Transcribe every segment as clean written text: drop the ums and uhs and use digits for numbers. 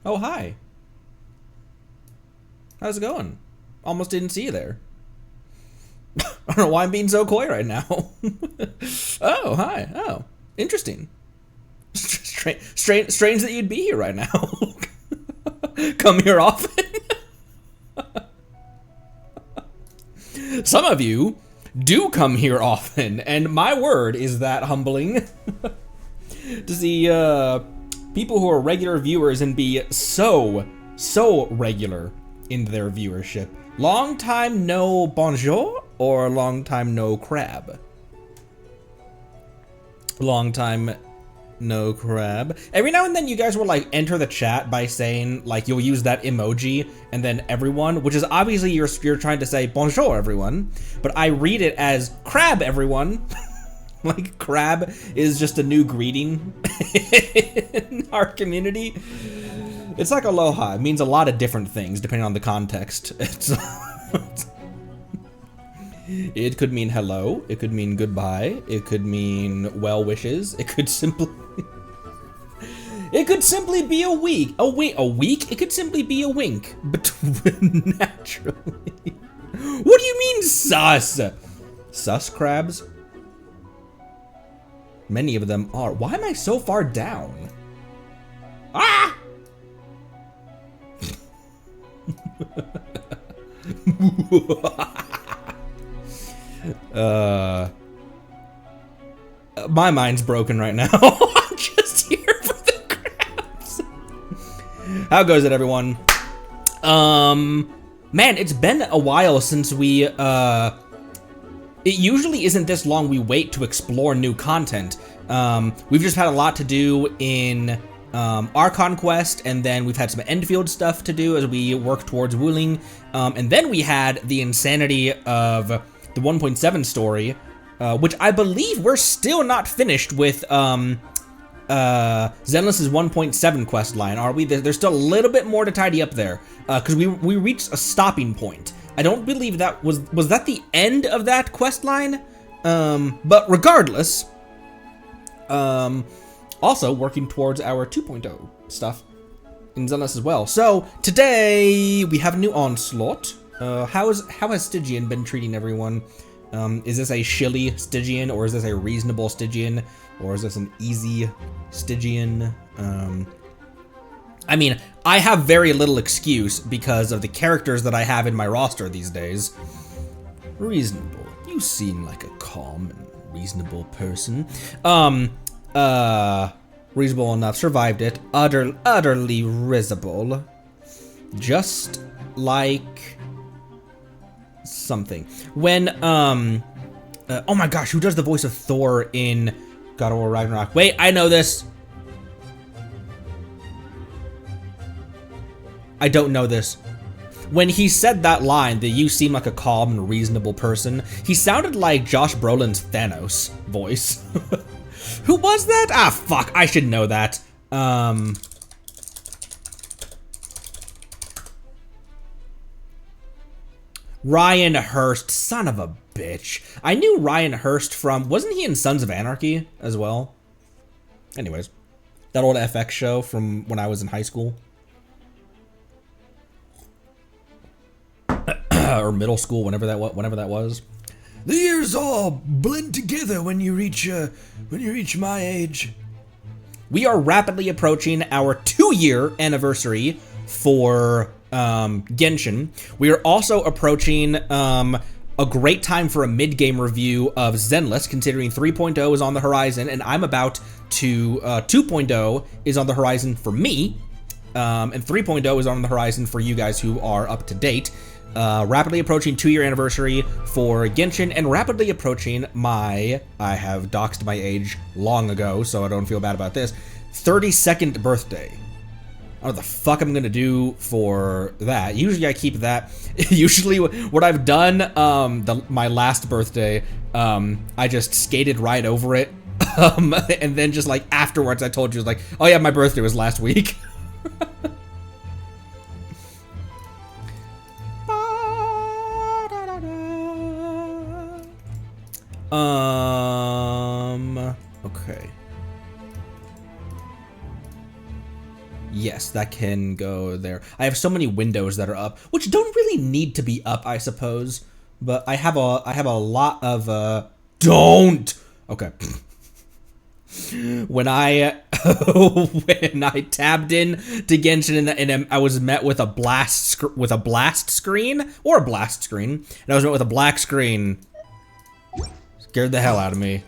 Oh, hi. How's it going? Almost didn't see you there. I don't know why I'm being so coy right now. Oh, hi. Oh, interesting. Strange that you'd be here right now. Come here often. Some of you do come here often, and my word is that humbling to see people who are regular viewers and be so regular in their viewership. Long time no bonjour or long time no crab? Long time no crab. Every now and then you guys will like enter the chat by saying like you'll use that emoji and then everyone, which is obviously you're trying to say bonjour everyone, but I read it as crab everyone. Like crab is just a new greeting in our community. It's like aloha. It means a lot of different things depending on the context. It could mean hello. It could mean goodbye. It could mean well wishes. It could simply be a week. A week? It could simply be a wink. But naturally. What do you mean sus? Sus crabs? Many of them are. Why am I so far down? Ah! My mind's broken right now. I'm just here for the crabs. How goes it, everyone? Man, it's been a while since we, it usually isn't this long we wait to explore new content. We've just had a lot to do in our conquest, and then we've had some Endfield stuff to do as we work towards Wuling, and then we had the insanity of the 1.7 story, which I believe we're still not finished with Zenless's 1.7 quest line, are we? There's still a little bit more to tidy up there, because we reached a stopping point. I don't believe that was that the end of that quest line, but regardless, also working towards our 2.0 stuff in Zenless as well. So today we have a new Onslaught. How has Stygian been treating everyone? Is this a shilly Stygian, or is this a reasonable Stygian, or is this an easy Stygian? I mean, I have very little excuse because of the characters that I have in my roster these days. Reasonable. You seem like a calm and reasonable person. Reasonable enough. Survived it. Utterly risible. Just like something. When, oh my gosh, who does the voice of Thor in God of War Ragnarok? Wait, I know this. I don't know this. When he said that line, that you seem like a calm and reasonable person, he sounded like Josh Brolin's Thanos voice. Who was that? Ah, fuck, I should know that. Ryan Hurst, son of a bitch. I knew Ryan Hurst from, wasn't he in Sons of Anarchy as well? Anyways, that old FX show from when I was in high school. Or middle school, whenever that was. The years all blend together when you reach my age. We are rapidly approaching our 2-year anniversary for Genshin. We are also approaching a great time for a mid-game review of Zenless, considering 3.0 is on the horizon, and I'm about to 2.0 is on the horizon for me, and 3.0 is on the horizon for you guys who are up to date. Rapidly approaching 2-year anniversary for Genshin, and rapidly approaching I have doxed my age long ago, so I don't feel bad about this, 32nd birthday. I don't know what the fuck I'm gonna do for that. Usually I keep that. Usually what I've done, my last birthday, I just skated right over it, and then just like afterwards I told you, like, oh yeah, my birthday was last week. Okay. Yes, that can go there. I have so many windows that are up, which don't really need to be up, I suppose. But I have a lot of don't. Okay. When I tabbed in to Genshin and I was met with a blast screen, and I was met with a black screen. Scared the hell out of me.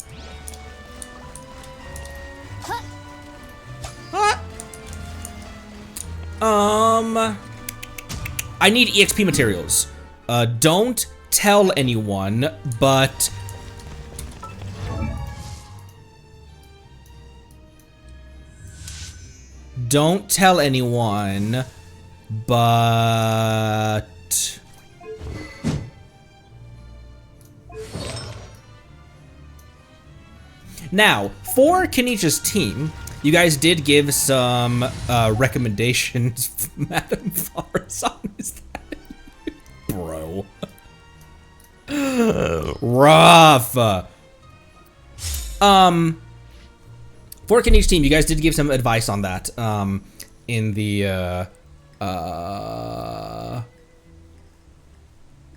I need EXP materials. Don't tell anyone, but don't tell anyone, but now for Kenichi's team, you guys did give some recommendations. Madam Farzan, is that you? Bro? Rough. For Kenichi's team, you guys did give some advice on that in the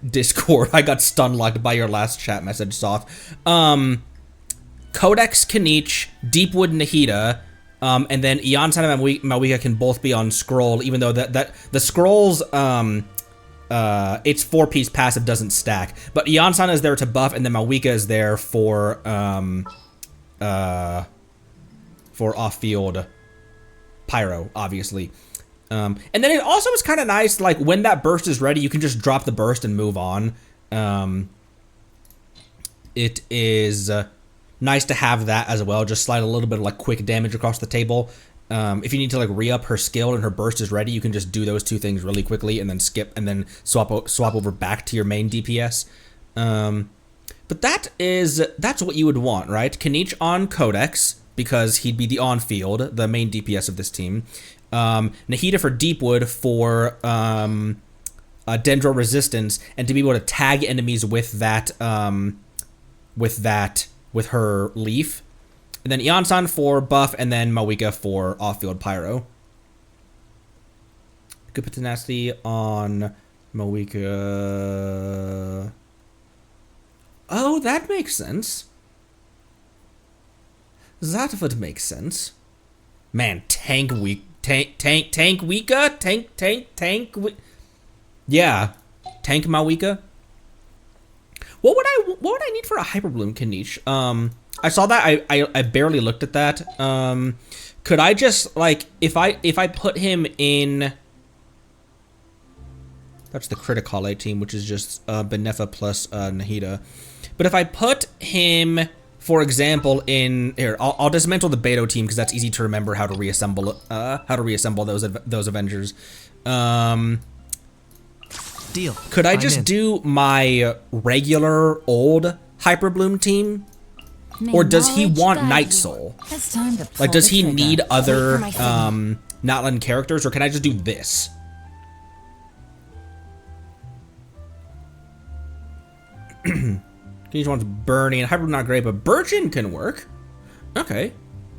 Discord. I got stun-locked by your last chat message, Soft. Codex, Kenich, Deepwood, Nahida, and then Ion-san and Mawika can both be on scroll, even though that the scrolls its 4-piece passive doesn't stack. But Ion-san is there to buff, and then Mawika is there for off-field pyro, obviously. And then it also is kind of nice, like when that burst is ready, you can just drop the burst and move on. It is nice to have that as well. Just slide a little bit of like quick damage across the table. If you need to like re-up her skill and her burst is ready, you can just do those two things really quickly and then skip and then swap over back to your main DPS. But that's what you would want, right? Kenich on Codex, because he'd be the on-field, the main DPS of this team. Nahida for Deepwood for Dendro resistance, and to be able to tag enemies with that with her leaf. And then Ion-san for buff, and then Mawika for off-field pyro. Good put tenacity on Mawika. Oh, that makes sense. That would make sense. Man, yeah, tank Mawika. What would I need for a Hyperbloom Kenich? I saw that. I barely looked at that. Could I just like if I put him in? That's the Critical team, which is just Benefa plus Nahida. But if I put him, for example, in here, I'll dismantle the Beto team because that's easy to remember how to reassemble those Avengers. Deal. Could I just do my regular old Hyperbloom team? Or does he want Night Soul? Like, does he need other Notland characters, or can I just do this? He just wants Burning. Hyperbloom not great, but Burgeon can work. Okay,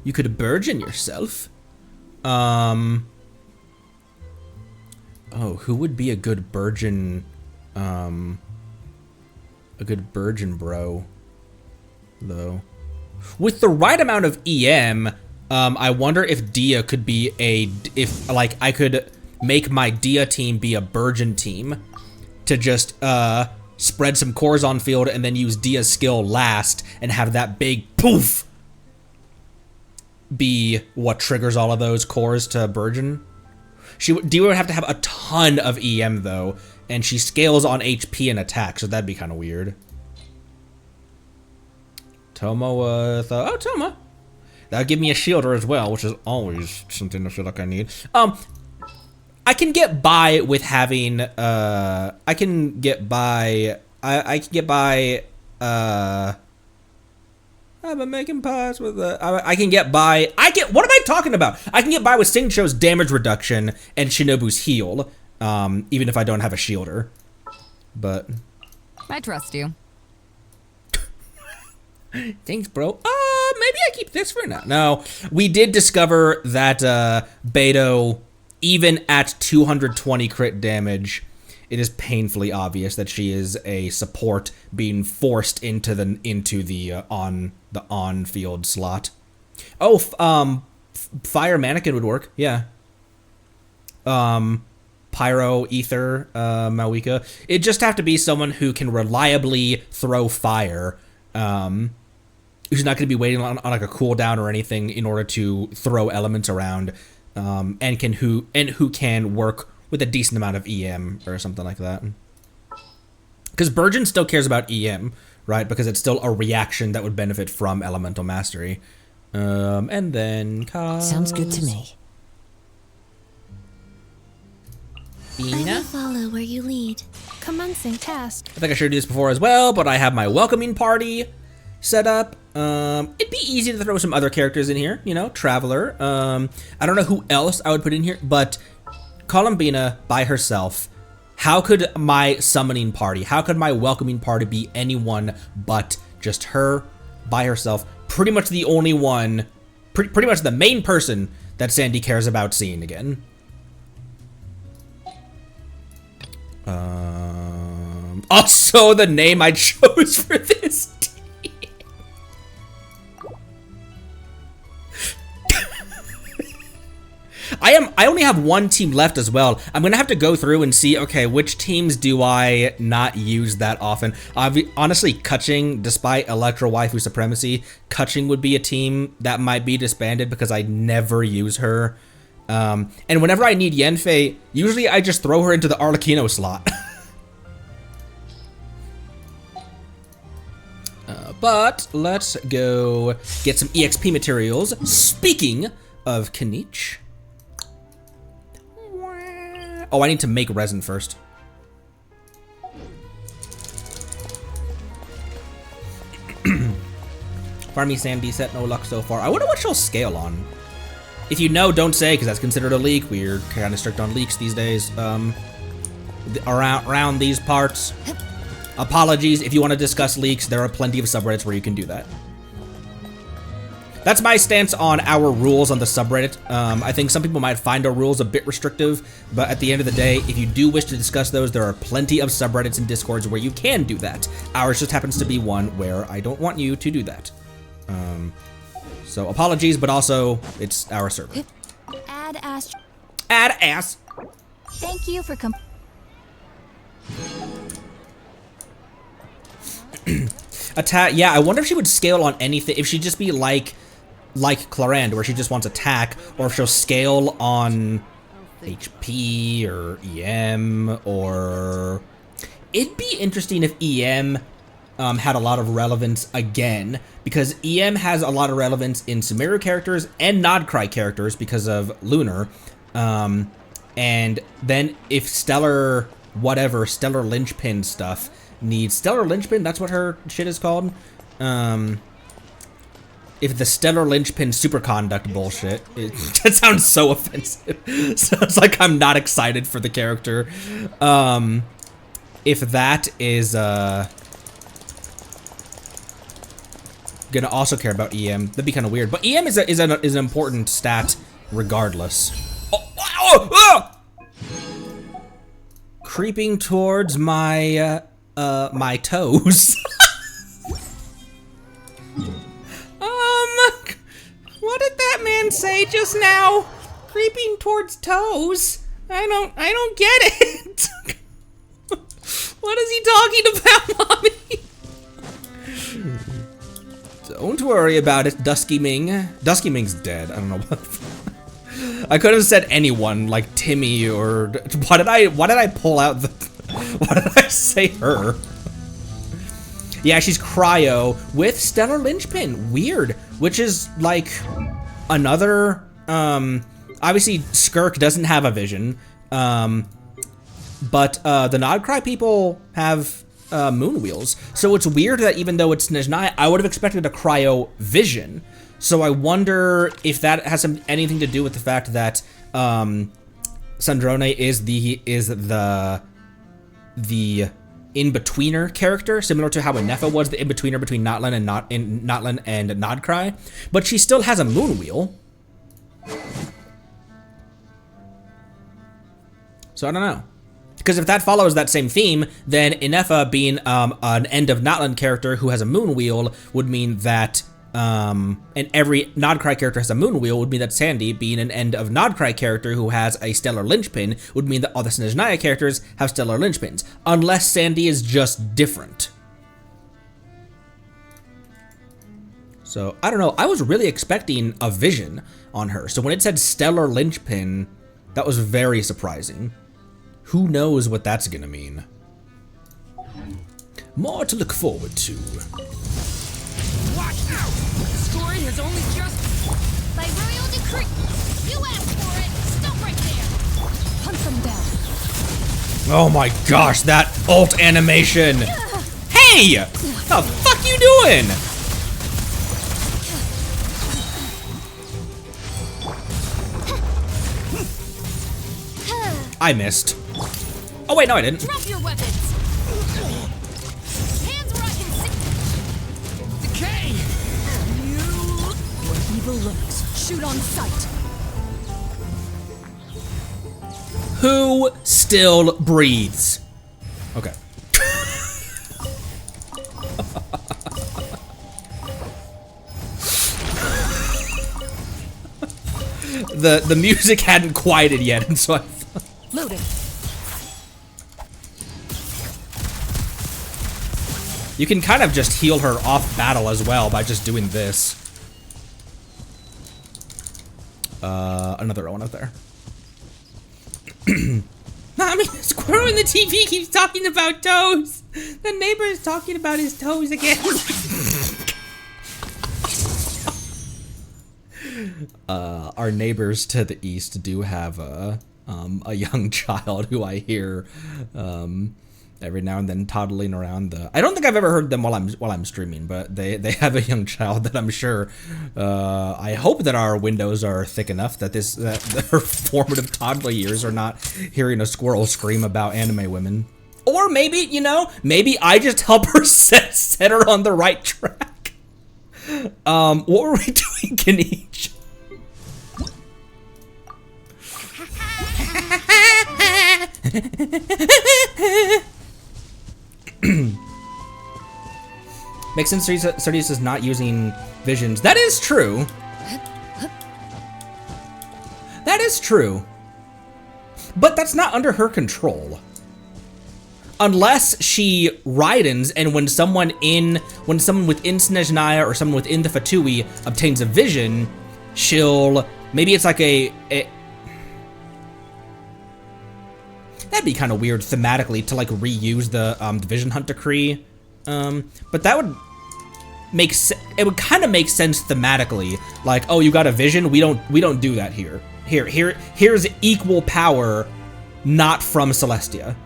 you could Burgeon yourself. Oh, who would be a good Burgeon? A good Burgeon bro, though. With the right amount of EM, I wonder if Dia could be if I could make my Dia team be a Burgeon team to just spread some cores on field and then use Dia's skill last and have that big poof be what triggers all of those cores to Burgeon. Dia would have to have a ton of EM though, and she scales on HP and attack, so that'd be kind of weird. Toma with Toma. That'll give me a shielder as well, which is always something I feel like I need. I can get by with having I can get by I've been making pies with I can get by what am I talking about? I can get by with Singcho's damage reduction and Shinobu's heal, even if I don't have a shielder. But I trust you. Thanks, bro. Maybe I keep this for now. No, we did discover that Beto, even at 220 crit damage, it is painfully obvious that she is a support being forced into the on-field slot. Oh, Fire Mannequin would work. Yeah. Pyro, Ether, Malwika. It'd just have to be someone who can reliably throw fire. Who's not going to be waiting on like a cooldown or anything in order to throw elements around, and who can work with a decent amount of EM or something like that. Because Burgeon still cares about EM, right? Because it's still a reaction that would benefit from Elemental Mastery. And then sounds good to me. I will follow where you lead. Commencing task. I think I should do this before as well, but I have my welcoming party set up. It'd be easy to throw some other characters in here, you know, Traveler. I don't know who else I would put in here, but Columbina by herself. How could my summoning party, how could my welcoming party be anyone but just her by herself? Pretty much the only one, pretty much the main person that Sandy cares about seeing again. Also the name I chose for this team. I only have one team left as well. I'm gonna have to go through and see, okay, which teams do I not use that often? Honestly, Kutching, despite Electro Waifu Supremacy, Kutching would be a team that might be disbanded because I never use her. And whenever I need Yenfei, usually I just throw her into the Arlecchino slot. But let's go get some EXP materials. Speaking of Kanich. Oh, I need to make resin first. Farmy Sandy set, no luck so far. I wonder what she'll scale on. If you know, don't say, because that's considered a leak. We're kind of strict on leaks these days. Around these parts. Apologies, if you want to discuss leaks, there are plenty of subreddits where you can do that. That's my stance on our rules on the subreddit. I think some people might find our rules a bit restrictive, but at the end of the day, if you do wish to discuss those, there are plenty of subreddits and discords where you can do that. Ours just happens to be one where I don't want you to do that. So apologies, but also, it's our server. Add ass. Add ass. Thank you for Attack. Yeah, I wonder if she would scale on anything. If she'd just be like Clarand, where she just wants attack, or if she'll scale on HP or EM, or it'd be interesting if EM had a lot of relevance again, because EM has a lot of relevance in Sumeru characters and Nodcry characters because of Lunar. And then if Stellar Linchpin stuff needs Stellar Linchpin, that's what her shit is called. If the Stellar Linchpin superconduct bullshit, that sounds so offensive. Sounds like I'm not excited for the character. If that is gonna also care about EM, that'd be kind of weird. But EM is an important stat regardless. Creeping towards my my toes. What did that man say just now? Creeping towards toes? I don't get it. What is he talking about, Mommy? Don't worry about it, Dusky Ming. Dusky Ming's dead. I don't know what. I could have said anyone, like Timmy, or why did I pull out the? Why did I say her? Yeah, she's Cryo with Stellar Linchpin. Weird. Which is like another. Obviously, Skirk doesn't have a vision. But the Nodcry people have moon wheels. So it's weird that even though it's Nejnai, I would have expected a Cryo vision. So I wonder if that has anything to do with the fact that Sandrone is the in-betweener character, similar to how Inefa was the in-betweener between Notland and Nodcry, but she still has a moon wheel. So I don't know. Because if that follows that same theme, then Inefa being an end of Notland character who has a moon wheel would mean that, and every Nodcry character has a moon wheel would mean that Sandy being an end of Nodcry character who has a stellar linchpin would mean that all the Snezhnaya characters have stellar linchpins, unless Sandy is just different. So I don't know, I was really expecting a vision on her, so when it said stellar linchpin, that was very surprising. Who knows what that's gonna mean? More to look forward to. Watch out! The story has only just... By royal decree, you asked for it. Stop right there. Hunt them down. Oh my gosh, that ult animation! Hey! The fuck you doing? I missed. Oh wait, no I didn't. Drop your weapons. Hands where I can see. Decay! Where evil lurks, shoot on sight. Who still breathes? Okay. The music hadn't quieted yet, and so I... Loading. You can kind of just heal her off battle as well by just doing this. Another one up there. Mommy, the squirrel in the TV keeps talking about toes. The neighbor is talking about his toes again. Our neighbors to the east do have a young child who I hear every now and then toddling around the... I don't think I've ever heard them while I'm streaming, but they have a young child that I'm sure... I hope that our windows are thick enough that her formative toddler years are not hearing a squirrel scream about anime women. Or maybe, you know, maybe I just help her set her on the right track. What were we doing, Kanish? Makes sense Sardius is not using visions. That is true. That is true. But that's not under her control. Unless she Raidens, and when someone within Snezhnaya or someone within the Fatui obtains a vision, she'll... Maybe it's like a that'd be kind of weird thematically to like reuse the Vision Hunt decree, but that would make it would kind of make sense thematically. Like, oh, you got a vision? We don't do that here. Here's equal power, not from Celestia.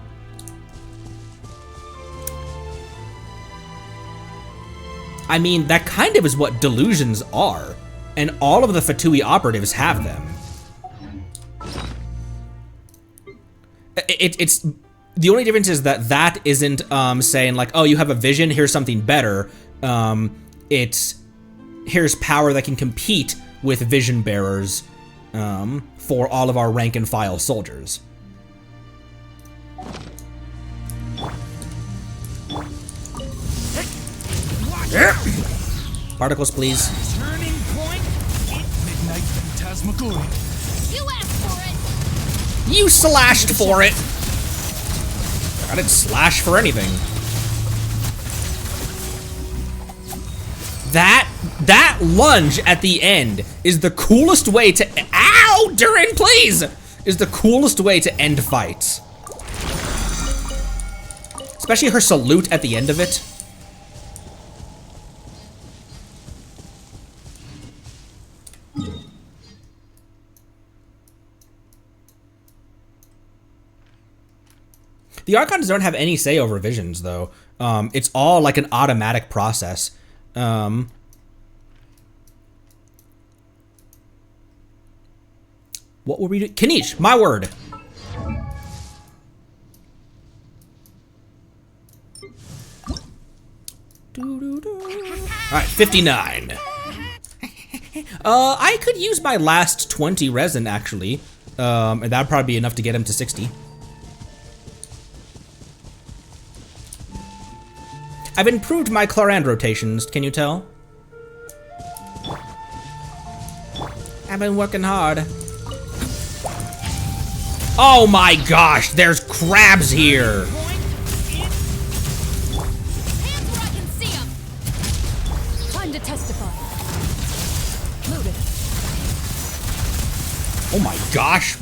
I mean, that kind of is what delusions are, and all of the Fatui operatives have them. It's the only difference is that isn't saying like, oh, you have a vision, here's something better. It's here's power that can compete with vision bearers for all of our rank and file soldiers. Particles, please. Turning point. Midnight Phantasmagoria. You asked for it. You slashed for it. I didn't slash for anything. That lunge at the end is the coolest way to... Ow! Durin, please! Is the coolest way to end fights. Especially her salute at the end of it. The Archons don't have any say over visions, though. It's all like an automatic process. What were we doing? Kanish, my word. Alright, 59. I could use my last 20 resin, actually. And that'd probably be enough to get him to 60. I've improved my Chlorand rotations, can you tell? I've been working hard. Oh my gosh, there's crabs here! Hands where I can see 'em. Time to testify. Loaded. Oh my gosh,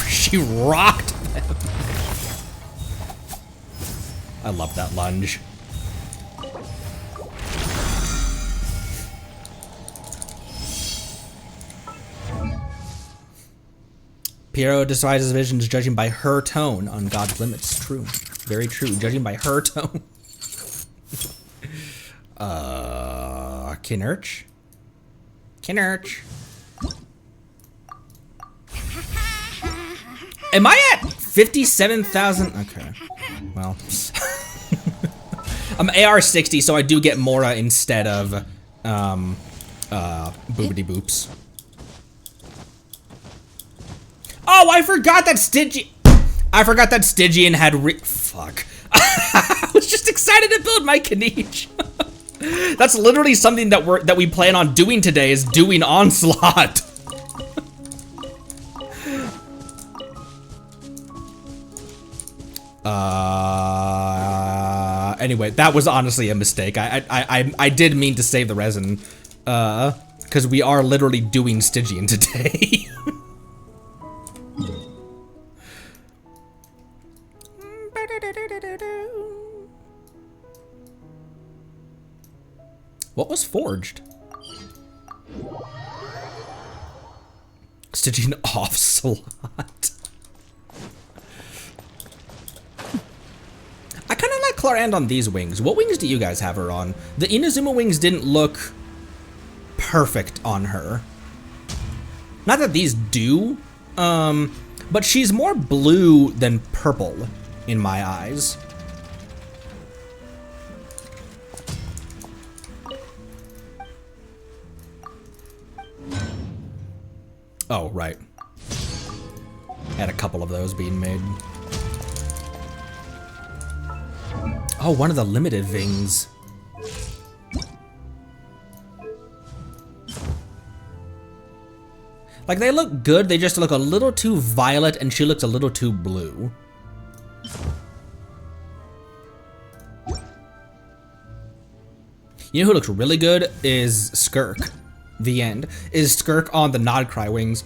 she rocked them. I love that lunge. Piero decides his visions judging by her tone on God's limits. True. Very true. Judging by her tone. Kinurch? Kinurch. Am I at 57,000? Okay. Well. I'm AR 60, so I do get Mora instead of, boobity boops. Oh, I forgot that Stygian. I forgot that Stygian had fuck. I was just excited to build my Kniech. That's literally something that we plan on doing today, is doing Onslaught. Anyway, that was honestly a mistake. I did mean to save the resin, because we are literally doing Stygian today. What was forged? Stygian off slot. I kind of like Chlorand on these wings. What wings do you guys have her on? The Inazuma wings didn't look perfect on her. Not that these do, but she's more blue than purple in my eyes. Oh, right. Had a couple of those being made. Oh, one of the limited Vings. Like, they look good, they just look a little too violet, and she looks a little too blue. You know who looks really good is Skirk. The end. Is Skirk on the Nodcry wings.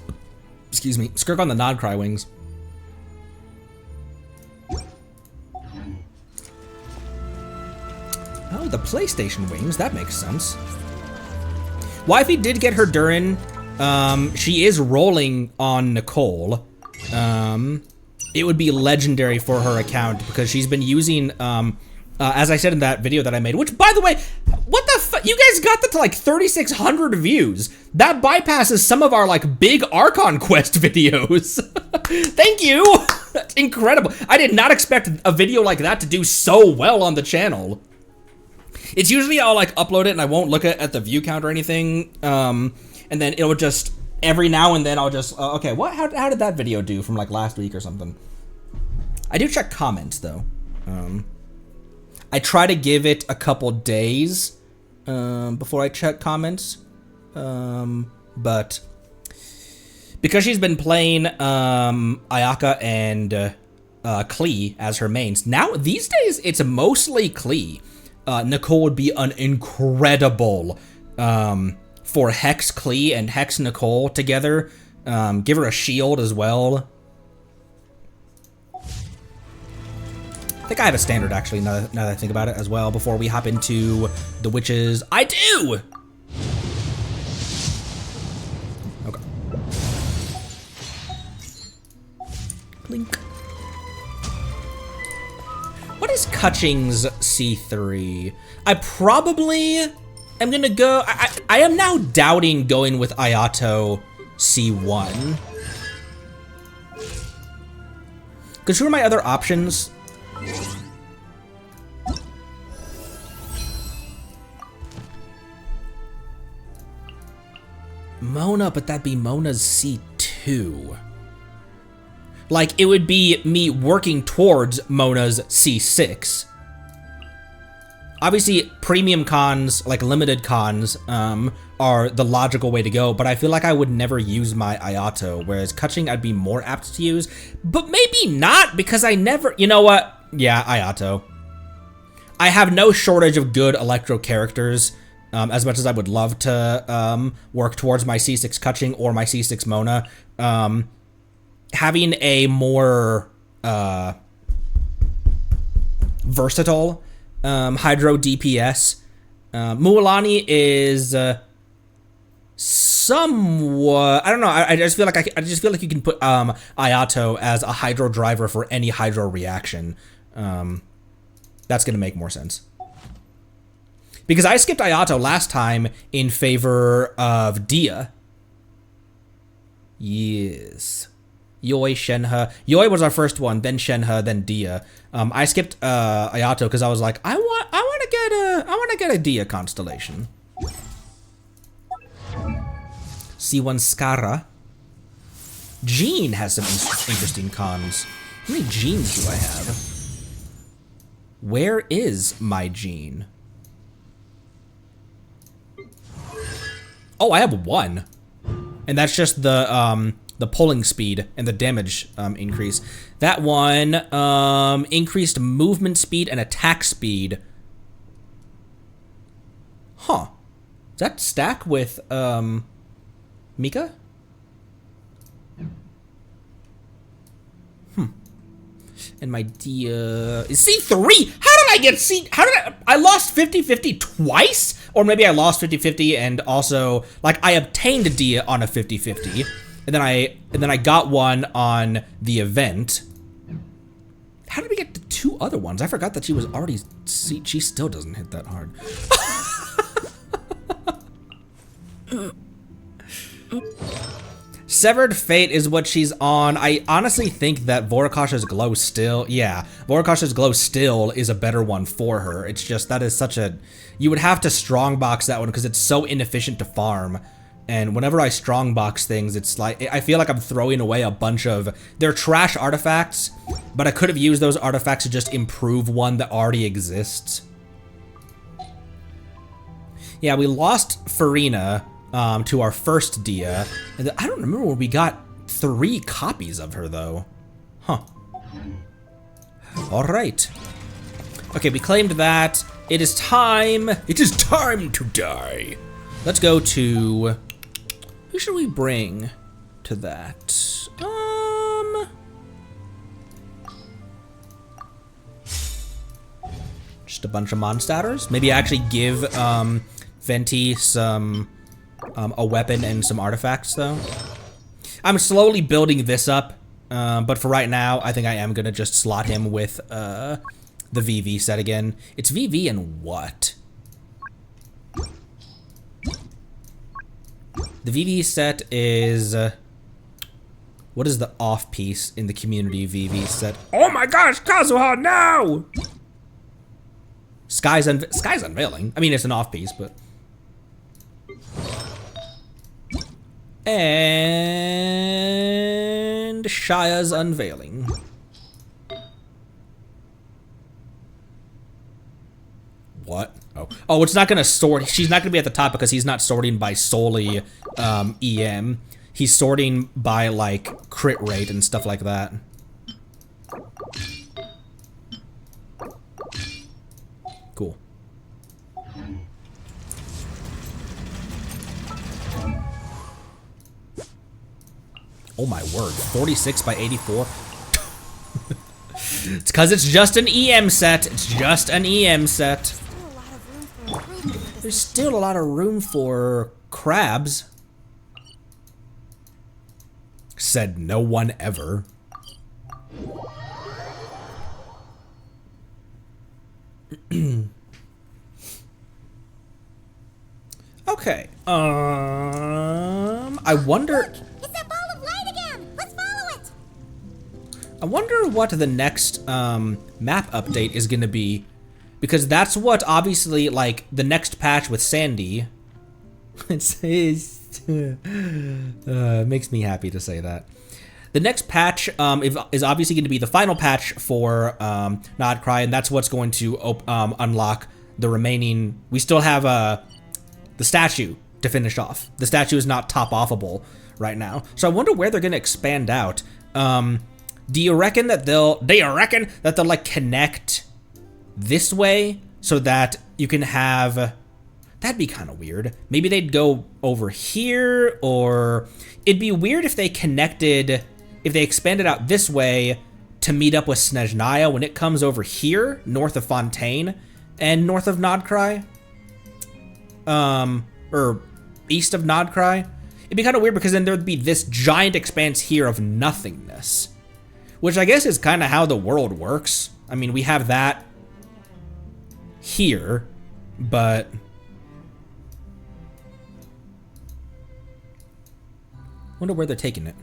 Excuse me. Skirk on the Nodcry wings. Oh, the PlayStation wings. That makes sense. Wifey did get her Durin. She is rolling on Nicole. It would be legendary for her account because she's been using, as I said in that video that I made, which, by the way, what the fuck? You guys got that to like 3,600 views. That bypasses some of our like big Archon Quest videos. Thank you. That's incredible. I did not expect a video like that to do so well on the channel. It's usually I'll like upload it and I won't look at the view count or anything. And then it'll just, every now and then I'll just, okay, what? How did that video do from like last week or something? I do check comments though. I try to give it a couple days before I check comments. But because she's been playing Ayaka and Klee as her mains, now these days it's mostly Klee. Nicole would be an incredible for Hex Klee and Hex Nicole together. Give her a shield as well. I think I have a standard actually, now that I think about it as well, before we hop into the witches. I do! Okay. Blink. What is Kutching's C3? I probably am gonna go, I am now doubting going with Ayato C1. Because who are my other options? Mona, but that'd be Mona's C2. Like, it would be me working towards Mona's C6. Obviously, premium cons, like limited cons, are the logical way to go, but I feel like I would never use my Ayato, whereas Kaching I'd be more apt to use, but maybe not, because I never, you know what? Yeah, Ayato. I have no shortage of good Electro characters, as much as I would love to work towards my C6 Kaching or my C6 Mona. Having a more versatile Hydro DPS. Mualani is somewhat. I don't know. I just feel like I just feel like you can put Ayato as a Hydro driver for any Hydro reaction. That's gonna make more sense. Because I skipped Ayato last time in favor of Dia. Yes. Yoi, Shenhe. Yoi was our first one, then Shenhe, then Dia. I skipped Ayato because I was like, I want to get a Dia constellation. C1 Skara. Jean has some interesting cons. How many Jeans do I have? Where is my Jean? Oh, I have one. And that's just the pulling speed and the damage increase. That one increased movement speed and attack speed. Huh. Does that stack with Mika? And my Dia is C3. How did I get C? How did I lost 50-50 twice? Or maybe I lost 50-50 and also like I obtained a Dia on a 50-50. And then I got one on the event. How did we get the two other ones? I forgot that she was already she still doesn't hit that hard. Severed Fate is what she's on. I honestly think that Vorakasha's Glow Still, yeah, Vorakasha's Glow Still is a better one for her. It's just that is such a, you would have to strongbox that one because it's so inefficient to farm. And whenever I strongbox things, it's like, I feel like I'm throwing away a bunch of, they're trash artifacts, but I could have used those artifacts to just improve one that already exists. Yeah, we lost Farina to our first Dia. And I don't remember when we got 3 copies of her though. Huh. All right. Okay, we claimed that. It is time. It is time to die. Let's go to, who should we bring to that? Just a bunch of Mondstatters. Maybe actually give Venti some a weapon and some artifacts though. I'm slowly building this up, but for right now, I think I am gonna just slot him with the VV set again. It's VV and what? The VV set is, what is the off piece in the community VV set? Oh my gosh, Kazuha, no! Sky's Unveiling. I mean, it's an off piece, but. And Shia's Unveiling. What? Oh, it's not gonna sort. She's not gonna be at the top because he's not sorting by solely EM. He's sorting by like crit rate and stuff like that. Cool. Oh my word, 46 by 84. It's because it's just an EM set. It's just an EM set. There's still a lot of room for crabs. Said no one ever. Okay. I wonder. It's that ball of light again. Let's follow it. I wonder what the next map update is gonna be, because that's what obviously like the next patch with Sandy. Makes me happy to say that. The next patch is obviously going to be the final patch for Nodcry, and that's what's going to unlock the remaining. We still have the statue to finish off. The statue is not top-offable right now, so I wonder where they're going to expand out. Do you reckon that they'll like connect this way so that you can have? That'd be kind of weird. Maybe they'd go over here, or it'd be weird if they connected, if they expanded out this way to meet up with Snezhnaya when it comes over here, north of Fontaine and north of Nodcry, or east of Nodcry. It'd be kind of weird because then there'd be this giant expanse here of nothingness, which I guess is kind of how the world works. I mean, we have that here, but wonder where they're taking it.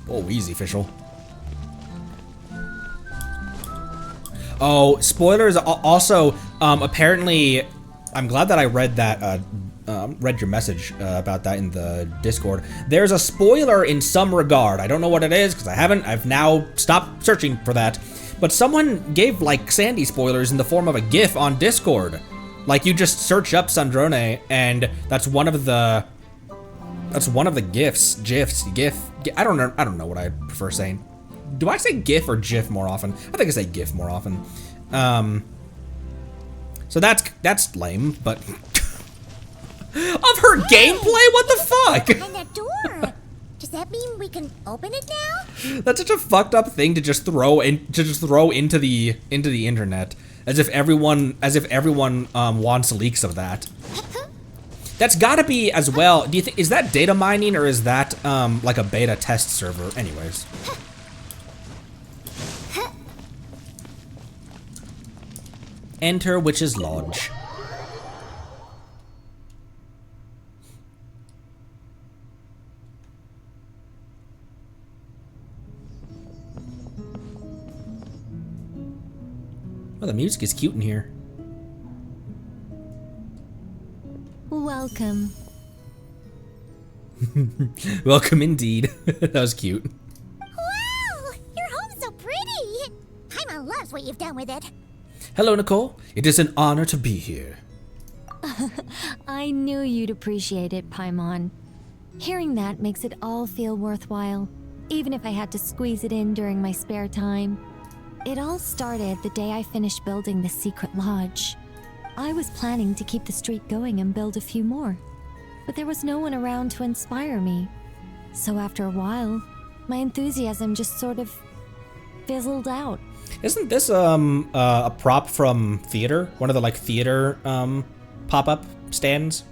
Oh, easy, official. Oh, spoilers. Also, apparently, I'm glad that I read that. Read your message about that in the Discord. There's a spoiler in some regard. I don't know what it is because I've now stopped searching for that. But someone gave like Sandy spoilers in the form of a GIF on Discord. Like you just search up Sandrone, and that's one of the GIF. I don't know what I prefer saying. Do I say GIF or GIF more often? I think I say GIF more often. So that's lame, but of her gameplay, what the fuck? Behind that door. Does that mean we can open it now? That's such a fucked up thing to just throw into the internet, as if everyone wants leaks of that. That's gotta be as well. Do you think, is that data mining or is that like a beta test server? Anyways. Enter Witch's Lodge. Oh, the music is cute in here. Welcome. Welcome indeed. That was cute. Wow! Your home's so pretty! Paimon loves what you've done with it. Hello, Nicole. It is an honor to be here. I knew you'd appreciate it, Paimon. Hearing that makes it all feel worthwhile, even if I had to squeeze it in during my spare time. It all started the day I finished building the secret lodge. I was planning to keep the streak going and build a few more, but there was no one around to inspire me. So after a while, my enthusiasm just sort of fizzled out. Isn't this a prop from theater? One of the like theater pop-up stands?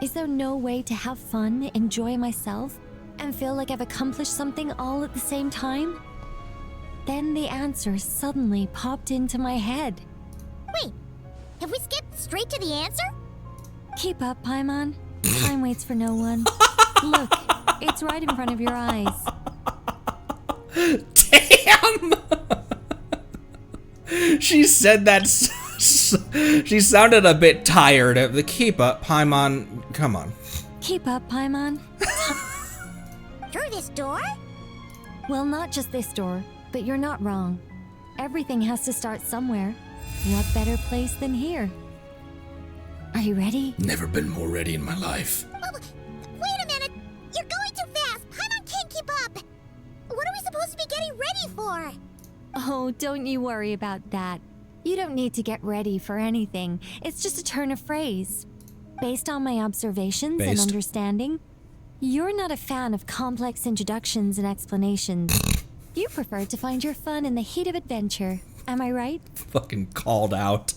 Is there no way to have fun, enjoy myself, and feel like I've accomplished something all at the same time? Then the answer suddenly popped into my head. Wait, have we skipped straight to the answer? Keep up, Paimon. Time waits for no one. Look, it's right in front of your eyes. Damn! She said that. She sounded a bit tired. Keep up, Paimon. Come on. Keep up, Paimon. Through this door? Well, not just this door, but you're not wrong. Everything has to start somewhere. What better place than here? Are you ready? Never been more ready in my life. Oh, wait a minute! You're going too fast! Paimon can't keep up! What are we supposed to be getting ready for? Oh, don't you worry about that. You don't need to get ready for anything. It's just a turn of phrase. Based on my observations and understanding, you're not a fan of complex introductions and explanations. You prefer to find your fun in the heat of adventure. Am I right? Fucking called out.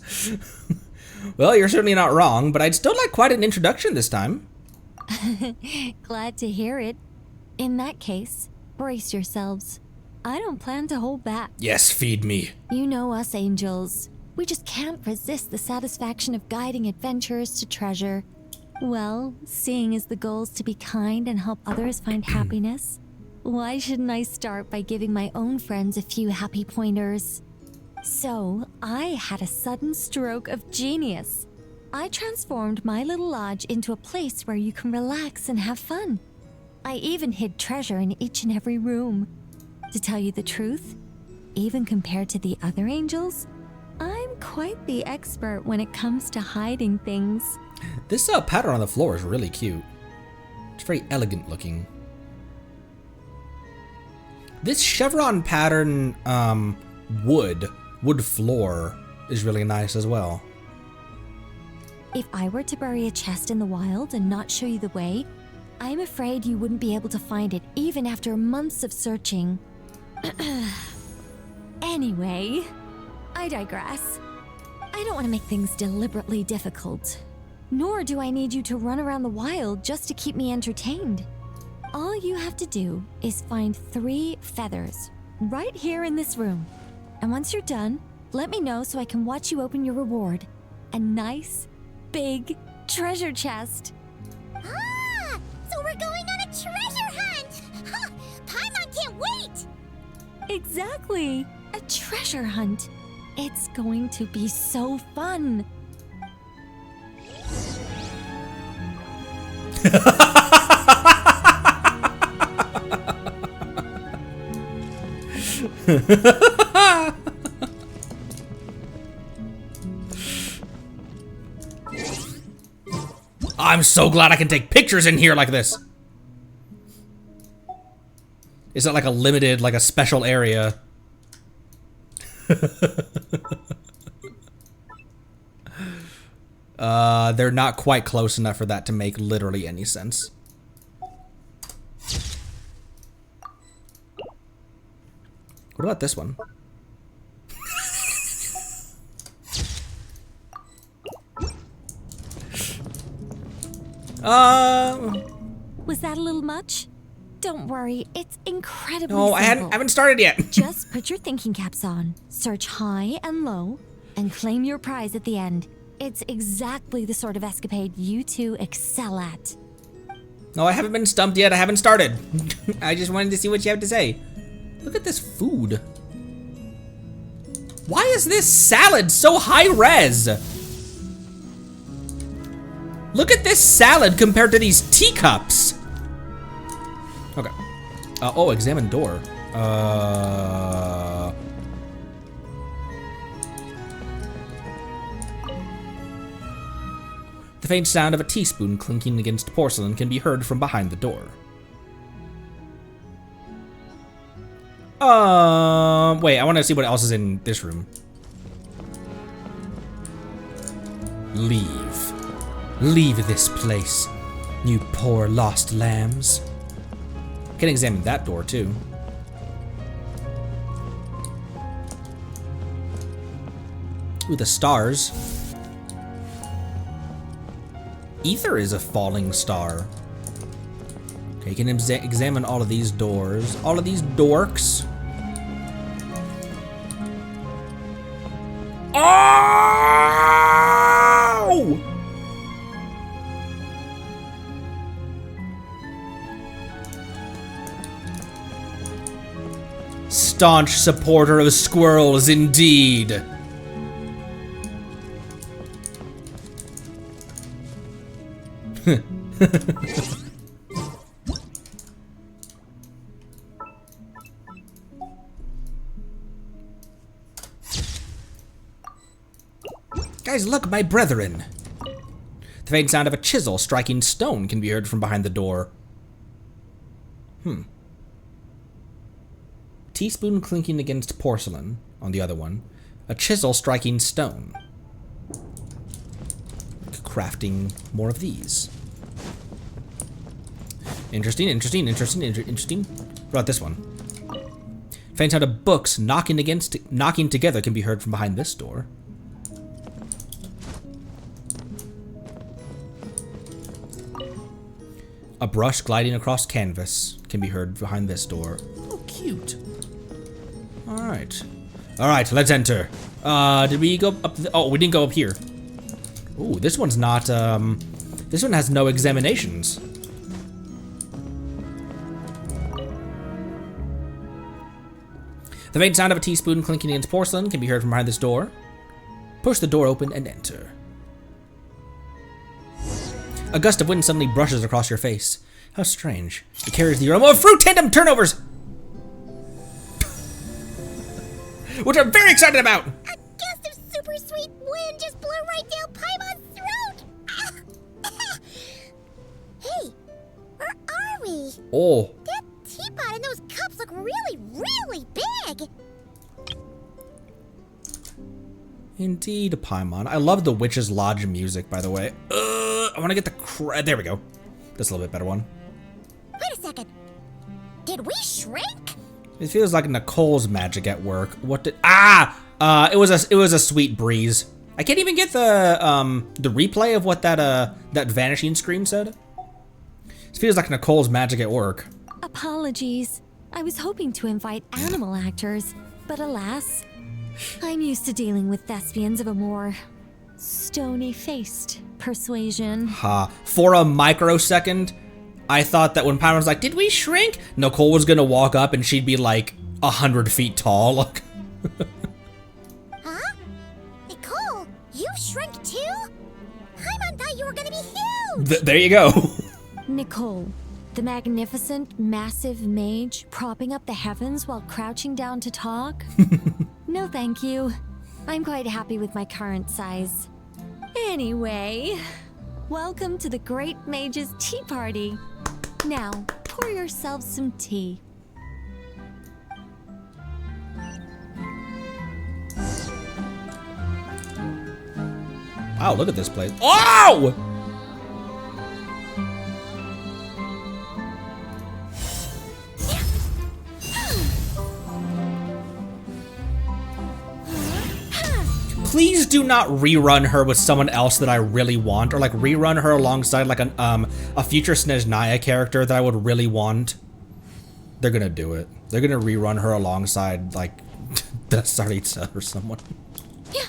Well, you're certainly not wrong, but I'd still like quite an introduction this time. Glad to hear it. In that case, brace yourselves. I don't plan to hold back. Yes, feed me. You know us angels. We just can't resist the satisfaction of guiding adventurers to treasure. Well, seeing as the goal is to be kind and help others find happiness, why shouldn't I start by giving my own friends a few happy pointers? So, I had a sudden stroke of genius. I transformed my little lodge into a place where you can relax and have fun. I even hid treasure in each and every room. To tell you the truth, even compared to the other angels, I'm quite the expert when it comes to hiding things. This pattern on the floor is really cute. It's very elegant looking. This chevron pattern wood floor is really nice as well. If I were to bury a chest in the wild and not show you the way, I'm afraid you wouldn't be able to find it even after months of searching. Anyway, I digress. I don't want to make things deliberately difficult. Nor do I need you to run around the wild just to keep me entertained. All you have to do is find 3 feathers right here in this room. And once you're done, let me know so I can watch you open your reward. A nice, big treasure chest. Ah! So we're going on a treasure hunt! Ha! Paimon can't wait! Exactly! A treasure hunt. It's going to be so fun. I'm so glad I can take pictures in here like this. It's not like a limited, like a special area. They're not quite close enough for that to make literally any sense. What about this one? Was that a little much? Don't worry, it's incredibly No, I simple. haven't started yet. Just put your thinking caps on, search high and low, and claim your prize at the end. It's exactly the sort of escapade you two excel at. No, I haven't been stumped yet. I haven't started. I just wanted to see what you have to say. Look at this food. Why is this salad so high res? Look at this salad compared to these teacups. Okay. Oh, examine door. The faint sound of a teaspoon clinking against porcelain can be heard from behind the door. Wait, I want to see what else is in this room. Leave. Leave this place, you poor lost lambs. I can examine that door too. Ooh, the stars. Ether is a falling star. Okay, you can examine all of these doors. All of these dorks. Oh! Staunch supporter of squirrels, indeed. Guys, look, my brethren. The faint sound of a chisel striking stone can be heard from behind the door. Teaspoon clinking against porcelain on the other one. A chisel striking stone. Crafting more of these. Interesting. What about this one? Faint sound of books knocking together can be heard from behind this door. A brush gliding across canvas can be heard behind this door. Oh, cute. Alright. Alright, let's enter. Did we go up? Oh, we didn't go up here. Ooh, this one's not, this one has no examinations. The faint sound of a teaspoon clinking against porcelain can be heard from behind this door. Push the door open and enter. A gust of wind suddenly brushes across your face. How strange. It carries the aroma of fruit tandem turnovers! Which I'm very excited about! A gust of super sweet wind just blew right down Paimon's throat! Hey, where are we? Oh. That teapot and those cups look really, really big! Indeed, Paimon. I love the Witch's Lodge music, by the way. I want to get the there we go. That's a little bit better one. Wait a second. Did we shrink? It feels like Nicole's magic at work. What did it was a sweet breeze. I can't even get the replay of what that vanishing scream said. It feels like Nicole's magic at work. Apologies. I was hoping to invite animal actors, but alas, I'm used to dealing with thespians of a more stony-faced persuasion. Ha. For a microsecond, I thought that when Pyron was like, did we shrink? Nicole was gonna walk up and she'd be like 100 feet tall. Look. Huh? Nicole, you shrank too? Paimon thought you were gonna be huge! There you go. Nicole, the magnificent, massive mage propping up the heavens while crouching down to talk? No, thank you. I'm quite happy with my current size. Anyway, welcome to the Great Mage's Tea Party. Now, pour yourselves some tea. Wow, look at this place. Oh! Please do not rerun her with someone else that I really want, or like rerun her alongside like a future Snezhnaya character that I would really want. They're gonna do it. They're gonna rerun her alongside like the Saritsa or someone. Yeah.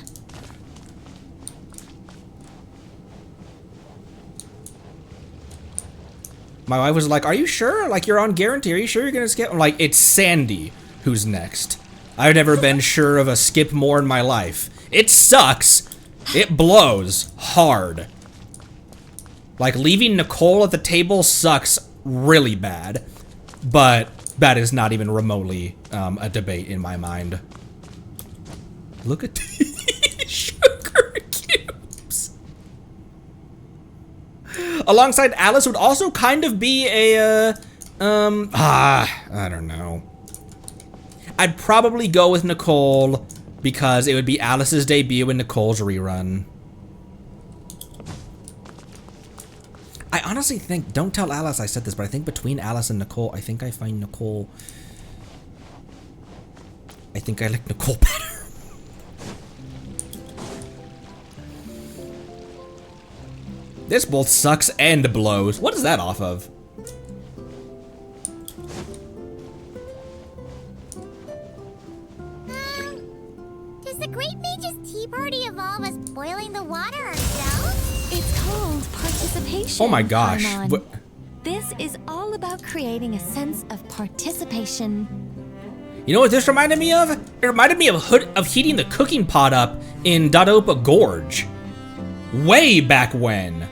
My wife was like, "Are you sure? Like you're on guarantee? Are you sure you're gonna skip?" I'm like, "It's Sandy who's next. I've never been sure of a skip more in my life. It sucks. It blows hard. Like leaving Nicole at the table sucks really bad, but that is not even remotely a debate in my mind." Look at these sugar cubes. Alongside Alice would also kind of be a I don't know. I'd probably go with Nicole because it would be Alice's debut and Nicole's rerun. I honestly think, don't tell Alice I said this, but I think between Alice and Nicole, I think I find Nicole, I think I like Nicole better. This both sucks and blows. What is that off of? Does the Great Mage's Tea Party involve us boiling the water ourselves? It's called participation. Oh my gosh. Paimon. This is all about creating a sense of participation. You know what this reminded me of? It reminded me of heating the cooking pot up in Dadopa Gorge. Way back when.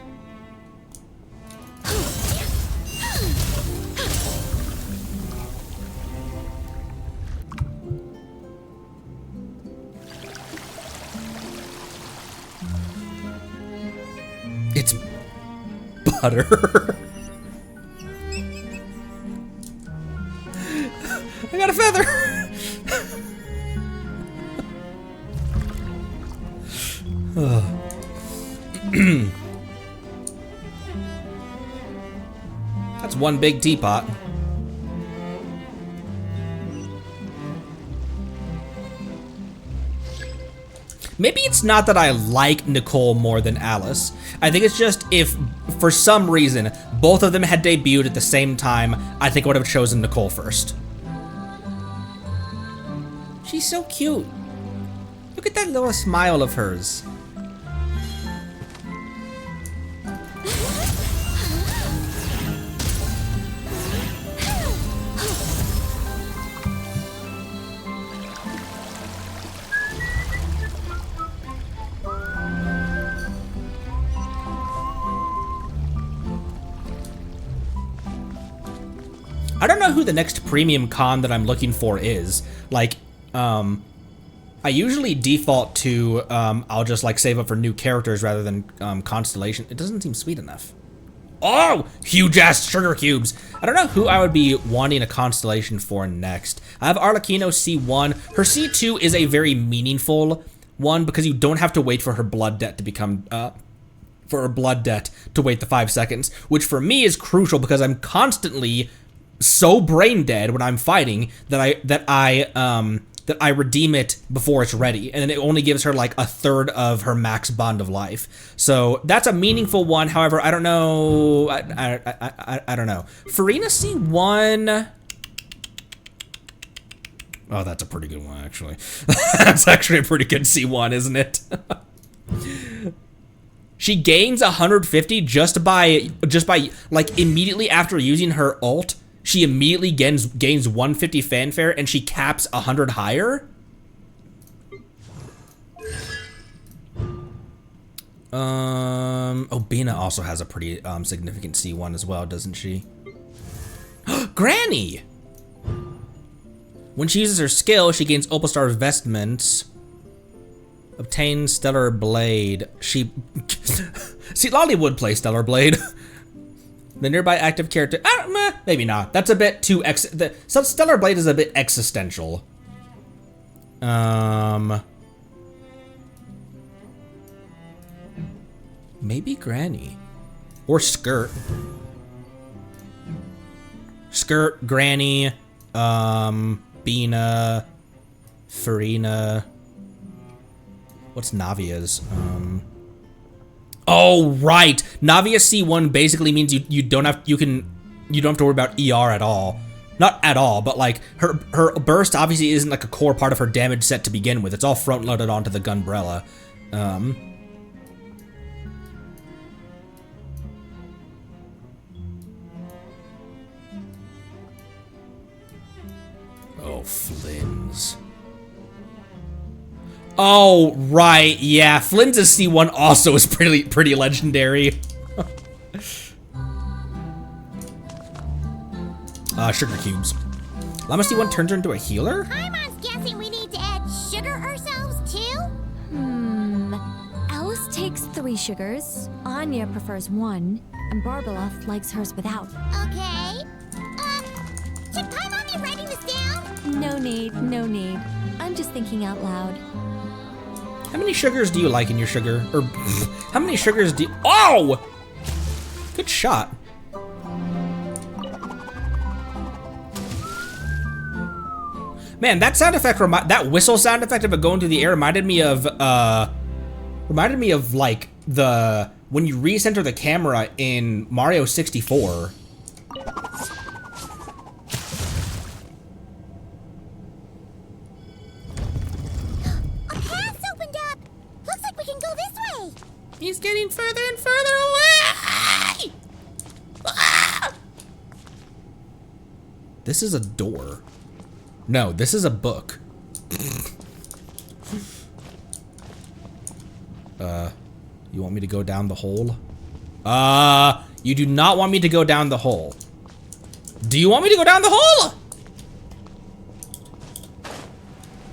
It's butter. I got a feather. That's one big teapot. Maybe it's not that I like Nicole more than Alice. I think it's just if, for some reason, both of them had debuted at the same time, I think I would have chosen Nicole first. She's so cute. Look at that little smile of hers. I don't know who the next premium con that I'm looking for is. Like, I usually default to, I'll just like save up for new characters rather than Constellation. It doesn't seem sweet enough. Oh, huge ass sugar cubes. I don't know who I would be wanting a Constellation for next. I have Arlecchino C1. Her C2 is a very meaningful one because you don't have to wait for her blood debt to become, for her blood debt to wait the 5 seconds, which for me is crucial because I'm constantly so brain dead when I'm fighting that I redeem it before it's ready, and then it only gives her like a third of her max bond of life. So that's a meaningful one. However, I don't know. I don't know. Farina C1. Oh, that's a pretty good one, actually. That's actually a pretty good C1, isn't it? She gains 150 just by like immediately after using her ult. She immediately gains 150 fanfare and she caps 100 higher. Oh, Bina also has a pretty significant C1 as well, doesn't she? Granny! When she uses her skill, she gains Opalstar's vestments. Obtain Stellar Blade. She... See, Lolly would play Stellar Blade. The nearby active character... maybe not. That's a bit too... Stellar Blade is a bit existential. Maybe Granny. Or Skirt. Skirt, Granny, Bina, Farina. What's Navia's? Oh right, Navia C1 basically means you don't have to worry about ER at all. Not at all, but like her burst obviously isn't like a core part of her damage set to begin with. It's all front loaded onto the Gunbrella. Oh, Flynn's. Oh, right, yeah. Flynn's C1 also is pretty legendary. Sugar cubes. Llama C1 turns her into a healer? Paimon's guessing we need to add sugar ourselves too? Alice takes 3 sugars, Anya prefers 1, and Barbaleth likes hers without. Okay. Should Paimon be writing this down? No need, no need. I'm just thinking out loud. How many sugars do you like in your sugar? Or how many sugars do you... Oh! Good shot. Man, that sound effect, that whistle sound effect of it going through the air reminded me of like when you recenter the camera in Mario 64. He's getting further and further away! Ah! This is a door. No, this is a book. You want me to go down the hole? You do not want me to go down the hole. Do you want me to go down the hole?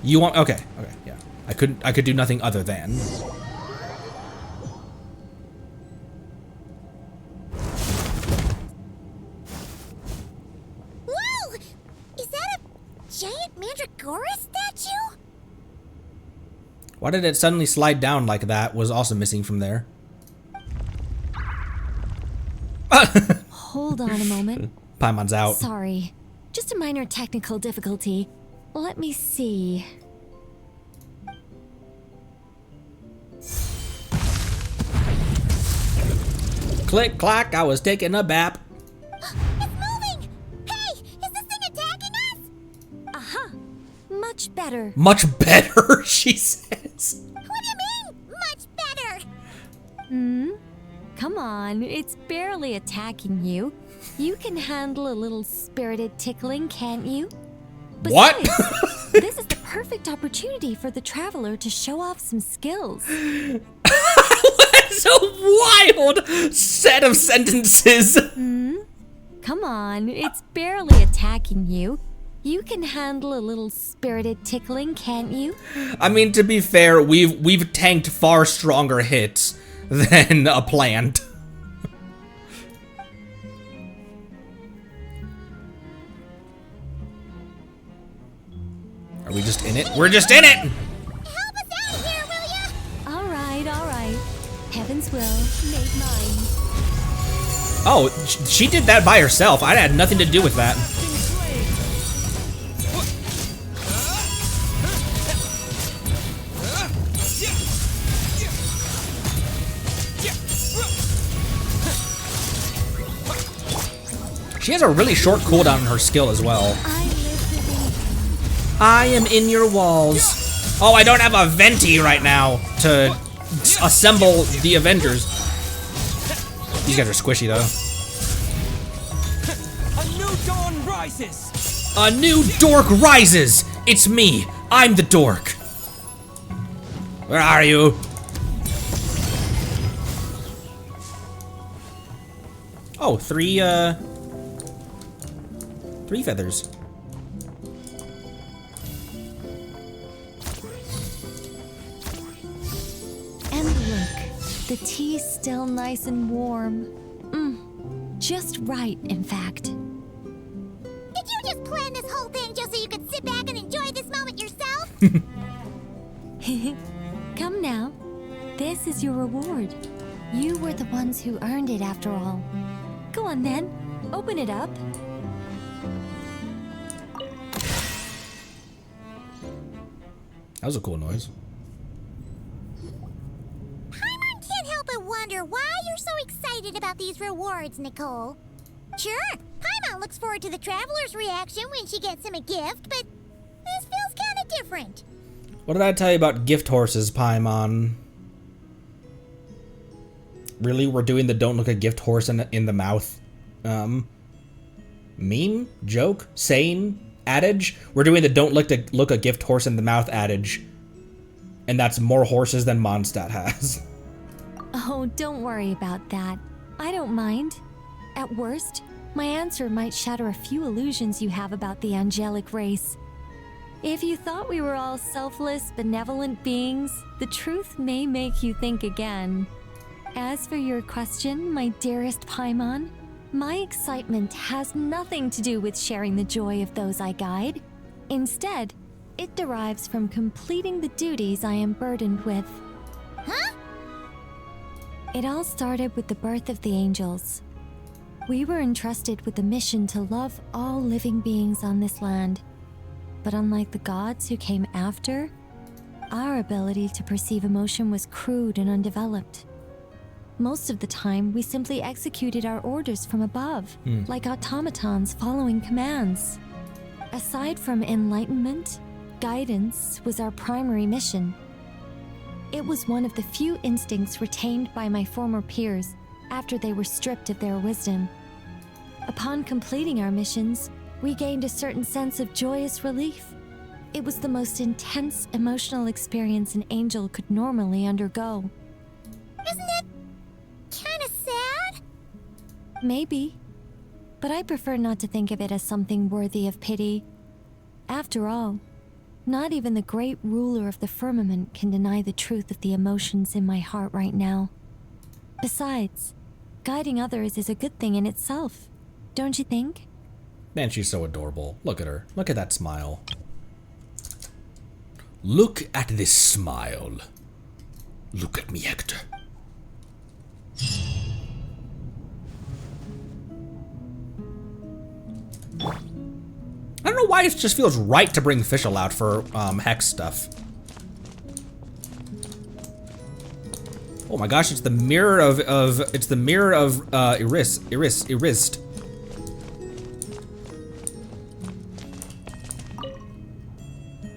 You want, okay, yeah. I could do nothing other than. Statue? Why did it suddenly slide down like that was also missing from there. Hold on a moment. Paimon's out. Sorry. Just a minor technical difficulty. Let me see. Click, clack, I was taking a bap. It's moving! Hey, is this thing attacking us? Aha! Much better. Much better, she says. What do you mean, much better? Come on, it's barely attacking you. You can handle a little spirited tickling, can't you? What? Besides, this is the perfect opportunity for the traveler to show off some skills. That's a wild set of sentences. come on, it's barely attacking you. You can handle a little spirited tickling, can't you? I mean, to be fair, we've tanked far stronger hits than a plant. Are we just in it? We're just in it! Help us out here, will ya? All right, all right. Heaven's will made mine. Oh, she did that by herself. I had nothing to do with that. She has a really short cooldown on her skill as well. I am in your walls. Oh, I don't have a venti right now to assemble the Avengers. These guys are squishy though. A new dawn rises. A new dork rises. It's me. I'm the dork. Where are you? Oh, three feathers. And look, the tea's still nice and warm. Just right, in fact. Did you just plan this whole thing just so you could sit back and enjoy this moment yourself? Come now. This is your reward. You were the ones who earned it after all. Go on then. Open it up. That was a cool noise. Paimon can't help but wonder why you're so excited about these rewards, Nicole. Sure, Paimon looks forward to the traveler's reaction when she gets him a gift, but this feels kind of different. What did I tell you about gift horses, Paimon? Really? We're doing the don't look a gift horse in the mouth meme? Joke? Saying? Adage? We're doing the don't look a gift horse in the mouth adage. And that's more horses than Mondstadt has. Oh, don't worry about that. I don't mind. At worst, my answer might shatter a few illusions you have about the angelic race. If you thought we were all selfless, benevolent beings, the truth may make you think again. As for your question, my dearest Paimon, my excitement has nothing to do with sharing the joy of those I guide. Instead, it derives from completing the duties I am burdened with. Huh? It all started with the birth of the angels. We were entrusted with the mission to love all living beings on this land. But unlike the gods who came after, our ability to perceive emotion was crude and undeveloped. Most of the time, we simply executed our orders from above, like automatons following commands. Aside from enlightenment, guidance was our primary mission. It was one of the few instincts retained by my former peers after they were stripped of their wisdom. Upon completing our missions, we gained a certain sense of joyous relief. It was the most intense emotional experience an angel could normally undergo. Isn't it kind of sad? Maybe, but I prefer not to think of it as something worthy of pity. After all, not even the great ruler of the firmament can deny the truth of the emotions in my heart right now. Besides, guiding others is a good thing in itself, don't you think? Man, she's so adorable. Look at her. Look at that smile. Look at this smile. Look at me, Hector. I don't know why it just feels right to bring Fischl out for Hex stuff. Oh my gosh, it's the mirror of Erist.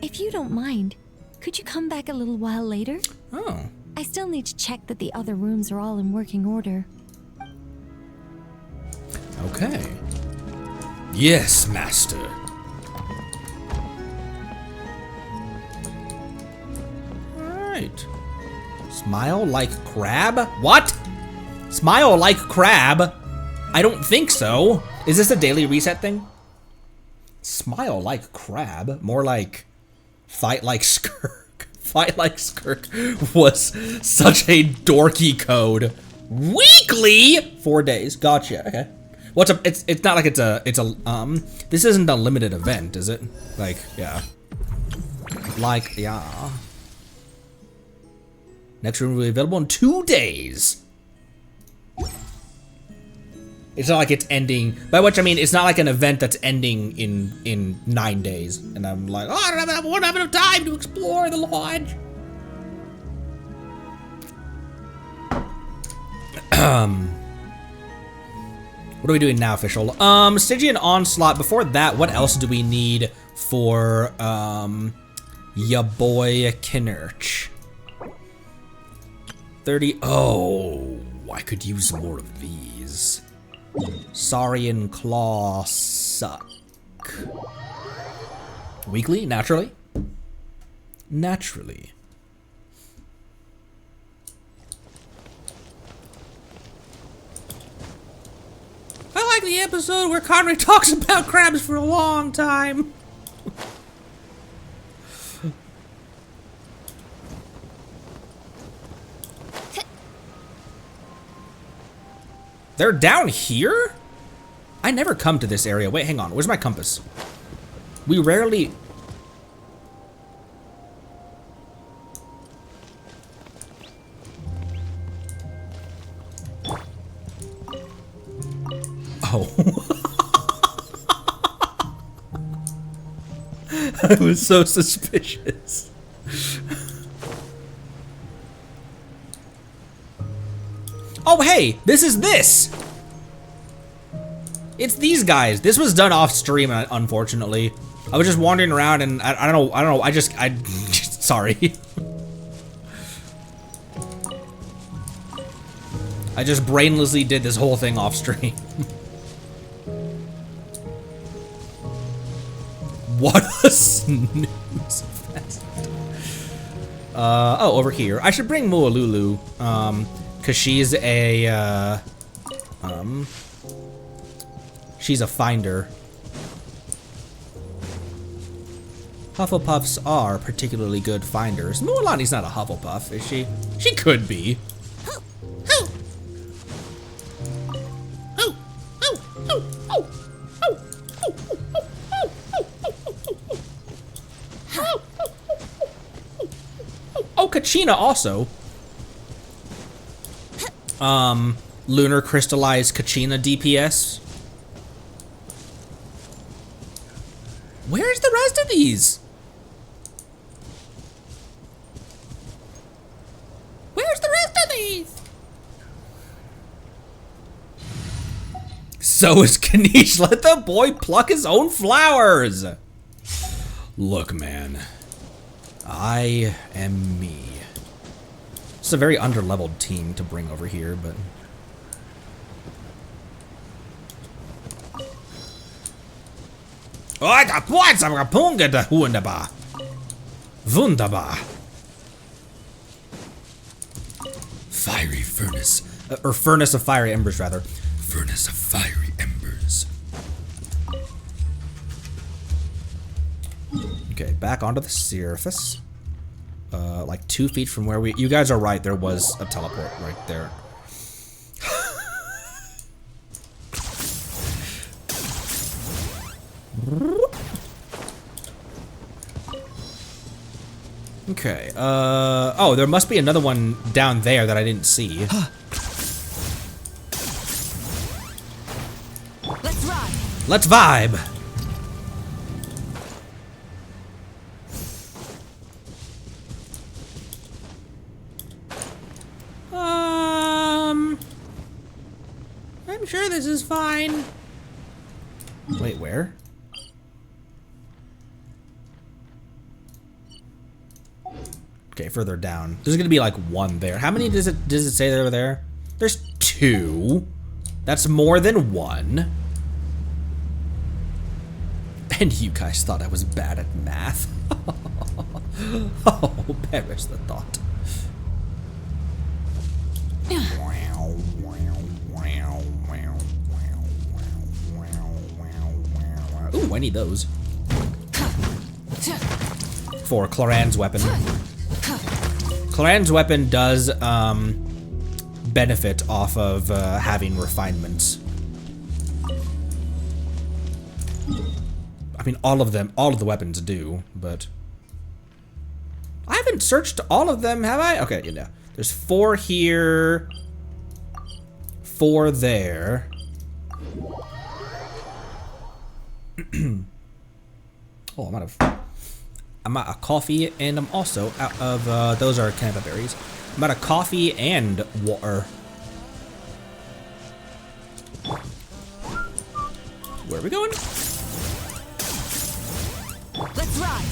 If you don't mind, could you come back a little while later? Oh. I still need to check that the other rooms are all in working order. Okay. Yes, master. Alright. Smile like crab? What? Smile like crab? I don't think so. Is this a daily reset thing? Smile like crab. More like fight like skirk. Fight like skirk was such a dorky code. Weekly? 4 days. Gotcha. Okay. What's up? It's not like it's a this isn't a limited event, is it? Like, yeah. Like, yeah. Next room will be available in 2 days. It's not like it's ending, by which I mean it's not like an event that's ending in 9 days. And I'm like, oh, I won't have enough time to explore the lodge. What are we doing now, official? Stygian Onslaught. Before that, what else do we need for ya boy Kinnerch? 30. Oh, I could use more of these. Saurian Claw suck. Weekly, naturally. Naturally. I like the episode where Connery talks about crabs for a long time. They're down here? I never come to this area. Wait, hang on. Where's my compass? We rarely... Oh. I was so suspicious. Oh, hey, this is this. It's these guys. This was done off stream, unfortunately. I was just wandering around and I don't know. I sorry. I just brainlessly did this whole thing off stream. What a snooze fest. Oh, over here. I should bring Mualulu, cause she's a, she's a finder. Hufflepuffs are particularly good finders. Mualani's not a Hufflepuff, is she? She could be. Oh, Kachina also. Lunar crystallized Kachina DPS. Where's the rest of these? Where's the rest of these? So is Kanish. Let the boy pluck his own flowers. Look, man. I am me. It's a very underleveled team to bring over here, but... Oh, da points am Rapunga da wunderbar. Wunderbar. Fiery furnace. Or furnace of fiery embers, rather. Furnace of fiery embers. Okay, back onto the surface. Like 2 feet from where we... You guys are right, there was a teleport right there. Okay, oh, there must be another one down there that I didn't see. Let's ride. Let's vibe! I'm sure this is fine. Wait, where? Okay, further down. There's gonna be like one there. How many does it say there were there? There's 2. That's more than 1. And you guys thought I was bad at math. Oh, perish the thought. I need those. For Claran's weapon. Claran's weapon does benefit off of having refinements. I mean, all of the weapons do, but I haven't searched all of them, have I? Okay, you know, there's 4 here, 4 there. Oh, I'm out of coffee, and I'm also out of, those are Canada berries. I'm out of coffee and water. Where are we going? Let's ride.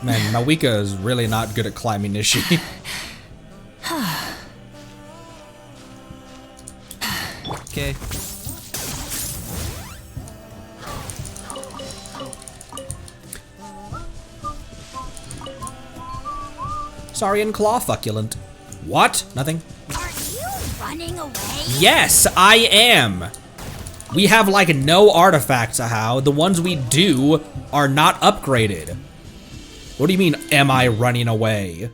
Man, Mawika is really not good at climbing, is she? Okay. Sorry, and claw fucculent. What? Nothing. Are you running away? Yes, I am. We have like no artifacts, how? The ones we do are not upgraded. What do you mean, am I running away?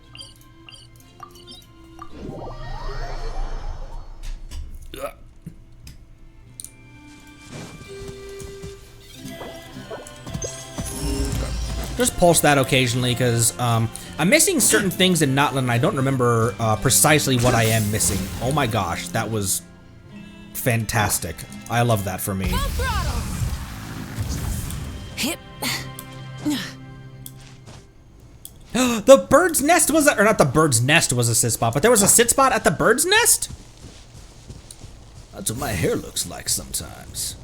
Just pulse that occasionally, because I'm missing certain things in Notland, and I don't remember precisely what I am missing. Oh my gosh, that was fantastic. I love that for me. Full throttle. Hip. The bird's nest was or not the bird's nest was a sit spot, but there was a sit spot at the bird's nest? That's what my hair looks like sometimes.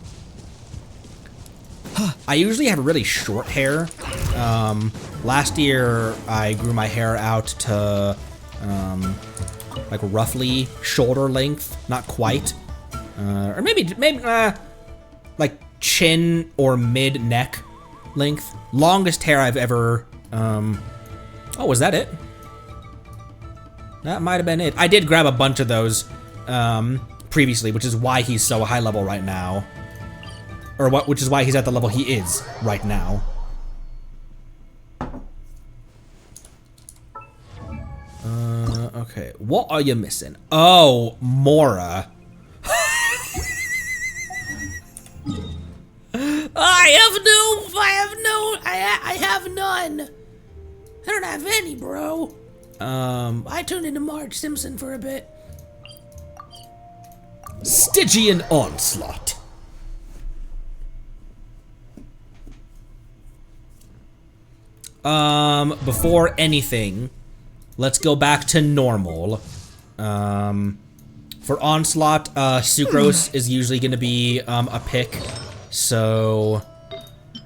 I usually have really short hair. Last year I grew my hair out to like roughly shoulder length, not quite. Or maybe like chin or mid neck length. Longest hair I've ever oh, was that it? That might have been it. I did grab a bunch of those previously, which is why he's so high level right now. Or what? Which is why he's at the level he is right now. Okay. What are you missing? Oh, Mora. I have none. I don't have any, bro. I turned into Marge Simpson for a bit. Stygian Onslaught. Before anything, let's go back to normal. For Onslaught, Sucrose is usually going to be a pick, so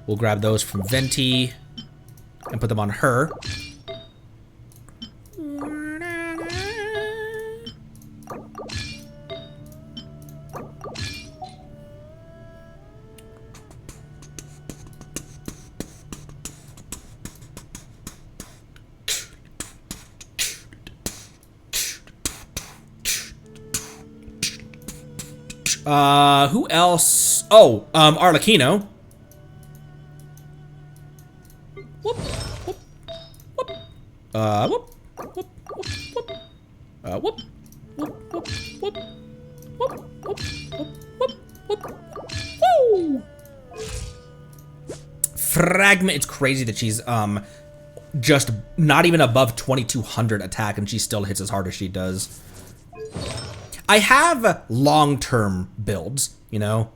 we'll grab those from Venti and put them on her. Who else? Oh, Arlecchino. Whoop, whoop, whoop. Whoop, whoop, whoop, whoop. Whoop, whoop, whoop, whoop. Whoop, whoop, whoop, whoop, whoop. Woo! Fragment. It's crazy that she's just not even above 2200 attack, and she still hits as hard as she does. I have long-term builds, you know,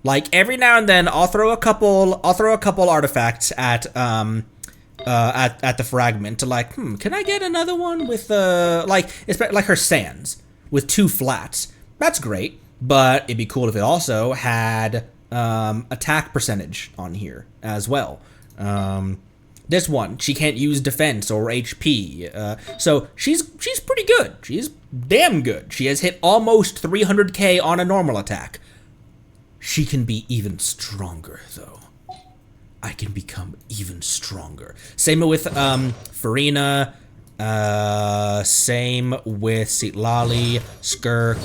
like every now and then I'll throw a couple artifacts at the fragment to like, can I get another one with like her sands with 2 flats? That's great, but it'd be cool if it also had attack percentage on here as well. This one, she can't use defense or HP, so she's pretty good. She's damn good. She has hit almost 300k on a normal attack. She can be even stronger, though. I can become even stronger. Same with Farina, same with Sitlali, Skirk,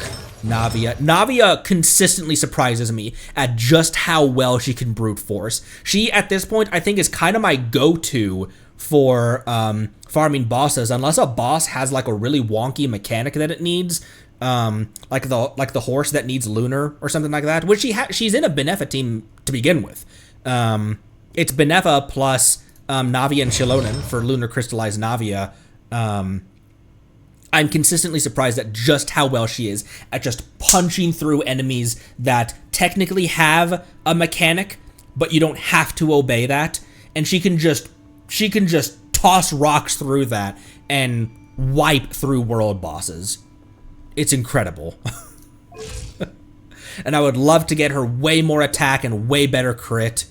Navia. Navia consistently surprises me at just how well she can brute force. She, at this point, I think is kind of my go-to for farming bosses, unless a boss has like a really wonky mechanic that it needs, like the horse that needs Lunar or something like that, which she's in a Benefa team to begin with. It's Benefa plus Navia and Shilonen for Lunar Crystallized Navia. I'm consistently surprised at just how well she is at just punching through enemies that technically have a mechanic, but you don't have to obey that. And she can just toss rocks through that and wipe through world bosses. It's incredible. And I would love to get her way more attack and way better crit.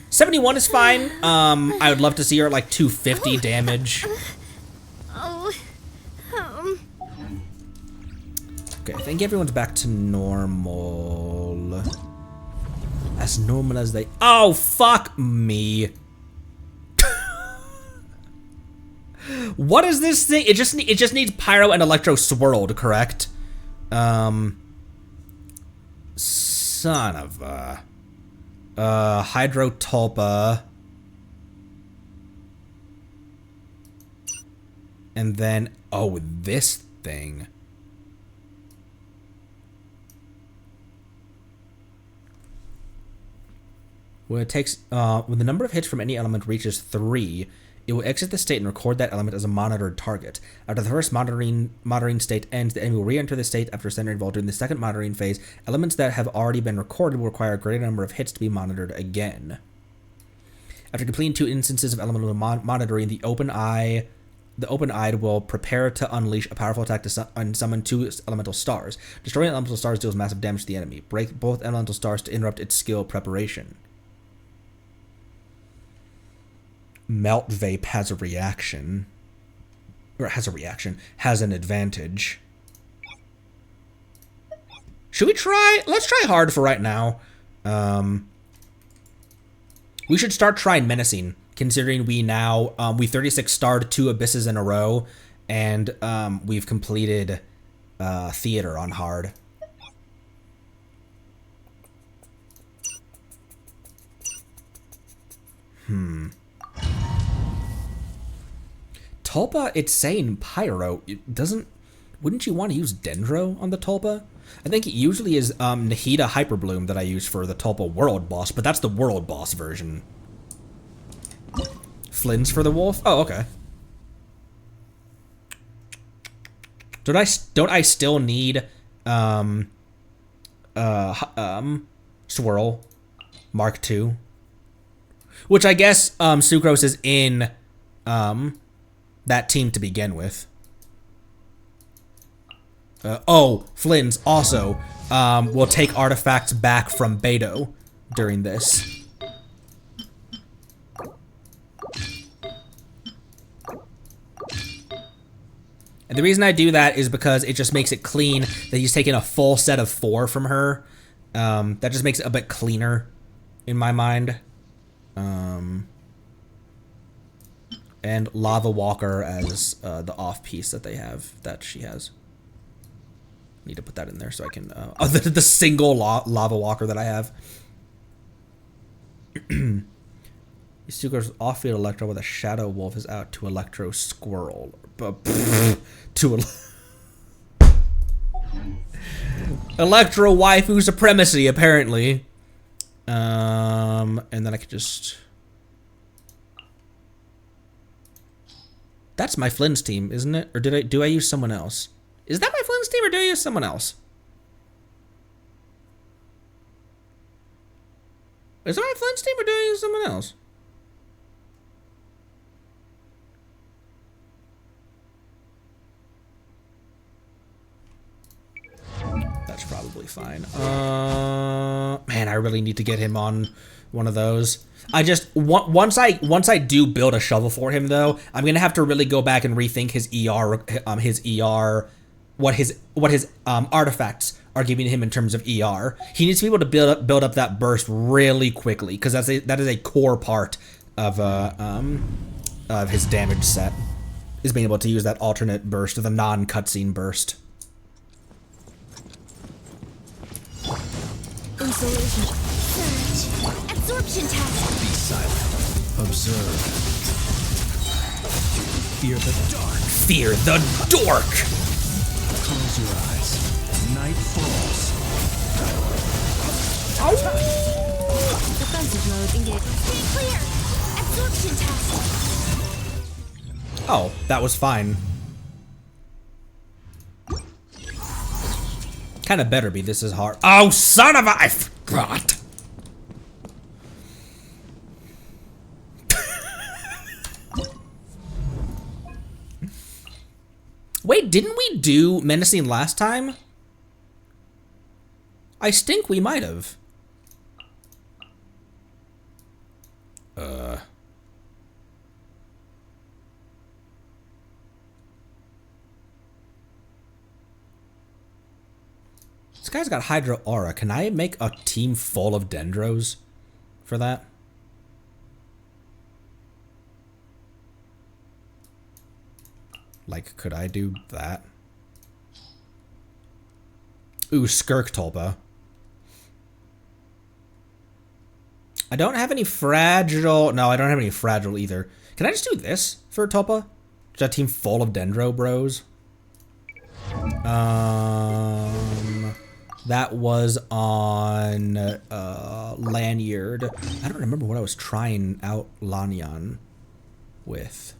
71 is fine. I would love to see her at like 250 damage. Okay, I think everyone's back to normal. As normal as they... Oh, fuck me. What is this thing? It just needs Pyro and Electro swirled, correct? Son of a... Hydro Tulpa. And then... Oh, this thing. When it takes, when the number of hits from any element reaches 3, it will exit the state and record that element as a monitored target. After the first monitoring state ends, the enemy will re-enter the state after centering vault. During the second monitoring phase, elements that have already been recorded will require a greater number of hits to be monitored again. After completing 2 instances of elemental monitoring, the open-eyed will prepare to unleash a powerful attack and summon 2 elemental stars. Destroying elemental stars deals massive damage to the enemy. Break both elemental stars to interrupt its skill preparation. Melt Vape has a reaction. Or has an advantage. Should we try? Let's try hard for right now. We should start trying menacing, considering we now, we 36 starred 2 abysses in a row, and we've completed theater on hard. Tulpa, it's saying Pyro. It doesn't... Wouldn't you want to use Dendro on the Tulpa? I think it usually is Nahida Hyperbloom that I use for the Tulpa World Boss, but that's the World Boss version. Flynn's for the Wolf? Oh, okay. Don't I still need Swirl Mark II? Which I guess Sucrose is in that team to begin with. Flynn's also will take artifacts back from Beto during this. And the reason I do that is because it just makes it clean that he's taking a full set of 4 from her. That just makes it a bit cleaner in my mind. And Lava Walker as the off piece that they have, that she has. Need to put that in there so I can, the single Lava Walker that I have. Sucrose off-field Electro with a Shadow Wolf is out to Electro Squirrel. Electro Waifu Supremacy, apparently. And then I could just... That's my Flynn's team, isn't it? Or do I use someone else? Is that my Flynn's team, or do I use someone else? Is that my Flynn's team, or do I use someone else? That's probably fine. Man, I really need to get him on one of those. I just once I do build a shovel for him though, I'm gonna have to really go back and rethink his ER, what his artifacts are giving him in terms of ER. He needs to be able to build up that burst really quickly, because that is a core part of his damage set, is being able to use that alternate burst, the non-cutscene burst. Isolation. Search. Absorption test. Be silent. Observe. Fear the dark. Fear the dork! Close your eyes. Night falls. Defensive mode engaged. Stay clear. Absorption test. Oh, that was fine. Kinda better be, this is hard. Oh, son of a- I forgot! Wait, didn't we do menacing last time? I think we might have. This guy's got Hydro Aura. Can I make a team full of Dendros for that? Like, could I do that? Ooh, Skirk Tulpa. I don't have any fragile. No, I don't have any fragile either. Can I just do this for Tulpa? Just a team full of Dendro bros. That was on Lanyard. I don't remember what I was trying out Lanyan with.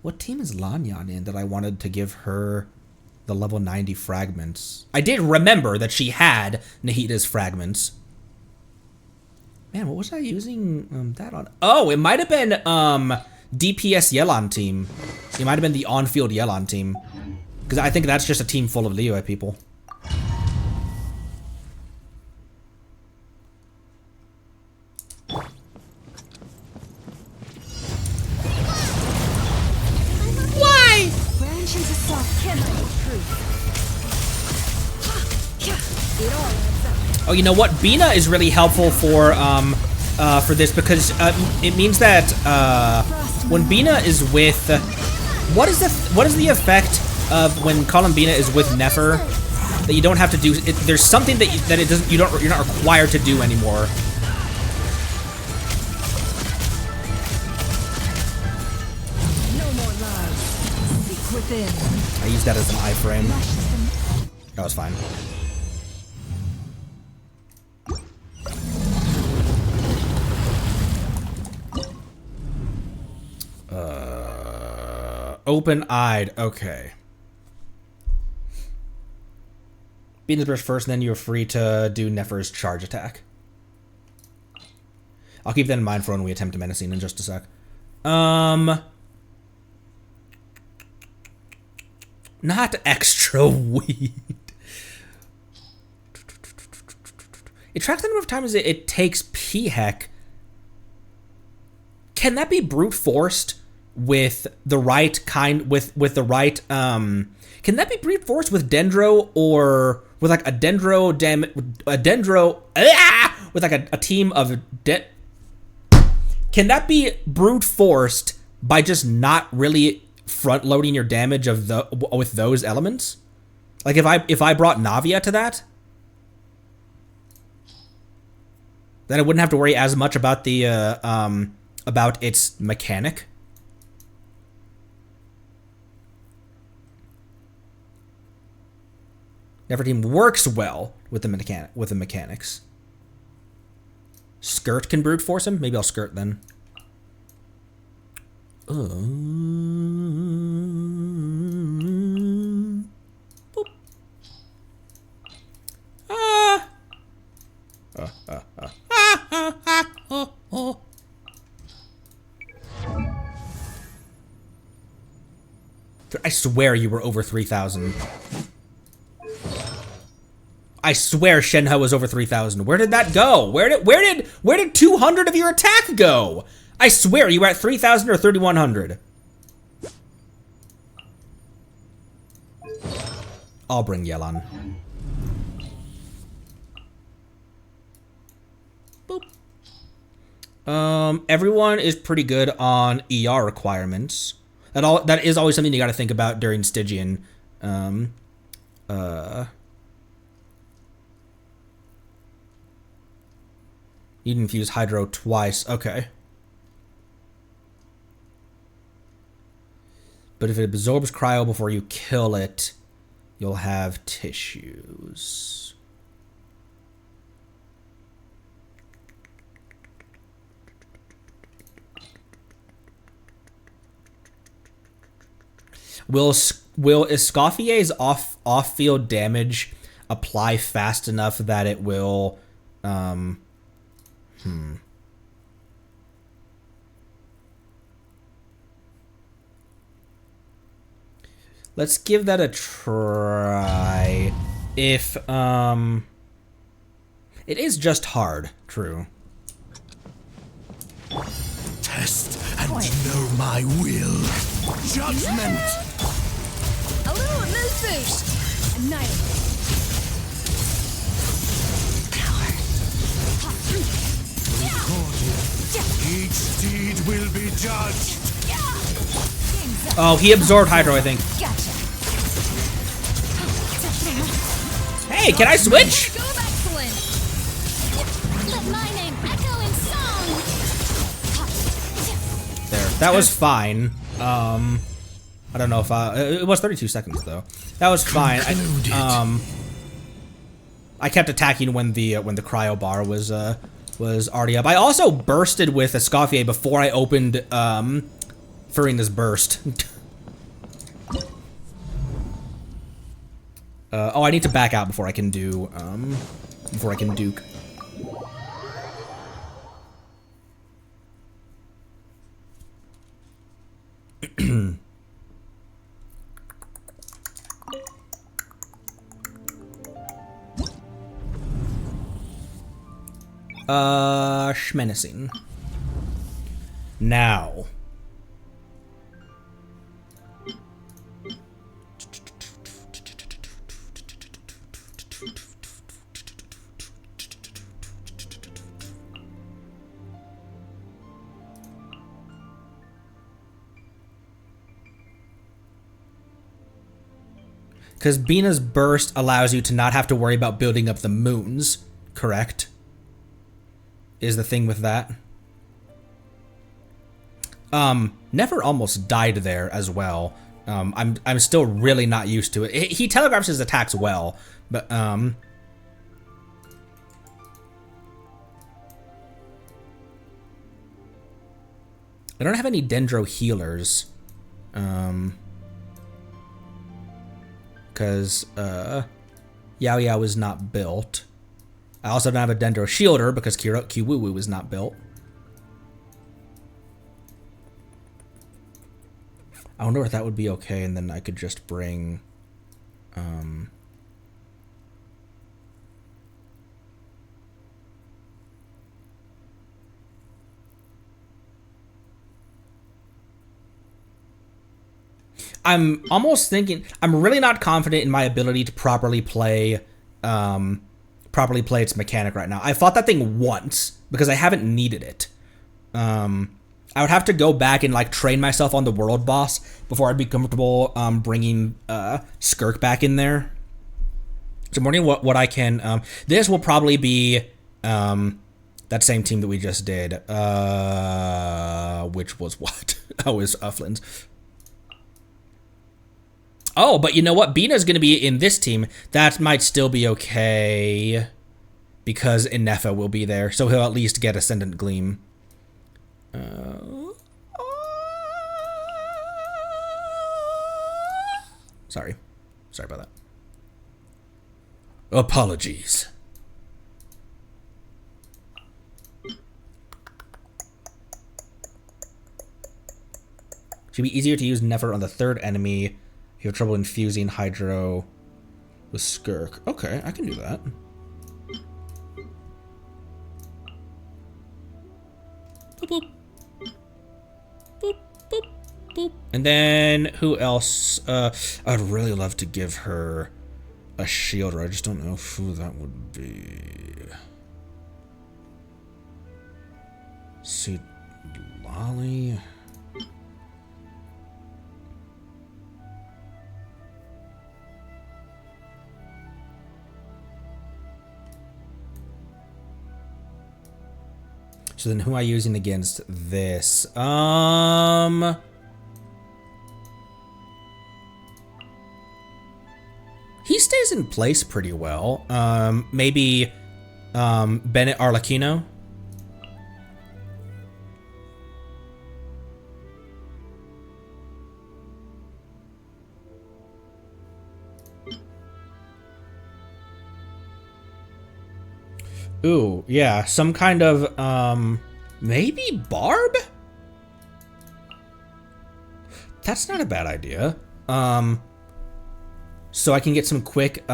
What team is Lanyan in that I wanted to give her the level 90 fragments? I did remember that she had Nahita's fragments. Man, what was I using that on? Oh, it might have been DPS Yelan team. It might have been the on-field Yelan team. Because I think that's just a team full of Liyue people. Why? Branch into self cannot be true. It all adds up. Oh, you know what? Bina is really helpful for this because it means that when Bina is with, what is the effect of when Columbina is with Nefer that you don't have to do? There's something that you're not required to do anymore. No more lies. Seek within. I used that as an iframe. That was fine. Open-eyed. Okay. Beat the burst first, and then you're free to do Nefer's charge attack. I'll keep that in mind for when we attempt menacing in just a sec. Not extra weed. It tracks the number of times it takes P-Heck. Can that be brute forced with the right kind, with the right, can that be brute forced with Dendro or with like a Dendro, with like a team of can that be brute forced by just not really front loading your damage of with those elements? Like if I brought Navia to that, then I wouldn't have to worry as much about the about its mechanic. Nefer team works well with the mechanics. Skirt can brute force him. Maybe I'll skirt then. Boop. I swear you were over 3,000. I swear Shenhe was over 3,000. Where did that go? Where did 200 of your attack go? I swear you were at 3,000 or 3,100. I'll bring Yelan. Boop. Everyone is pretty good on ER requirements. That is always something you got to think about during Stygian. You'd infuse Hydro twice. Okay. But if it absorbs cryo before you kill it, you'll have tissues. Will Escoffier's off-field damage apply fast enough that it will... Let's give that a try. If, it is just hard, true. Test and know my will. Judgment! A little move boost. Annihilate. Each deed will be judged. Oh, he absorbed Hydro, I think. Gotcha. Hey, can I switch? Go of excellence. Let my name echo in song. There. That was fine. I don't know if it was 32 seconds though. That was fine. I kept attacking when the cryo bar was already up. I also bursted with Escoffier before I opened Furina's burst. Oh, I need to back out before I can do Duke. Schmenacing. Now. Because Bina's burst allows you to not have to worry about building up the moons, correct? Is the thing with that. Never almost died there as well. I'm still really not used to it. He telegraphs his attacks well, but I don't have any Dendro healers. Because Yao Yao is not built. I also don't have a Dendro Shielder because Kiwuwu is not built. I wonder if that would be okay, and then I could just bring... I'm almost thinking... I'm really not confident in my ability to properly play its mechanic right now. I fought that thing once because I haven't needed it. I would have to go back and like train myself on the world boss before I'd be comfortable bringing Skirk back in there. So I'm wondering what I can. This will probably be that same team that we just did. Which was what? Oh, it was Flynn's. Oh, but you know what? Bina's going to be in this team. That might still be okay because Inefa will be there, so he'll at least get Ascendant Gleam. Sorry about that. Apologies. Should be easier to use Never on the third enemy. You have trouble infusing Hydro with Skirk. Okay, I can do that. Boop, boop. Boop, boop, boop. And then, who else? I'd really love to give her a shielder. I just don't know who that would be. See, Lolly? So then who am I using against this? He stays in place pretty well. Maybe Bennett Arlecchino. Ooh, yeah, some kind of, maybe Barb? That's not a bad idea. So I can get some quick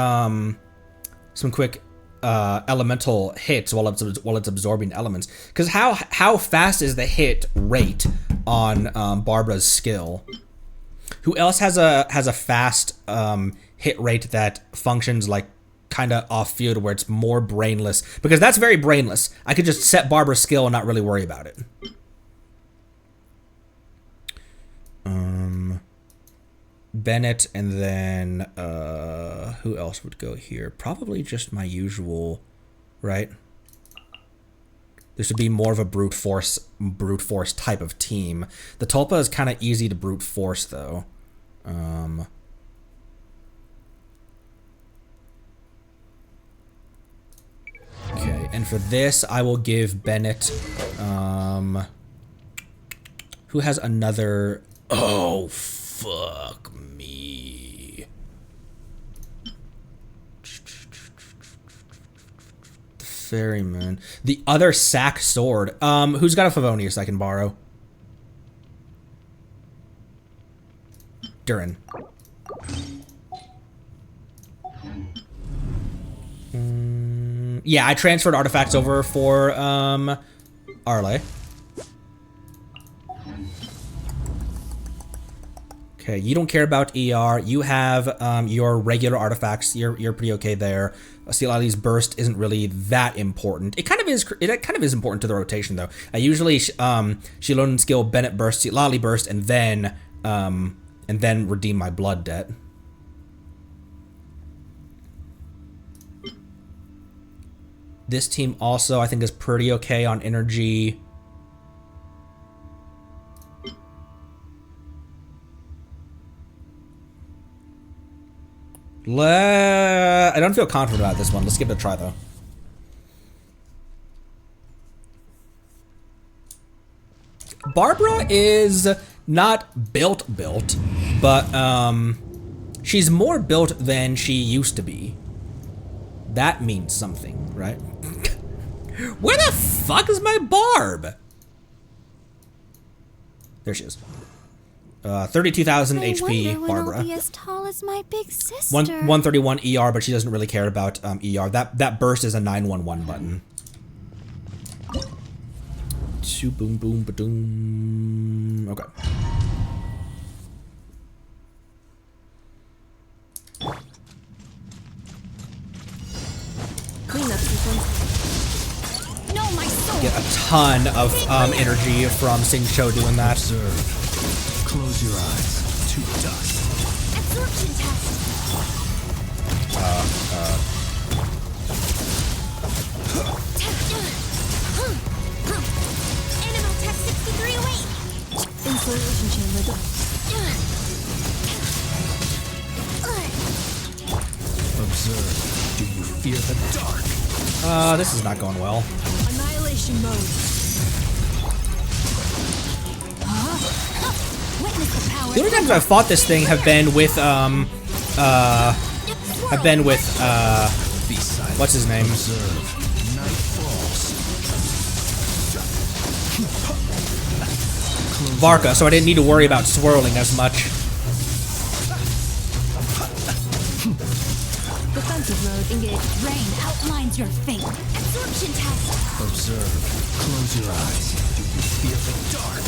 elemental hits while it's absorbing elements. Because how fast is the hit rate on Barbara's skill? Who else has a fast hit rate that functions like kind of off field where it's more brainless? Because that's very brainless. I could just set Barbara's skill and not really worry about it. Bennett, and then who else would go here? Probably just my usual, right? This would be more of a brute force type of team. The Tulpa is kind of easy to brute force though. Okay, and for this I will give Bennett who has another, oh fuck me. The Ferryman. The other sack sword. Who's got a Favonius I can borrow? Durin. Yeah, I transferred artifacts over for Arle. Okay, you don't care about ER. You have your regular artifacts. You're pretty okay there. Silali's burst isn't really that important. It kind of is. It kind of is important to the rotation though. I usually Shilon skill Bennett burst, Silali burst, and then redeem my blood debt. This team also I think is pretty okay on energy. I don't feel confident about this one. Let's give it a try though. Barbara is not built, but she's more built than she used to be. That means something, right? Where the fuck is my Barb? There she is. 32,000 HP, Barbara. I'll be as tall as my big sister. 131 ER, but she doesn't really care about ER. That burst is a 911 button. Shoo boom boom ba doom. Okay. Clean up, people. No, my soul. Get a ton of energy from Sing Cho doing that. Observe. Close your eyes to dust. Absorption test. Animal tech 6308. Insulation chamber. Observe. Do you fear the dark? This is not going well. Annihilation mode. Witness the power. The only times I've fought this thing have been with what's his name? Observe. Night falls. Varka, so I didn't need to worry about swirling as much. Defensive mode engaged. Rain outlines your fate. Absorption test. Observe. Close your eyes. Do you fear the dark?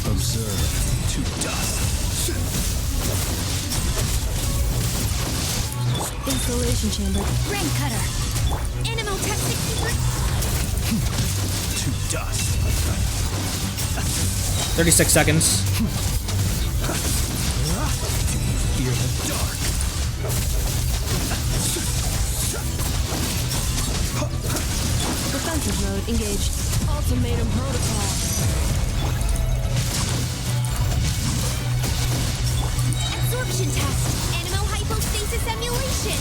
Observe. To dust. Insulation chamber. Rain cutter. Animal tech 63. To dust. 36 seconds. Fear the dark. Hunted mode engaged. Ultimatum protocol. Absorption test. Animal hypostasis emulation.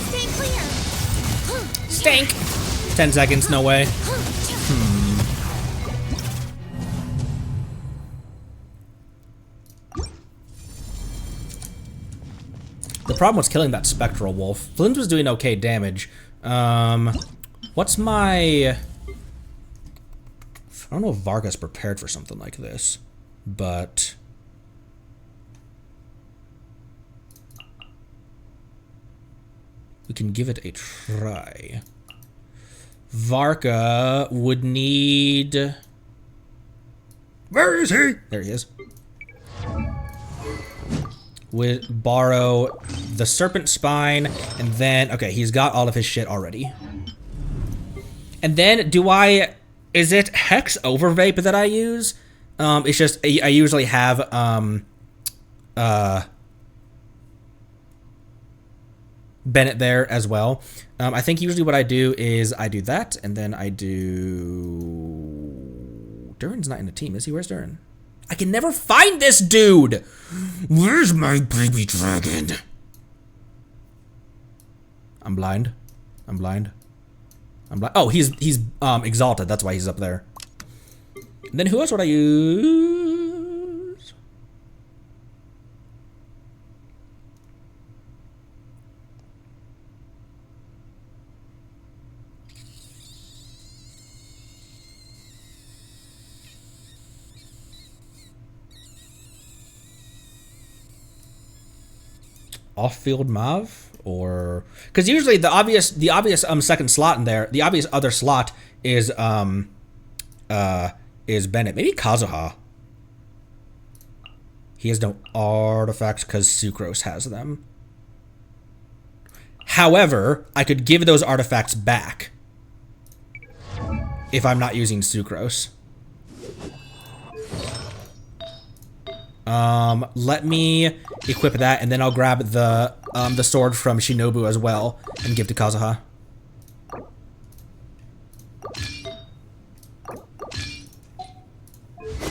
Stay clear. Stank. 10 seconds, no way. The problem was killing that spectral wolf. Flint was doing okay damage. What's my... I don't know if Varga's prepared for something like this, but... we can give it a try. Varka would need... Where is he? There he is. Would borrow the serpent spine, and then... okay, he's got all of his shit already. And then, do I... is it Hex Overvape that I use? It's just, I usually have, Bennett there as well. I think usually what I do is I do that, and then I do... Durin's not in the team, is he? Where's Durin? I can never find this dude! Where's my baby dragon? I'm blind. I'm blind. I'm blind. Oh, he's exalted. That's why he's up there. And then who else would I use? Off-field Mav, or because usually the obvious second slot in there, the obvious other slot is Bennett. Maybe Kazuha. He has no artifacts because Sucrose has them. However, I could give those artifacts back if I'm not using Sucrose. Let me equip that, and then I'll grab the sword from Shinobu as well and give to Kazuha.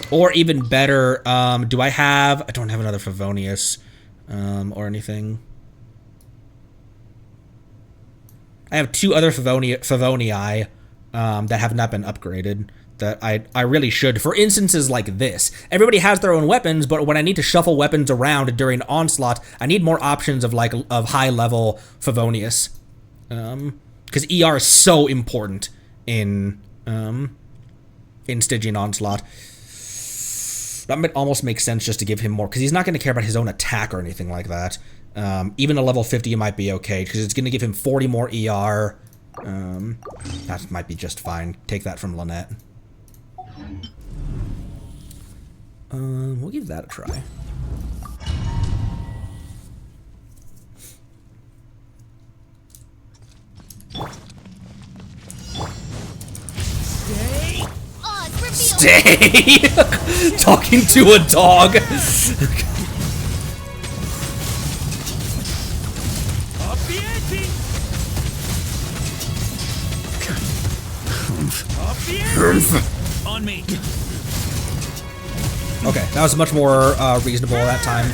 Or even better, do I have... I don't have another Favonius, or anything. I have 2 other Favonii, that have not been upgraded. That I really should, for instances like this. Everybody has their own weapons, but when I need to shuffle weapons around during Onslaught, I need more options of high-level Favonius. Because ER is so important in Stygian Onslaught. That might almost make sense just to give him more, because he's not going to care about his own attack or anything like that. Even a level 50 might be okay, because it's going to give him 40 more ER. That might be just fine. Take that from Lynette. We'll give that a try. Stay! Talking to a dog! On me. Okay, that was much more reasonable that time.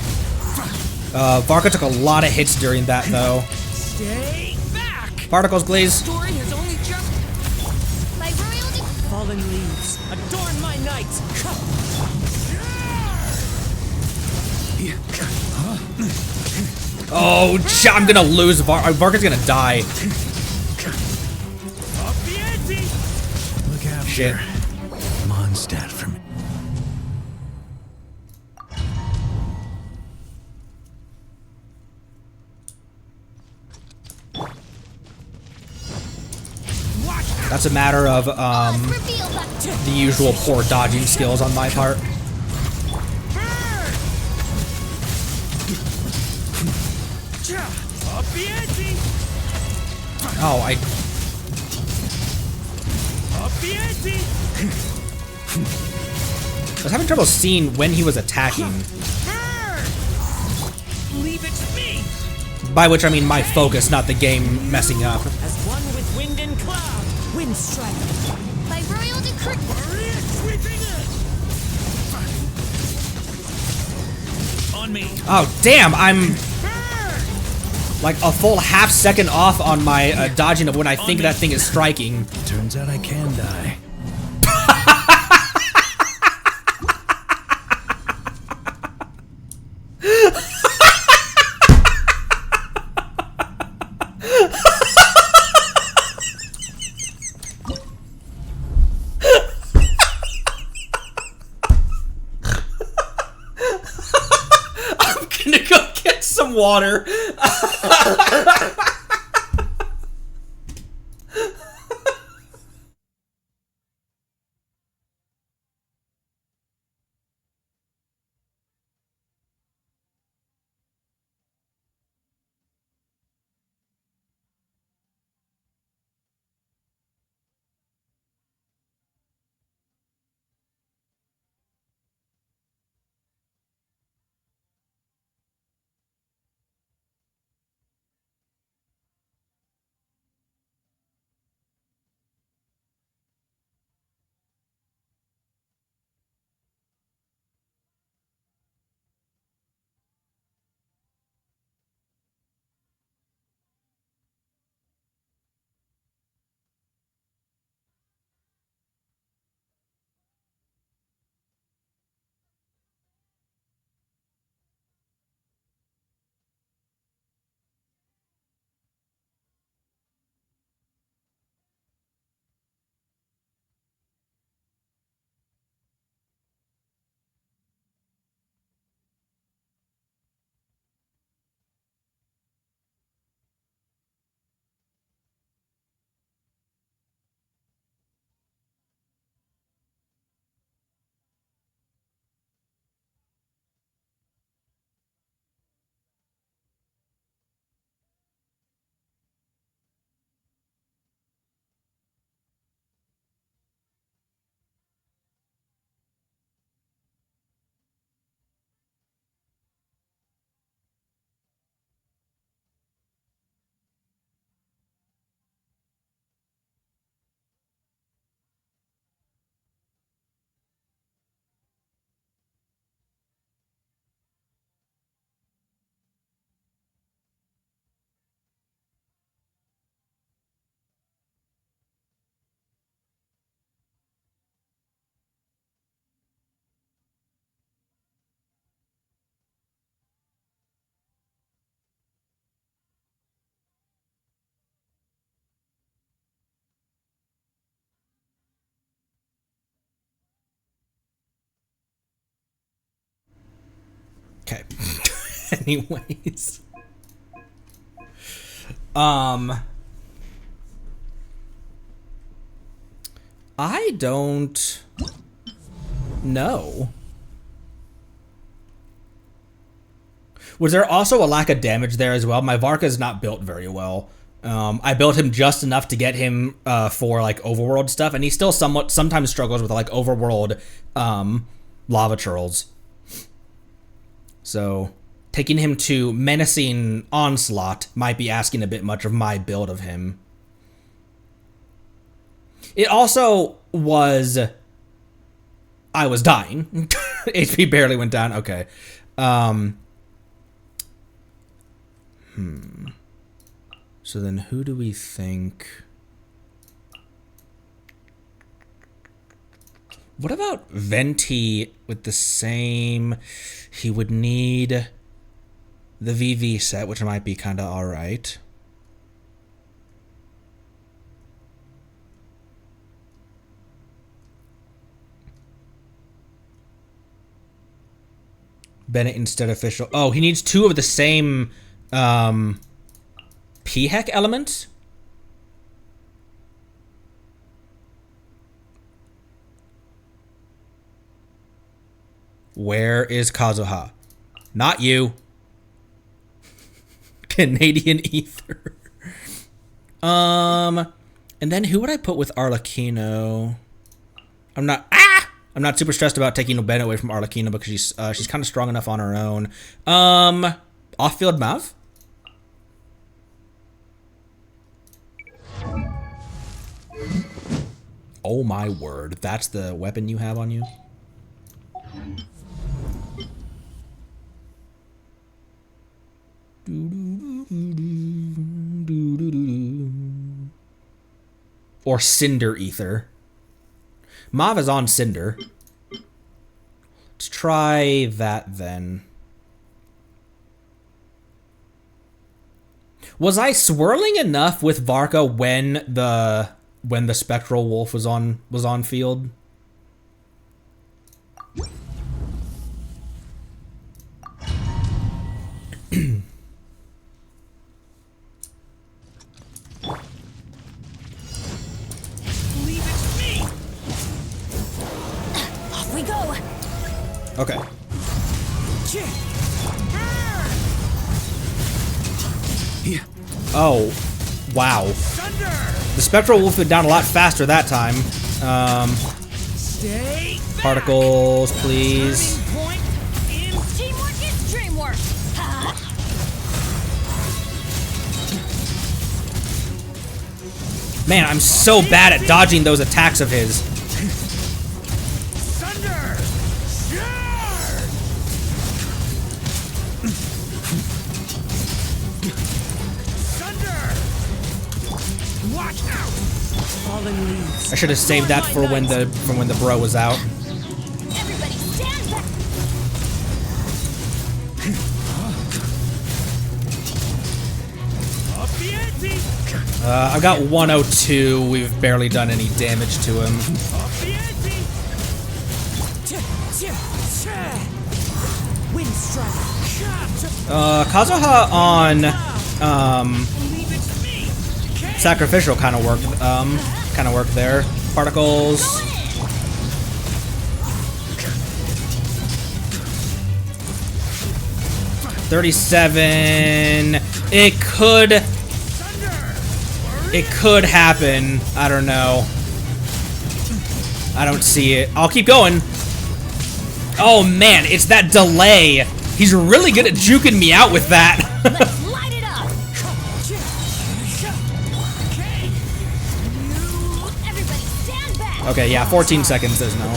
Varka took a lot of hits during that, though. Stay back. Particles, please. Story has only just My royal fallen leaves. Adorn my night. Oh, I'm gonna lose. Varka's gonna die. Look out. Shit. Mondstadt for me. That's a matter of the usual poor dodging skills on my part. Oh, I was having trouble seeing when he was attacking. Leave it to me. By which I mean my focus, not the game messing up. As one with wind and cloud. lightning strike. By royal decree. Maria sweeping in. On me. Oh, damn, I'm like a full half second off on my dodging of when I think that thing is striking. Turns out I can die. I'm gonna go get some water. Okay. Anyways. I don't know. Was there also a lack of damage there as well? My Varka is not built very well. I built him just enough to get him for like overworld stuff, and he still sometimes struggles with like overworld lava churls. So taking him to menacing Onslaught might be asking a bit much of my build of him. It also was... I was dying. HP barely went down. Okay. So then who do we think... What about Venti with the same... He would need the VV set, which might be kind of alright. Bennett instead official. Oh, he needs two of the same P-Heck elements? Where is Kazuha? Not you. Canadian Ether. And then who would I put with Arlecchino? I'm not super stressed about taking Bennett away from Arlecchino because she's kind of strong enough on her own. Off-field Mav? Oh my word. That's the weapon you have on you? Or Cinder Ether. Mav is on Cinder. Let's try that then. Was I swirling enough with Varka when the Spectral Wolf was on field? Leave it to me. Off we go. Okay. Oh, wow. The Spectral Wolf went down a lot faster that time. Stay back. Particles, please. Turning point in. Teamwork is dreamwork. Man, I'm so bad at dodging those attacks of his. Thunder! Charge! Thunder! Watch out! Fallen leaves. I should have saved that for when the bro was out. Everybody stand back. Up the ante! I've got 102. We've barely done any damage to him. Up the ante! Wind strike. Kazuha on Leave it to me! Sacrificial kind of worked there. Particles. $37. It could happen. I don't know. I don't see it. I'll keep going. Oh man, it's that delay. He's really good at juking me out with that. Let's light it up. Everybody stand back. Okay, yeah, 14 seconds, there's no.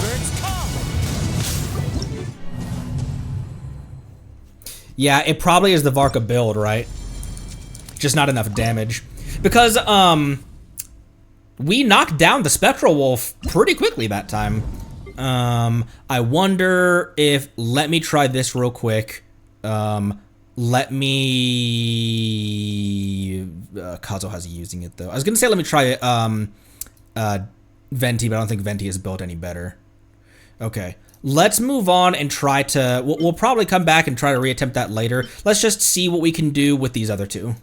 Yeah, it probably is the Varka build, right? Just not enough damage. Because, we knocked down the Spectral Wolf pretty quickly that time. I wonder if, let me try this real quick. Let me, Kazuha's using it though. I was gonna say let me try, Venti, but I don't think Venti is built any better. Okay. Let's move on and try to, we'll probably come back and try to reattempt that later. Let's just see what we can do with these other two.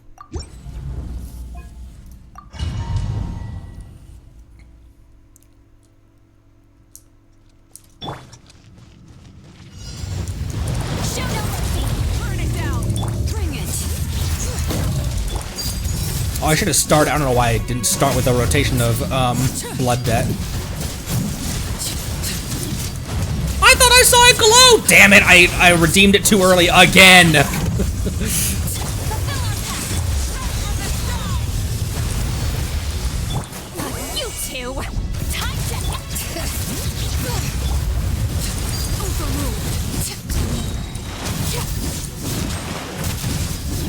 Show no mercy. Burn it down. Bring it. Oh, I should have started, I don't know why I didn't start with a rotation of, Blood Debt. I thought I saw it glow! Damn it, I redeemed it too early again! You two. Time to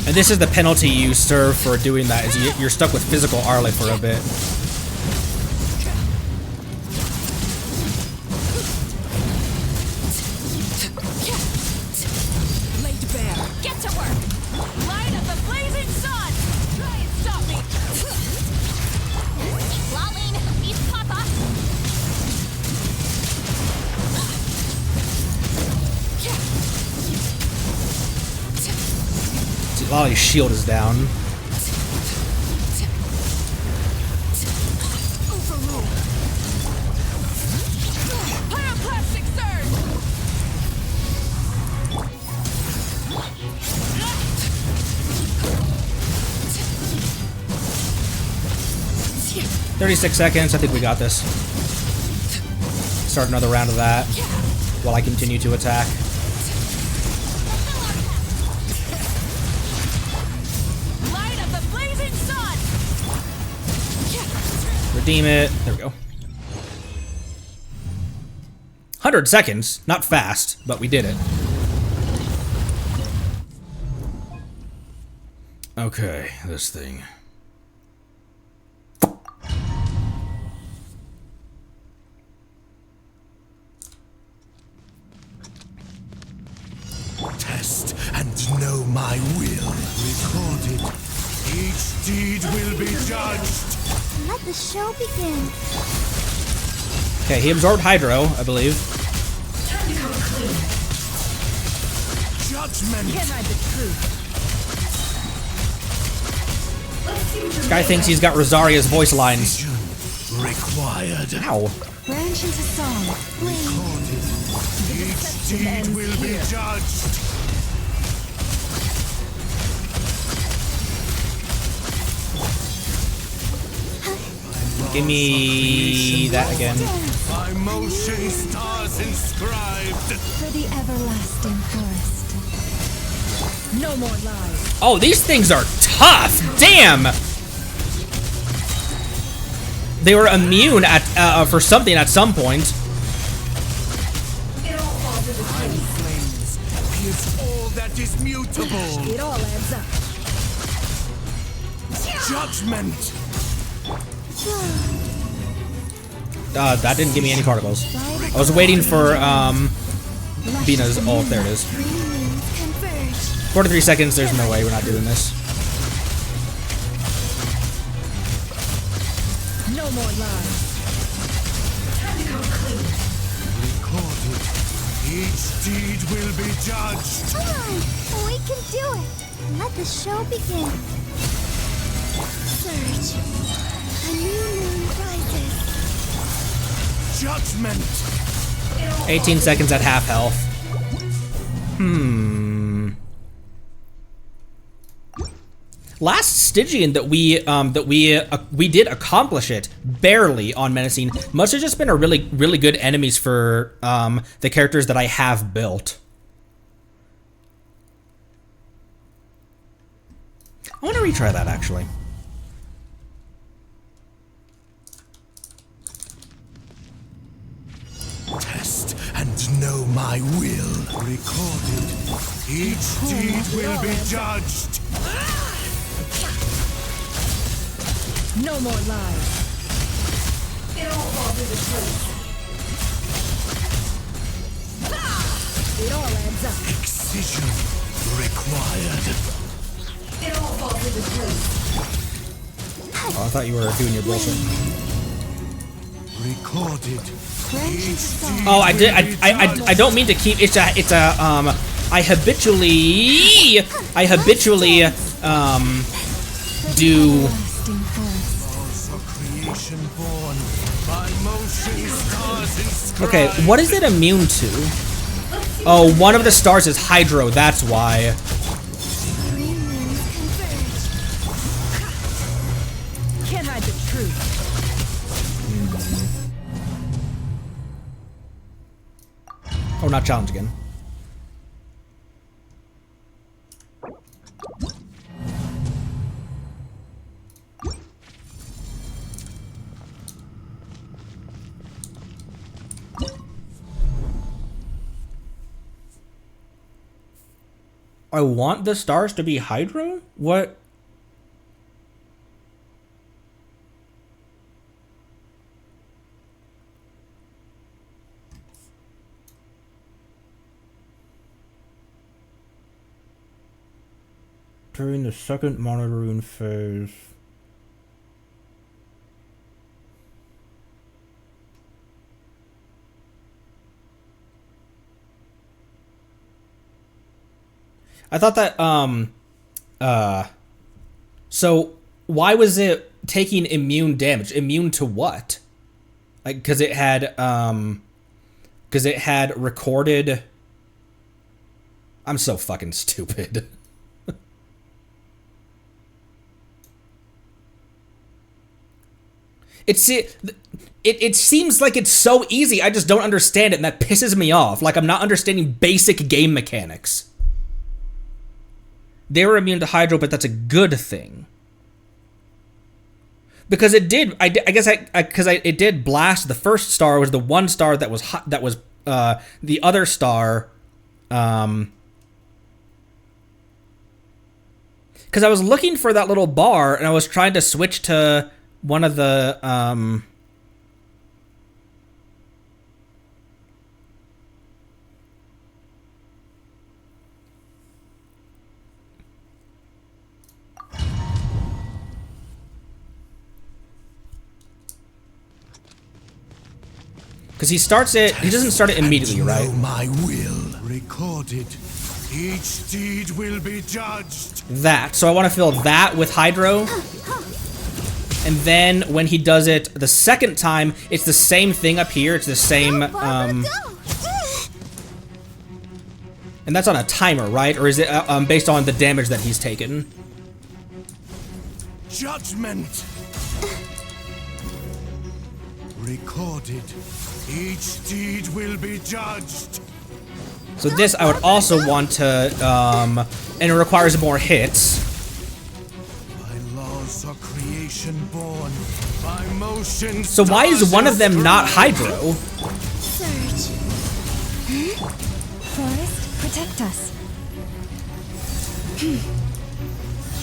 And this is the penalty you serve for doing that, is you're stuck with physical Arle for a bit. laid bare. Get to work. Light up the blazing sun. Try and stop me. Lolling, beast papa. Lolly's shield is down. Overrule. Pyroclastic surge. 36 seconds, I think we got this. Start another round of that while I continue to attack. Light up the blazing sun. Redeem it. There we go. 100 seconds. Not fast, but we did it. Okay, this thing. Test and know my will. Recorded. Each deed will be judged. Let the show begin. Okay, he absorbed Hydro, I believe. Judgment. Can't hide the truth. This guy thinks he's got Rosaria's voice lines. Required. Ow. Branch into song. Recorded. Each deed will be judged. Give me that again. By motion stars inscribed. For the everlasting forest. No more lies. Oh, these things are tough. Damn. They were immune at for something at some point. Flames pierce all that is mutable. It all adds up. Judgment. That didn't give me any particles. I was waiting for Bina's. Oh, there it is. 43 seconds. There's no way we're not doing this. No more lies. Recorded. Each deed will be judged. Come on, we can do it. Let the show begin. Surge. A new moon rises. Judgment. 18 seconds at half health. Last Stygian that we did accomplish it barely on Menacing. Must have just been a really good enemies for the characters that I have built. I want to retry that actually. Test and know my will. Recorded. Each deed will be judged. No more lies. It all falls to the truth. It all adds up. Excision required. It all falls to the truth. Oh, I thought you were doing your bullshit. Recorded. Branch into song. Oh, I don't mean to keep. It's a I habitually do. Everlasting forest. Laws of creation born. By motion stars inscribed. Okay, what is it immune to? Oh, one of the stars is Hydro. That's why. Three moons converge. Can't hide the truth. Oh, not challenge again. I want the stars to be Hydro? What? During the second monitoring phase. I thought that, so why was it taking immune damage? Immune to what? Like, cause it had recorded. I'm so fucking stupid. It seems like it's so easy, I just don't understand it, and that pisses me off. Like, I'm not understanding basic game mechanics. They were immune to Hydro, but that's a good thing. Because it did, it did blast. The first star was the one star that was the other star, because I was looking for that little bar and I was trying to switch to one of the, because he starts it, he doesn't start it immediately, right? Know my will recorded. Each deed will be judged. That. So I want to fill that with hydro. And then when he does it the second time, it's the same thing up here. It's the same, and that's on a timer, right? Or is it based on the damage that he's taken? Judgment. Recorded. Each deed will be judged. So this I would also want to, and it requires more hits. By laws of creation born, by motion. So why is one of them not hydro? Surge. Forest, protect us.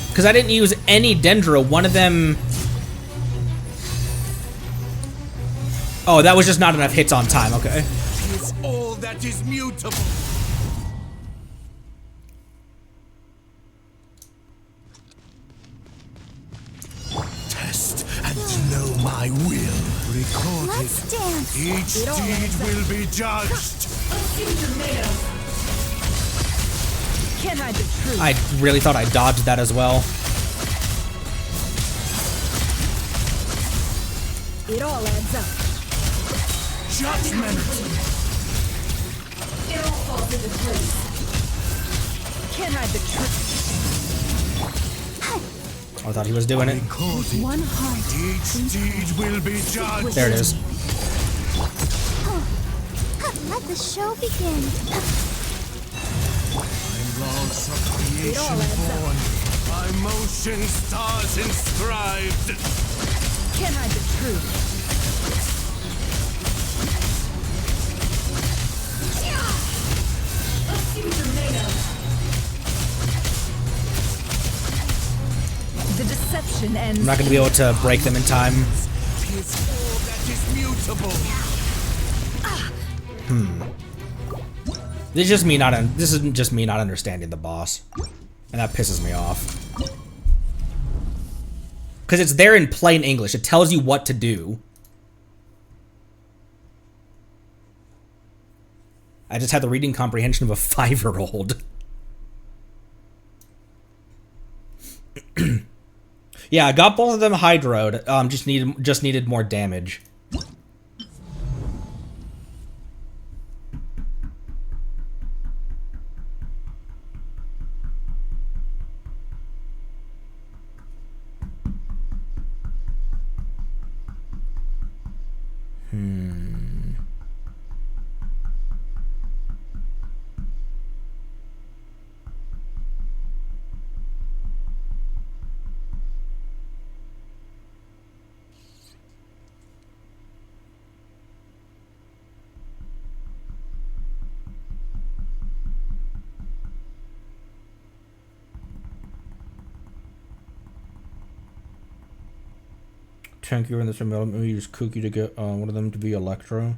Because I didn't use any dendro. One of them. Oh, that was just not enough hits on time. Okay. Is all that is mutable. Test and know my will. Recorded. Let's dance. Each deed will be judged. Can't hide the truth. I really thought I dodged that as well. It all adds up. Judgment. It all falls into place. Can't hide the truth. I thought he was doing it. Recorded. One heart. Each deed will be judged. There it is. Let the show begin. By laws of creation all adds up. born, by motion stars inscribed. Can't hide the truth. The deception ends. I'm not going to be able to break them in time. Is all that is mutable. This is just me not. This isn't just me not understanding the boss, and that pisses me off. Because it's there in plain English. It tells you what to do. I just had the reading comprehension of a 5-year-old. Yeah, I got both of them hydroed. Just needed more damage. Tank, you're in this development. We use Cookie to get one of them to be Electro.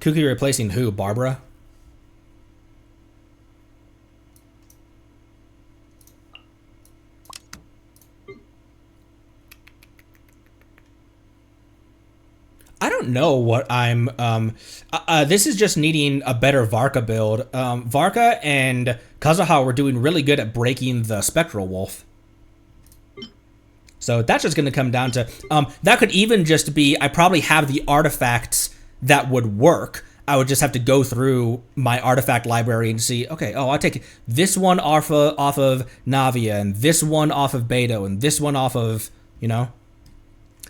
Cookie replacing who? Barbara? I don't know what I'm, this is just needing a better Varka build. Varka and Kazuha were doing really good at breaking the Spectral Wolf. So that's just going to come down to, that could even just be, I probably have the artifacts that would work. I would just have to go through my artifact library and see, okay, oh, I'll take this one off of Navia, and this one off of Beto, and this one off of, you know.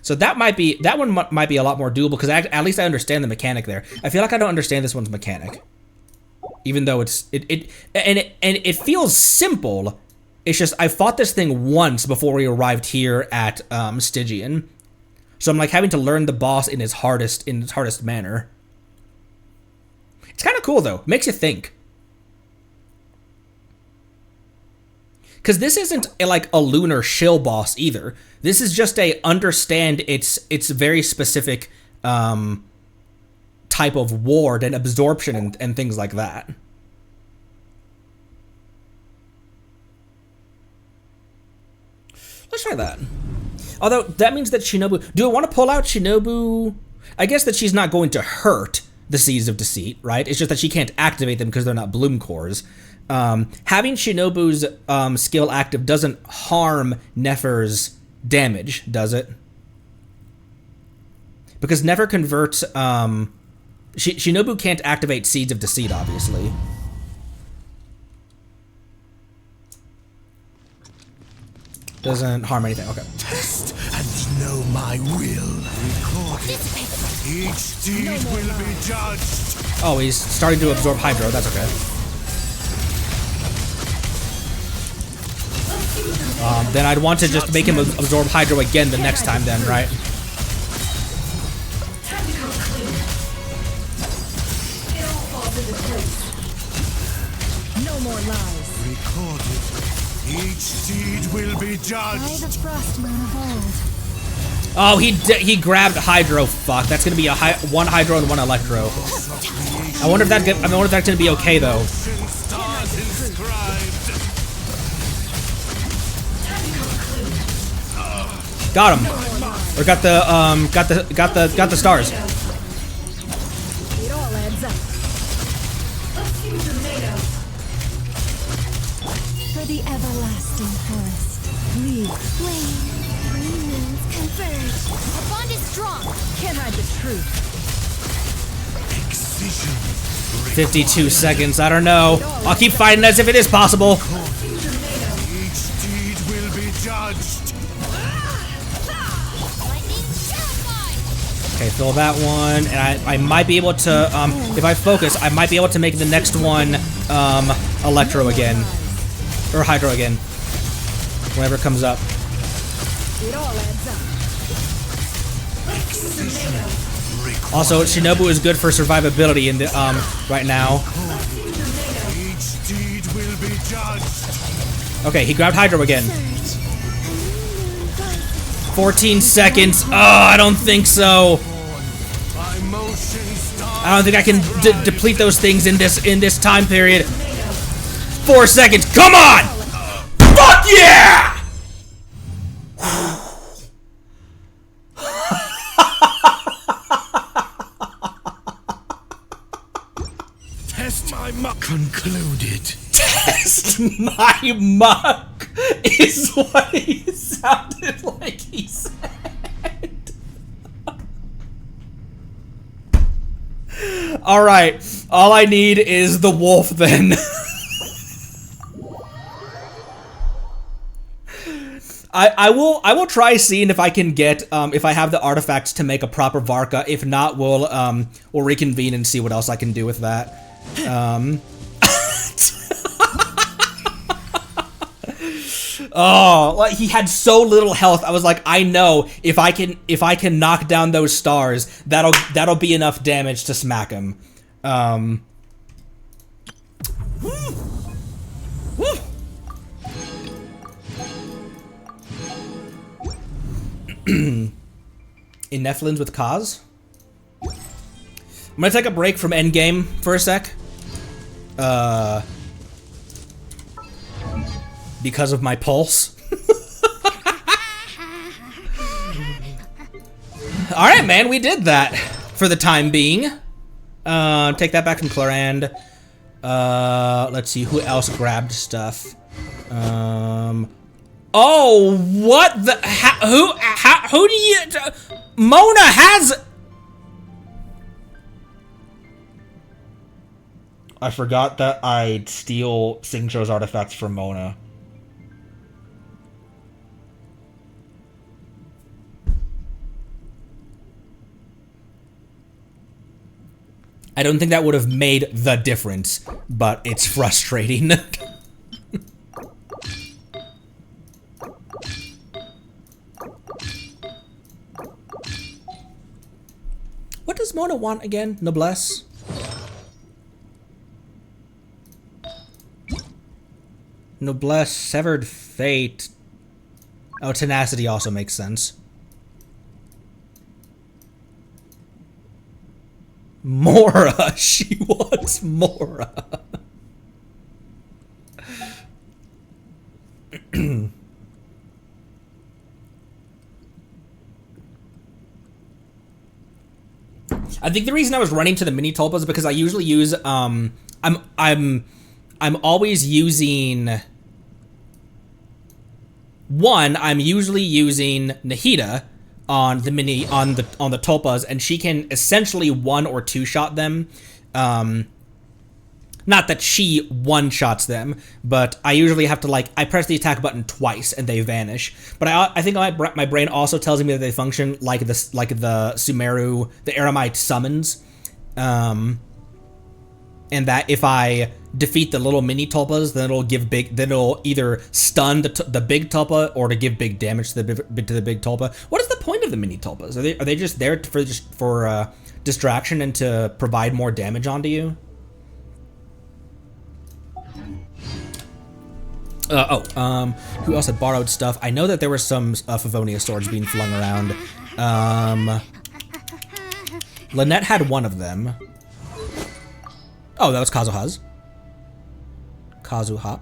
So that one might be a lot more doable, because at least I understand the mechanic there. I feel like I don't understand this one's mechanic, even though it feels simple. It's just I fought this thing once before we arrived here at Stygian, So I'm like having to learn the boss in its hardest manner. It's kind of cool though. Makes you think. Because this isn't like a lunar shill boss either. This is just a understand its very specific type of ward and absorption and things like that. Let's try that. Although that means that Shinobu... Do I want to pull out Shinobu? I guess that she's not going to hurt the Seeds of Deceit, right? It's just that she can't activate them because they're not bloom cores. Having Shinobu's skill active doesn't harm Nefer's damage, does it? Because Nefer converts... Shinobu can't activate Seeds of Deceit, obviously. Doesn't harm anything, okay. Test and know my will. Recorded. Each deed will be judged. Oh, he's starting to absorb Hydro, that's okay. Then I'd want to just make him absorb Hydro again the next time then, right? No more lies. Recorded. Each deed will be By judged. the frost moon of old. Oh, he grabbed Hydro. Fuck, that's gonna be a one Hydro and one Electro. I wonder if that's gonna be okay though. Stars inscribed. Got him. Or got the stars. It all adds up. For the everlasting forest. Leave. Flame. 3 moons converge. Our bond is strong. Can't hide the truth. Excision. 52 seconds, I don't know. I'll keep fighting as if it is possible. Each deed will be judged. Lightning terrified. Okay, fill that one, and I might be able to, if I focus, I might be able to make the next one, Electro again. Or Hydro again. Whenever it comes up. It all adds up. Also, Shinobu is good for survivability in the, right now. Each deed will be judged. Okay, he grabbed Hydro again. 14 seconds. Oh, I don't think so. By motion stars. I don't think I can deplete those things in this time period. 4 seconds. Come on! Fuck yeah! Test my muck concluded. Test my muck is what he sounded like he said. Alright, all I need is the wolf then. I will try seeing if I can get if I have the artifacts to make a proper Varka. If not, we'll reconvene and see what else I can do with that. Oh, like he had so little health. I was like, I know if I can knock down those stars, that'll be enough damage to smack him. In Nephilim's with Kaz. I'm gonna take a break from endgame for a sec. Because of my pulse. Alright, man, we did that for the time being. Take that back from Clarand. Let's see, who else grabbed stuff? Oh, what the? Who do you? Mona has. I forgot that I'd steal Singcho's artifacts from Mona. I don't think that would have made the difference, but it's frustrating. does Mona want again? Noblesse? Noblesse, Severed Fate. Oh, Tenacity also makes sense. Mora! She wants Mora! I think the reason I was running to the mini tulpa is because I usually use I'm always using I'm usually using Nahida on the mini on the tulpas, and she can essentially one or two shot them. Not that she one-shots them, but I usually have to, like, I press the attack button twice and they vanish. But I think my brain also tells me that they function like the Sumeru, the Aramite summons, and that if I defeat the little mini tulpas, then it'll either stun the big tulpa or to give big damage to the big tulpa. What is the point of the mini tulpas? Are they just there for distraction and to provide more damage onto you? Who else had borrowed stuff? I know that there were some Favonius swords being flung around. Lynette had one of them. Oh, that was Kazuha's. Kazuhop.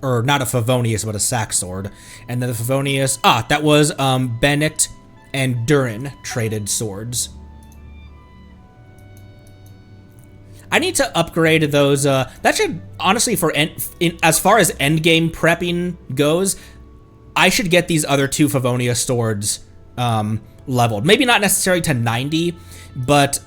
Or not a Favonius, but a sack sword. And then the Favonius... Ah, that was Bennett and Durin traded swords. I need to upgrade those. That should, honestly, as far as endgame prepping goes, I should get these other two Favonius swords leveled. Maybe not necessarily to 90, but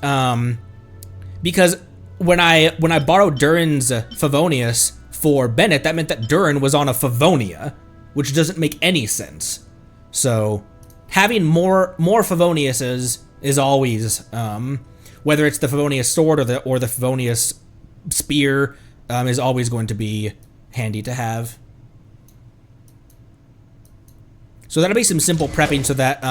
because when I borrowed Durin's Favonius for Bennett, that meant that Durin was on a Favonia, which doesn't make any sense. So having more Favoniuses is always whether it's the Favonius sword or the Favonius spear, is always going to be handy to have. So that'll be some simple prepping so that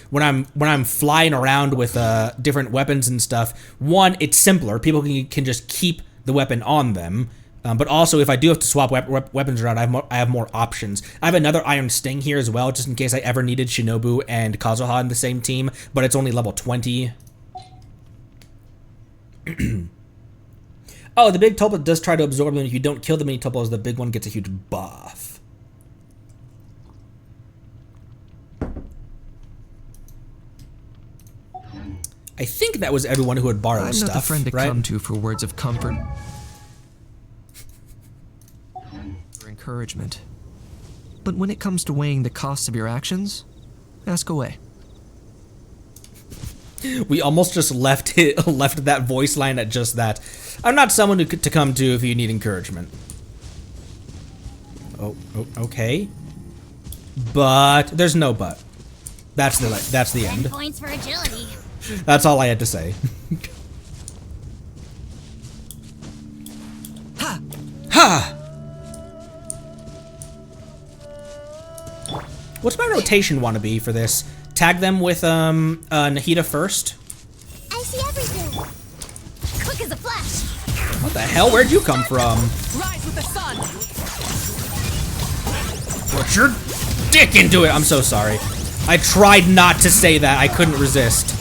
when I'm flying around with different weapons and stuff, one, it's simpler. People can just keep the weapon on them. But also, if I do have to swap weapons around, I have more options. I have another Iron Sting here as well, just in case I ever needed Shinobu and Kazuha in the same team, but it's only level 20. Oh, the big tulpa does try to absorb them. If you don't kill the mini tulpas, the big one gets a huge buff. I think that was everyone who had borrowed stuff, I'm not the friend to come to for words of comfort or encouragement. But when it comes to weighing the costs of your actions, ask away. We almost just left that voice line at just that. I'm not someone to come to if you need encouragement. Oh, okay. But there's no but. That's the end. Points for agility. That's all I had to say. Ha! Ha! What's my rotation want to be for this? Tag them with Nahida first. I see everything. Quick as a flash. What the hell? Where'd you come from? Rise with the sun. Put your dick into it. I'm so sorry. I tried not to say that. I couldn't resist.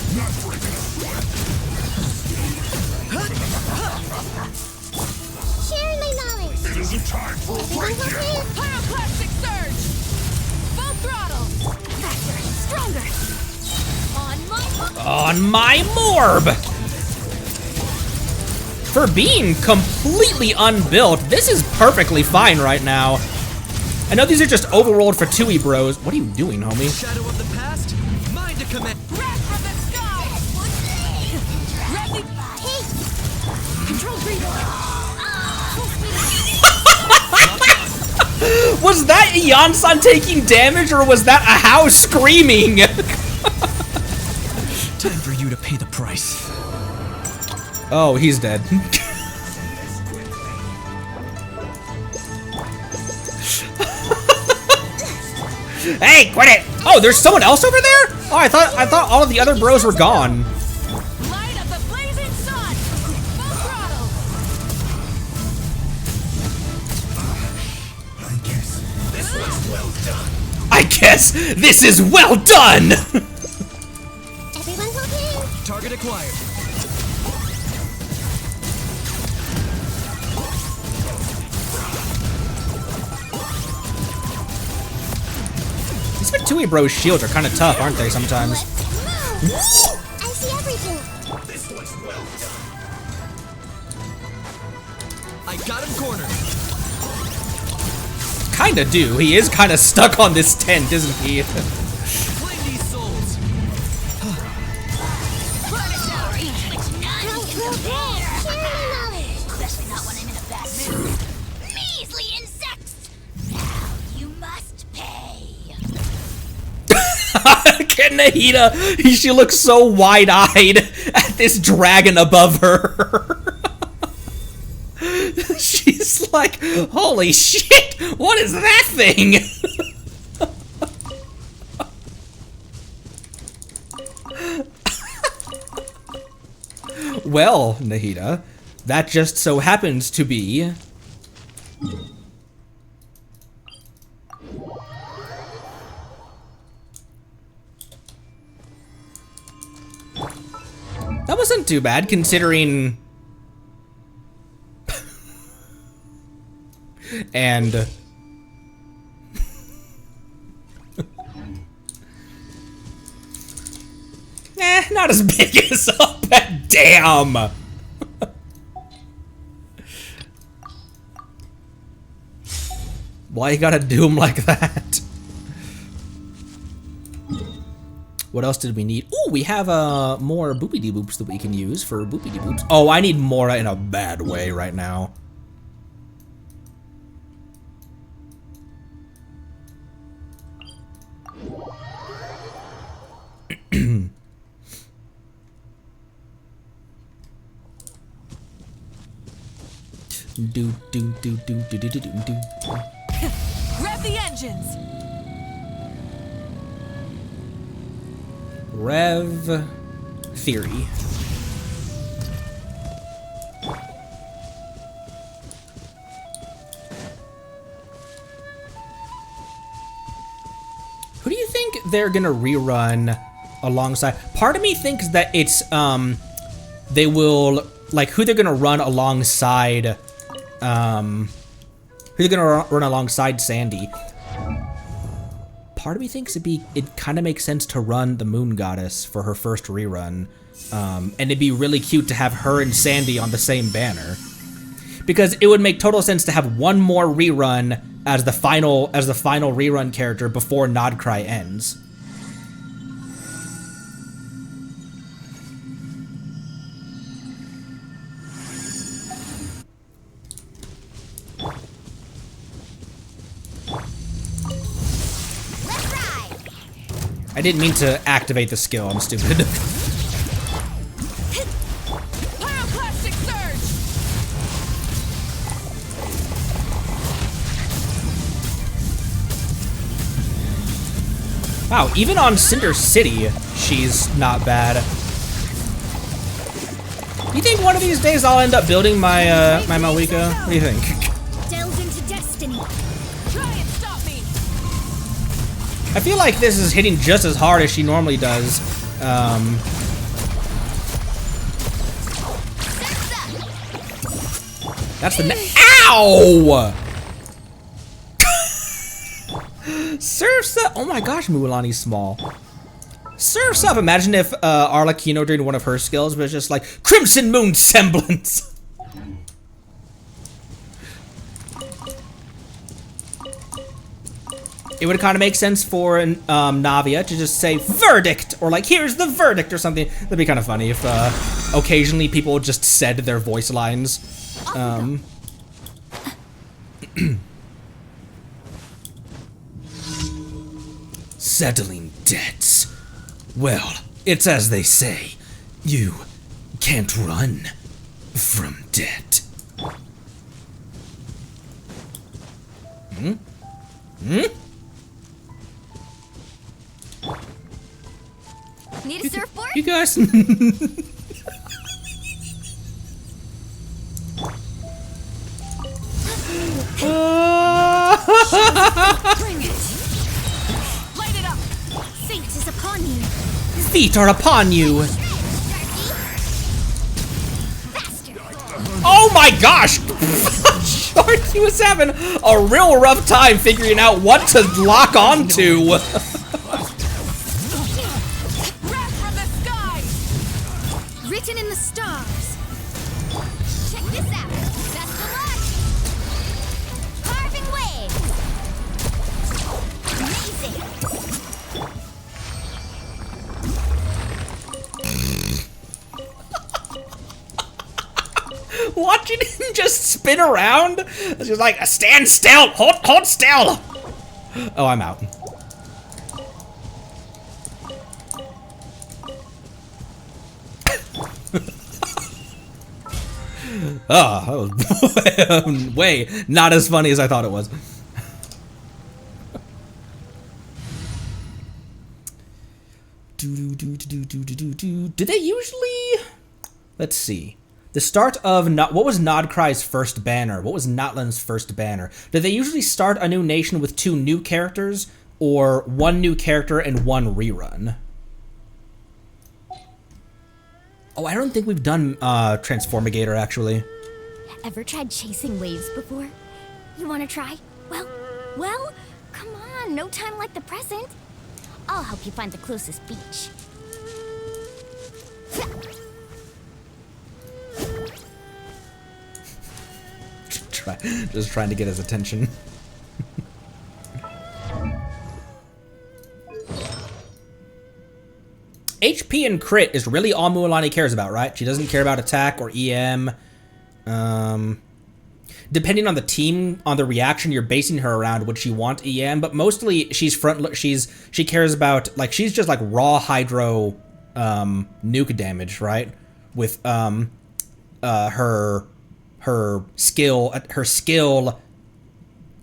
Sharing my knowledge. It isn't time for a Everyone break help here. me. Pyroclastic surge. Full throttle. Faster, stronger. On my morb! For being completely unbuilt, this is perfectly fine right now. I know these are just overrolled for 2E bros. What are you doing, homie? Shadow of the past, mind to command. Wrath from the sky. Ready. Control breather. Was that Ian-san taking damage, or was that a house screaming? Time for you to pay the price. Oh, he's dead. Hey, quit it! Oh, there's someone else over there? Oh, I thought all of the other bros were gone. Light of the blazing sun! Full throttle! I guess this was well done. I guess this is well done! Everyone's okay? Target acquired. These Fatui Bros shields are kind of tough, aren't they, sometimes? Let's move! I see everything. This was well done. I got him cornered. Kinda do. He is kind of stuck on this tent, isn't he? Claim these souls. Especially not when I'm in a bad mood. Measly insects! Now you must pay. Nahida, she looks so wide-eyed at this dragon above her. She's like, holy shit, what is that thing? Well, Nahida, that just so happens to be... That wasn't too bad, considering... and... not as big as up. Damn! Why you gotta do him like that? What else did we need? Ooh, we have more boopity-boops that we can use for boopity-boops. Oh, I need Mora in a bad way right now. do do do do do do do do do. Rev the engines! Rev theory. Who do you think they're gonna rerun alongside? Part of me thinks that it's they will, like, who they're gonna run alongside who they're gonna run alongside Sandy. Part of me thinks it kind of makes sense to run the Moon Goddess for her first rerun, and it'd be really cute to have her and Sandy on the same banner, because it would make total sense to have one more rerun as the final rerun character before Nodcry ends. I didn't mean to activate the skill, I'm stupid. Pyroclastic surge! Wow, even on Cinder City, she's not bad. You think one of these days I'll end up building my my Malika? What do you think? Delve into destiny. Try and stop me! I feel like this is hitting just as hard as she normally does. That's the ow! Surf's up! Oh my gosh, Mualani's small. Surf's up! Imagine if Arlecchino during one of her skills was just like Crimson Moon Semblance! It would kind of make sense for Navia to just say verdict, or like here's the verdict or something. That'd be kind of funny if occasionally people just said their voice lines. Settling debts. Well, it's as they say, you can't run from debt. Hmm? Hmm? Need a surfboard? You guys. Bring it! Light it up! Fate is upon you. Feet are upon you. Faster. Oh my gosh! Sharky was having a real rough time figuring out what to lock onto. Wrath from the skies! Written in the stars. Check this out. Best of luck. Carving waves. Amazing. Watching him just spin around, it's just like, stand still, hold still. Oh, I'm out. Oh, that was way not as funny as I thought it was. Do they usually? Let's see. The start of what was Nodcry's first banner? What was Notland's first banner? Did they usually start a new nation with 2 new characters, or 1 new character and 1 rerun? Oh, I don't think we've done Transformigator actually. Ever tried chasing waves before? You want to try? Well, come on, no time like the present. I'll help you find the closest beach. Just trying to get his attention. HP and crit is really all Mualani cares about, right? She doesn't care about attack or EM. Depending on the team, on the reaction you're basing her around, would she want EM? But mostly she cares about, like, she's just like raw hydro nuke damage, right? With her skill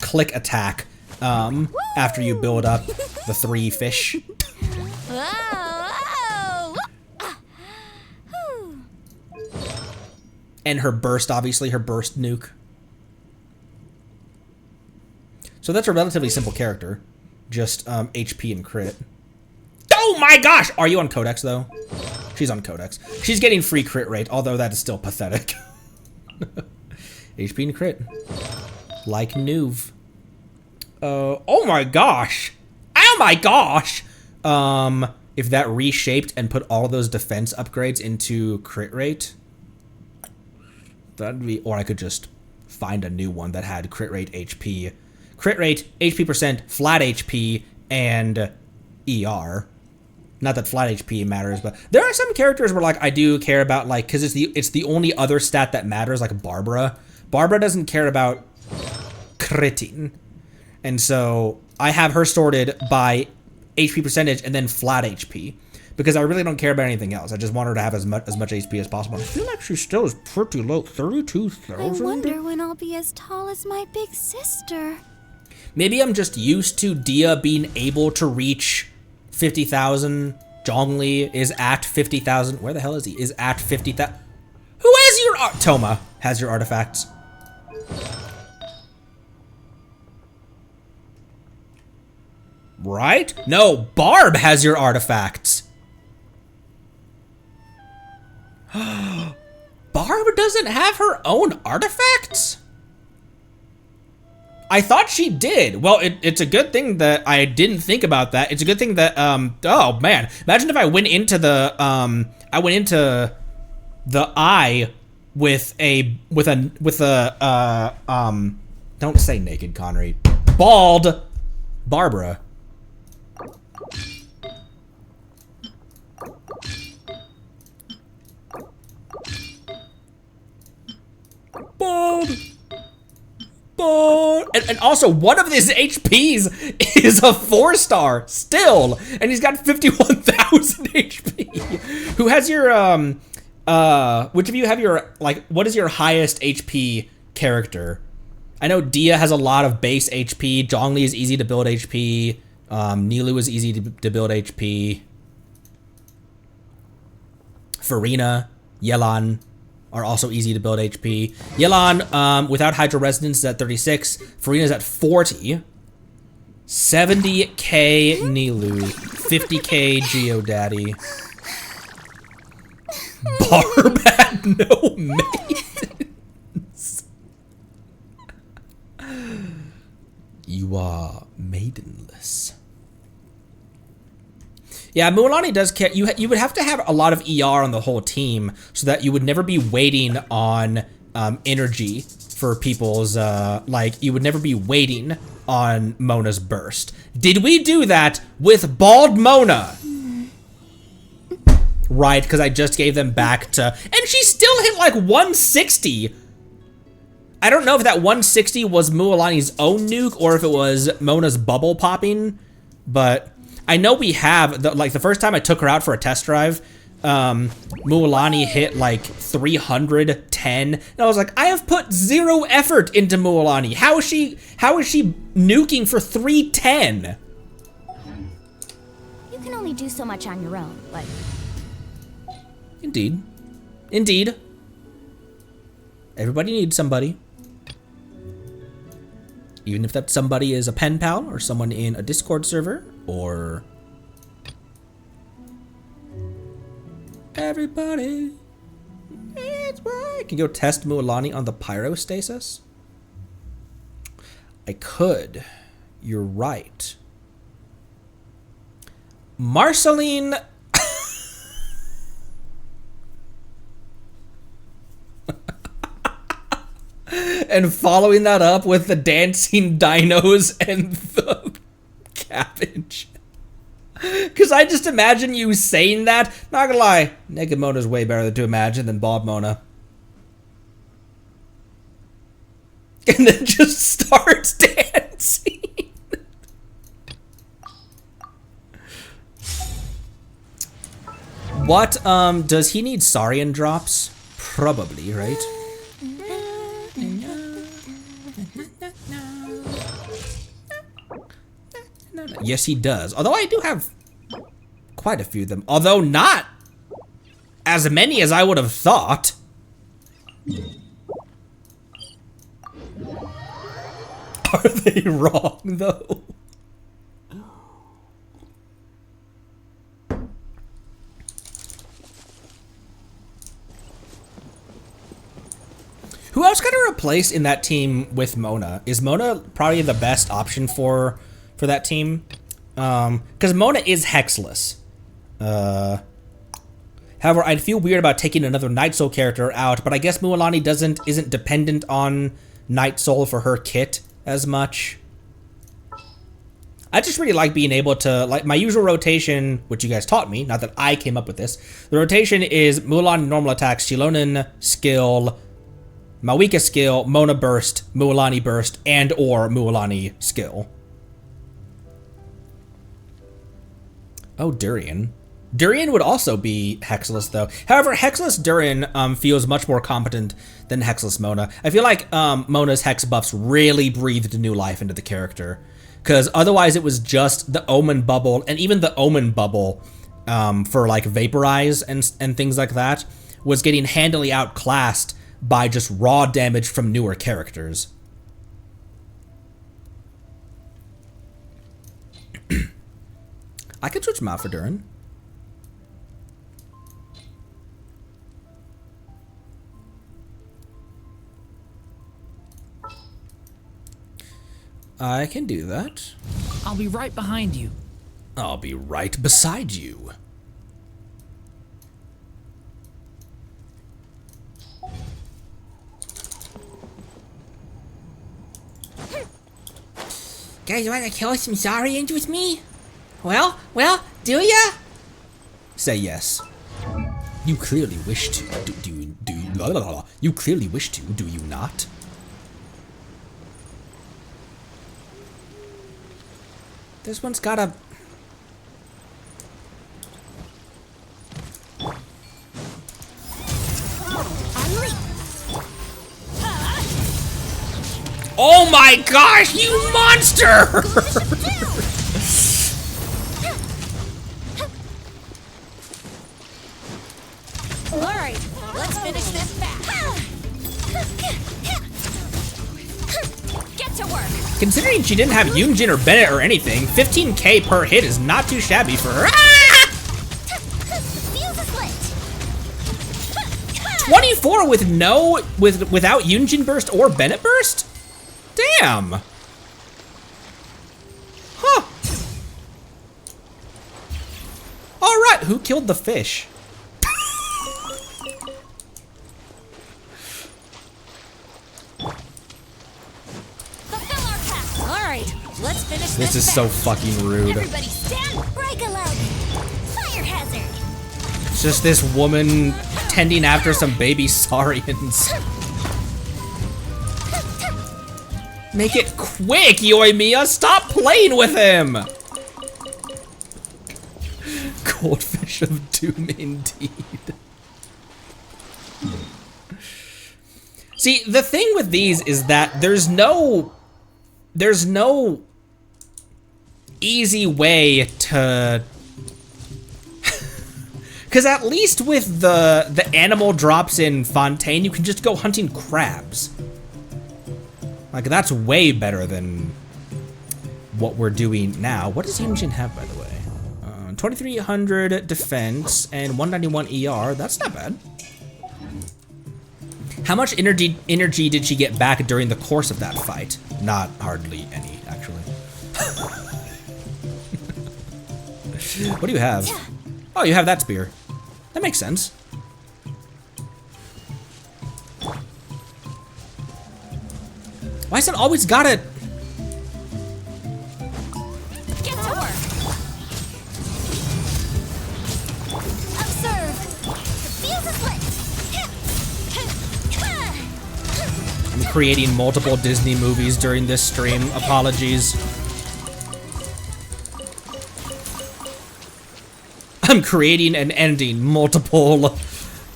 click attack after you build up the 3 fish. And her burst, obviously, her burst nuke. So that's a relatively simple character. Just HP and crit. Oh my gosh! Are you on Codex, though? She's on Codex. She's getting free crit rate, although that is still pathetic. HP and crit. Like Nuve. Oh my gosh! Oh my gosh! If that reshaped and put all those defense upgrades into crit rate, that'd be, or I could just find a new one that had crit rate, HP, %, flat HP, and ER. Not that flat HP matters, but there are some characters where, like, I do care about, like, because it's the only other stat that matters, like Barbara. Barbara doesn't care about critting, and so I have her sorted by HP percentage and then flat HP, because I really don't care about anything else. I just want her to have as much HP as possible. I feel like she still is pretty low, 32,000. I wonder when I'll be as tall as my big sister. Maybe I'm just used to Dia being able to reach 50,000. Zhongli is at 50,000. Where the hell is he? Is at 50,000. Who has your Toma has your artifacts. Right? No, Barb has your artifacts. Barb doesn't have her own artifacts? I thought she did. Well, it's a good thing that I didn't think about that. It's a good thing that, oh man. Imagine if I went into the, eye with a, don't say naked, Connery. Bald Barbara. Bald. And also, one of his HPs is a 4-star still, and he's got 51,000 HP. Who has your which of you have your, like, what is your highest HP character? I know Dia has a lot of base HP. Zhongli is easy to build HP. Nilu is easy to build HP. Farina, Yelan are also easy to build HP. Yelan, without Hydro Resonance, is at 36. Farina's at 40. 70k Nilu. 50k Geodaddy. Barb had no maidens. You are maidenless. Yeah, Mualani does care. You would have to have a lot of ER on the whole team so that you would never be waiting on energy for people's, like, you would never be waiting on Mona's burst. Did we do that with Bald Mona? Right, because I just gave them back to, and she still hit like 160. I don't know if that 160 was Mualani's own nuke or if it was Mona's bubble popping, but I know we have, the first time I took her out for a test drive, Mualani hit like 310, and I was like, I have put 0 effort into Mualani. How is she nuking for 310? You can only do so much on your own, but... Indeed. Indeed. Everybody needs somebody. Even if that somebody is a pen pal or someone in a Discord server or... Everybody. It's right. Can you go test Mualani on the pyrostasis? I could. You're right. Marceline... And following that up with the dancing dinos and the cabbage. Because I just imagine you saying that. Not gonna lie, Naked Mona's way better to imagine than Bob Mona. And then just starts dancing. What, does he need Saurian drops? Probably, right? Yes, he does. Although I do have quite a few of them. Although not as many as I would have thought. Are they wrong, though? Who else got to replace in that team with Mona? Is Mona probably the best option for that team? Because Mona is hexless. However, I'd feel weird about taking another Night Soul character out, but I guess Mualani isn't dependent on Night Soul for her kit as much. I just really like being able to, like, my usual rotation, which you guys taught me, not that I came up with this. The rotation is Mualani normal attack, Shilonen skill, Mawika skill, Mona burst, Mualani burst, and or Mualani skill. Oh, Durian. Durian would also be hexless, though. However, hexless Durian feels much more competent than hexless Mona. I feel like Mona's hex buffs really breathed new life into the character, because otherwise it was just the Omen bubble, and even the Omen bubble for like Vaporize and things like that was getting handily outclassed by just raw damage from newer characters. I could switch him out for Durin. I can do that. I'll be right behind you. I'll be right beside you. Guys, you wanna kill some Saurians with me? Well, do ya? Say yes. You clearly wish to. You clearly wish to, do you not? This one's got a... Oh my gosh, you monster! Alright, let's finish this fast. Get to work. Considering she didn't have Yunjin or Bennett or anything, 15k per hit is not too shabby for her. Ah! 24 with without Yunjin burst or Bennett burst? Damn. Huh. All right, who killed the fish? Alright, let's finish This is so fucking rude. Everybody stand, break a leg. Fire hazard. It's just this woman tending after some baby saurians. Make it quick, Yoimiya! Stop playing with him! Goldfish of doom indeed. See, the thing with these is that there's no easy way to, because at least with the animal drops in Fontaine, you can just go hunting crabs. Like, that's way better than what we're doing now. What does Yunjin have, by the way? 2300 defense and 191 ER. That's not bad. How much energy did she get back during the course of that fight? Not hardly any, actually. What do you have? Oh, you have that spear. That makes sense. Why is it always got it? Get to work. Observe. The fuse is lit. I'm creating multiple Disney movies during this stream. Apologies. I'm creating and ending multiple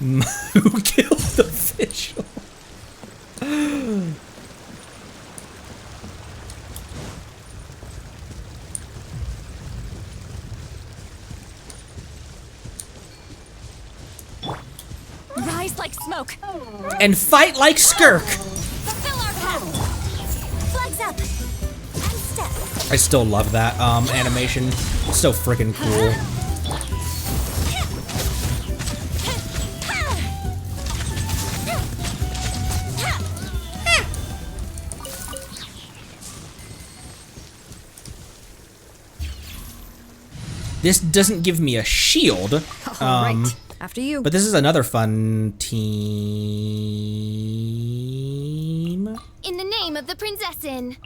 Who Killed the Fish? Rise like smoke. And fight like Skirk. Fulfill our path. Flags up. And step. I still love that animation. It's so freaking cool. This doesn't give me a shield. Right. After you. But this is another fun team. In the name of the prinzessin.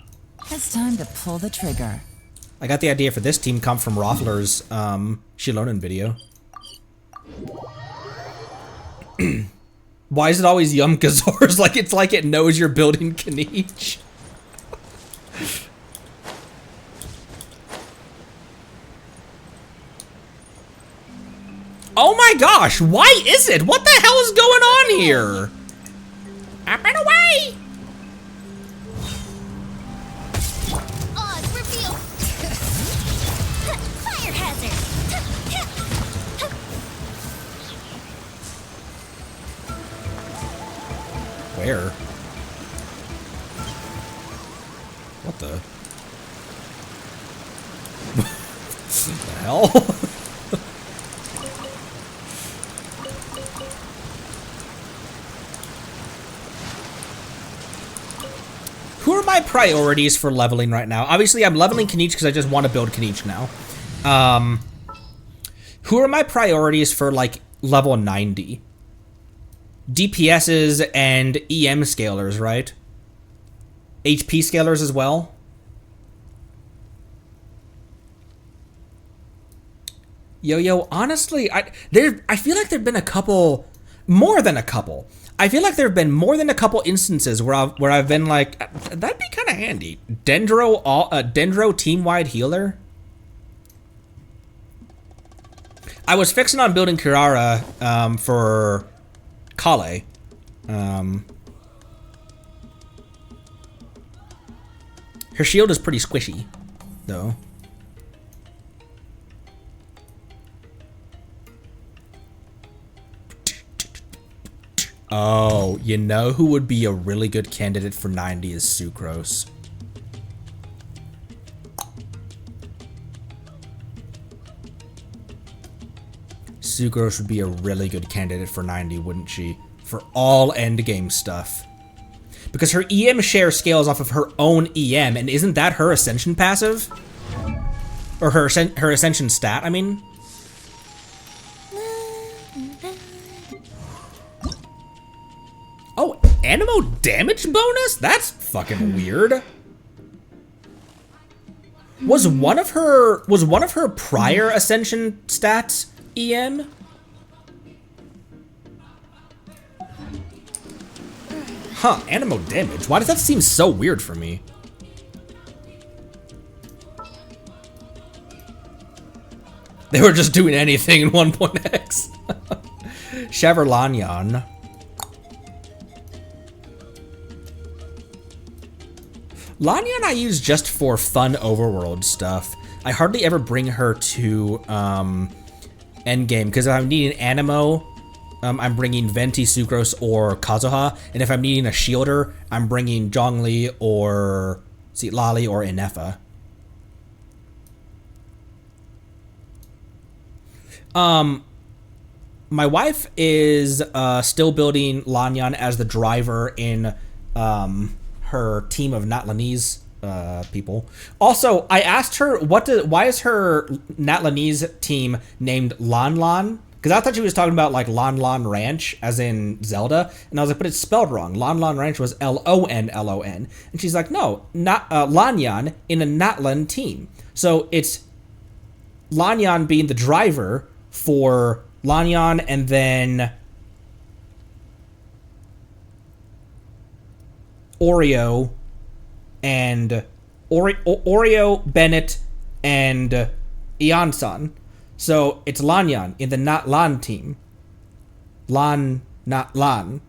It's time to pull the trigger. I got the idea for this team come from Roffler's Shilonen video. Why is it always Yum Kazors? Like it's like it knows you're building Kaniche. Oh my gosh, why is it? What the hell is going on here? Up and away! Odds reveal. Fire hazard. Where? What the? What the hell? Who are my priorities for leveling right now? Obviously, I'm leveling Kaniche because I just want to build Kaniche now. Who are my priorities for, like, level 90? DPSs and EM scalers, right? HP scalers as well? Yo, honestly, I feel like there've been a couple, more than a couple. I feel like there have been more than a couple instances where I've been like, that'd be kind of handy. Dendro team-wide healer. I was fixing on building Kirara for Kale. Her shield is pretty squishy, though. Oh, you know who would be a really good candidate for 90 is Sucrose. Sucrose would be a really good candidate for 90, wouldn't she? For all endgame stuff. Because her EM share scales off of her own EM, and isn't that her Ascension passive? Or her Ascension stat, I mean? Oh, Animo damage bonus? That's fucking weird. Was one of her prior Ascension stats EM? Huh, Animo damage. Why does that seem so weird for me? They were just doing anything in 1.x. Cheverlanyan. Lanyan I use just for fun overworld stuff. I hardly ever bring her to endgame, because if I'm needing Animo, I'm bringing Venti, Sucrose, or Kazuha, and if I'm needing a shielder, I'm bringing Zhongli or Lali or Inefa. My wife is still building Lanyan as the driver in her team of Natlanese people. Also, I asked her why is her Natlanese team named Lan Lan? Because I thought she was talking about like Lan Lan Ranch, as in Zelda, and I was like, but it's spelled wrong. Lan Lan Ranch was Lonlon, and she's like, no, not Lanyan in a Natlan team. So it's Lanyan being the driver for Lanyan, and then Oreo and Oreo, Bennett, and Iansan. So it's Lanyan in the Not Lan team. Lan, not Lan.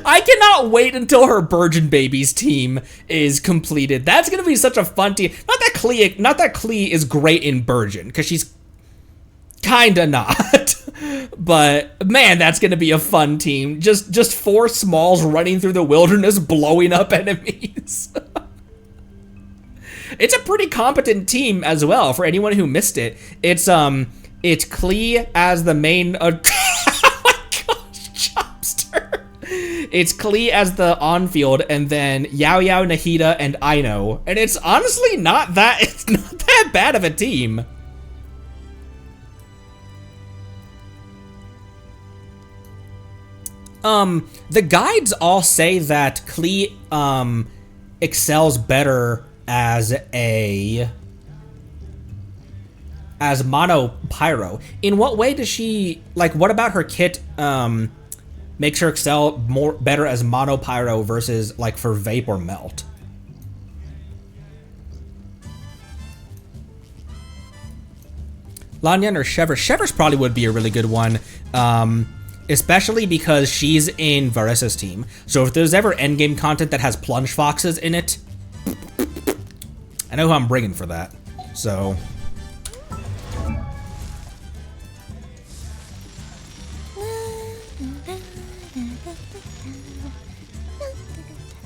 I cannot wait until her Virgin Babies team is completed. That's gonna be such a fun team. Not that Klee is great in Virgin, because she's kinda not. But man, that's gonna be a fun team. Just 4 Smalls running through the wilderness, blowing up enemies. It's a pretty competent team as well. For anyone who missed it, it's Klee as the main. Oh my gosh, Chopster! It's Klee as the on-field, and then Yao Yao, Nahida, and Aino. And it's honestly not that bad of a team. The guides all say that Klee excels better as mono pyro. In what way does she, like, what about her kit makes her excel better as mono pyro versus like for vape or melt? Lanyan or Shever? Shever's probably would be a really good one. Especially because she's in Varissa's team. So if there's ever endgame content that has plunge foxes in it, I know who I'm bringing for that. So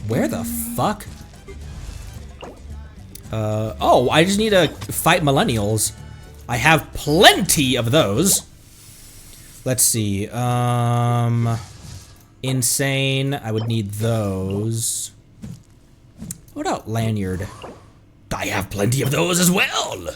where the fuck? Oh, I just need to fight millennials. I have plenty of those. Let's see, Insane, I would need those. What about Lanyard? I have plenty of those as well!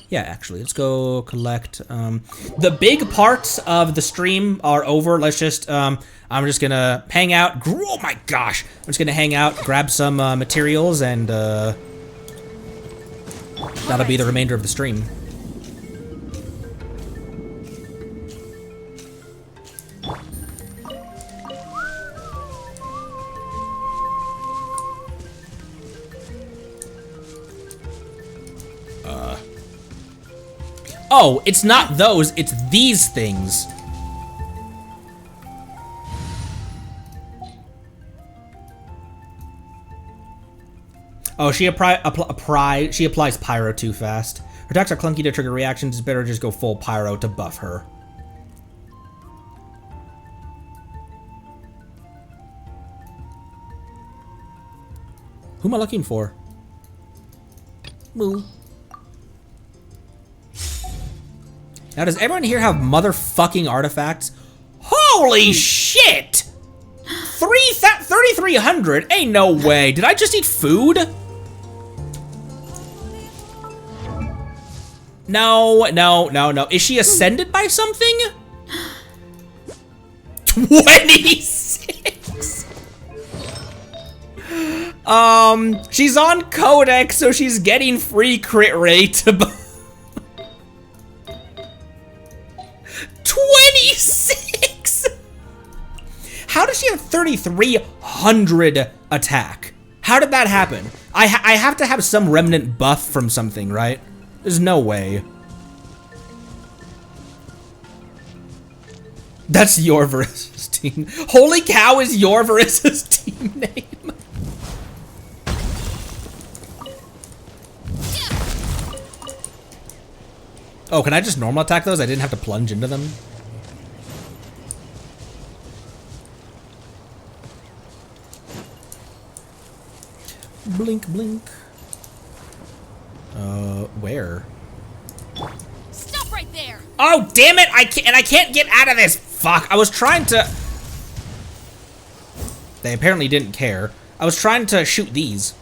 Yeah, actually, let's go collect, the big parts of the stream are over. Let's just, I'm just gonna hang out. Oh my gosh! I'm just gonna hang out, grab some, materials, and, that'll be the remainder of the stream. Oh, it's not those, it's these things. Oh, she applies pyro too fast. Her attacks are clunky to trigger reactions. It's better just go full pyro to buff her. Who am I looking for? Moo. Now, does everyone here have motherfucking artifacts? Holy shit! 3,300? Ain't no way. Did I just eat food? No. Is she ascended by something? 26. She's on Codex, so she's getting free crit rate. 26. How does she have 3,300 attack? How did that happen? I have to have some remnant buff from something, right? There's no way. That's your Verissa's team. Holy cow is your Verissa's team name. Oh, can I just normal attack those? I didn't have to plunge into them. Blink, blink. Where? Stop right there. Oh, damn it! I can't get out of this. Fuck! I was trying to. They apparently didn't care. I was trying to shoot these.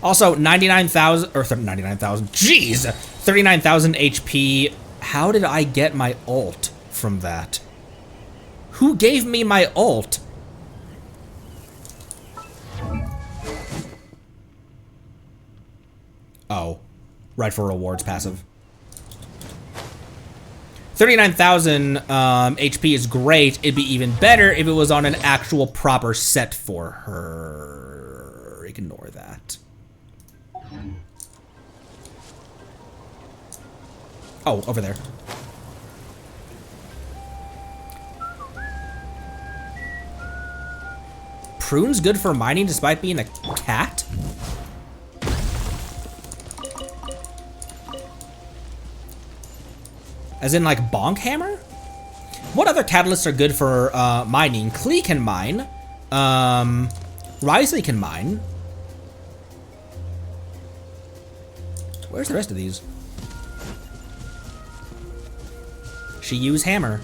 Also, 99,000 or 99,000. Jeez, 39,000 HP. How did I get my ult from that? Who gave me my ult? Oh, right for rewards passive. 39,000 HP is great. It'd be even better if it was on an actual proper set for her. Ignore that. Oh, over there. Prune's good for mining despite being a cat? As in, like, Bonk Hammer? What other catalysts are good for mining? Klee can mine. Risley can mine. Where's the rest of these? She used hammer.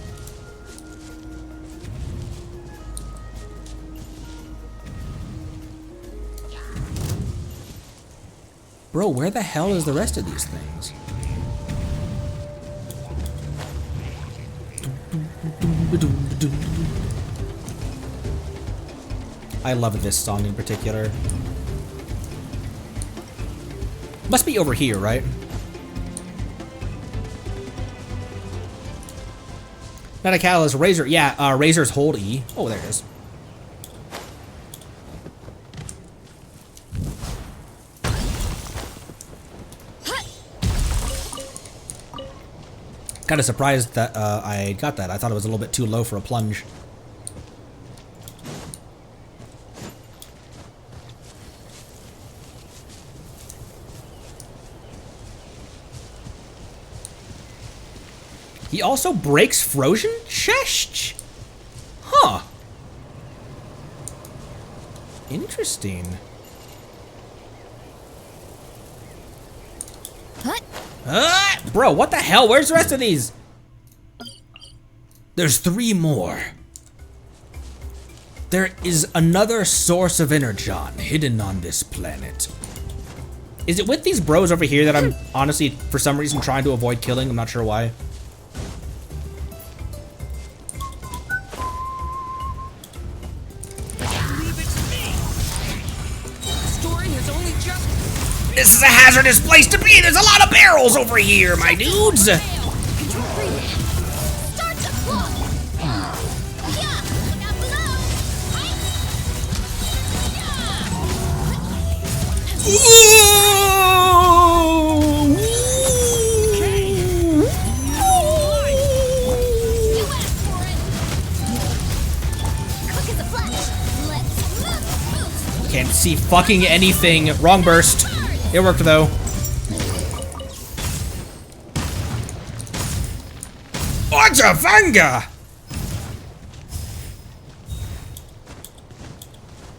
Bro, where the hell is the rest of these things? I love this song in particular. Must be over here, right? Not a catalyst, Razor. Yeah, Razor's hold E. Oh, there it is. Kind of surprised that I got that. I thought it was a little bit too low for a plunge. He also breaks frozen chest? Huh. Interesting. Bro, what the hell? Where's the rest of these? There's 3 more. There is another source of energon hidden on this planet. Is it with these bros over here that I'm honestly, for some reason, trying to avoid killing? I'm not sure why. This is a hazardous place to be. There's a lot of barrels over here, my dudes. Can't see fucking anything. Wrong burst. It worked though. What's a fanga?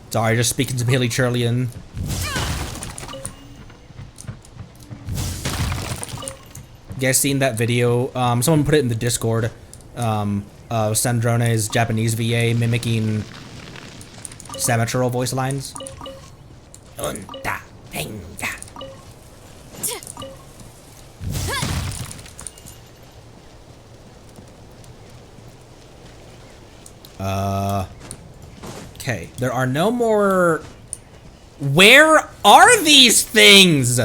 Sorry, just speaking some Hilly Churlian. You guys seen that video? Someone put it in the Discord. Sandrone's Japanese VA mimicking Samaturo voice lines. Unta venga. Okay, there are no more... Where are these things?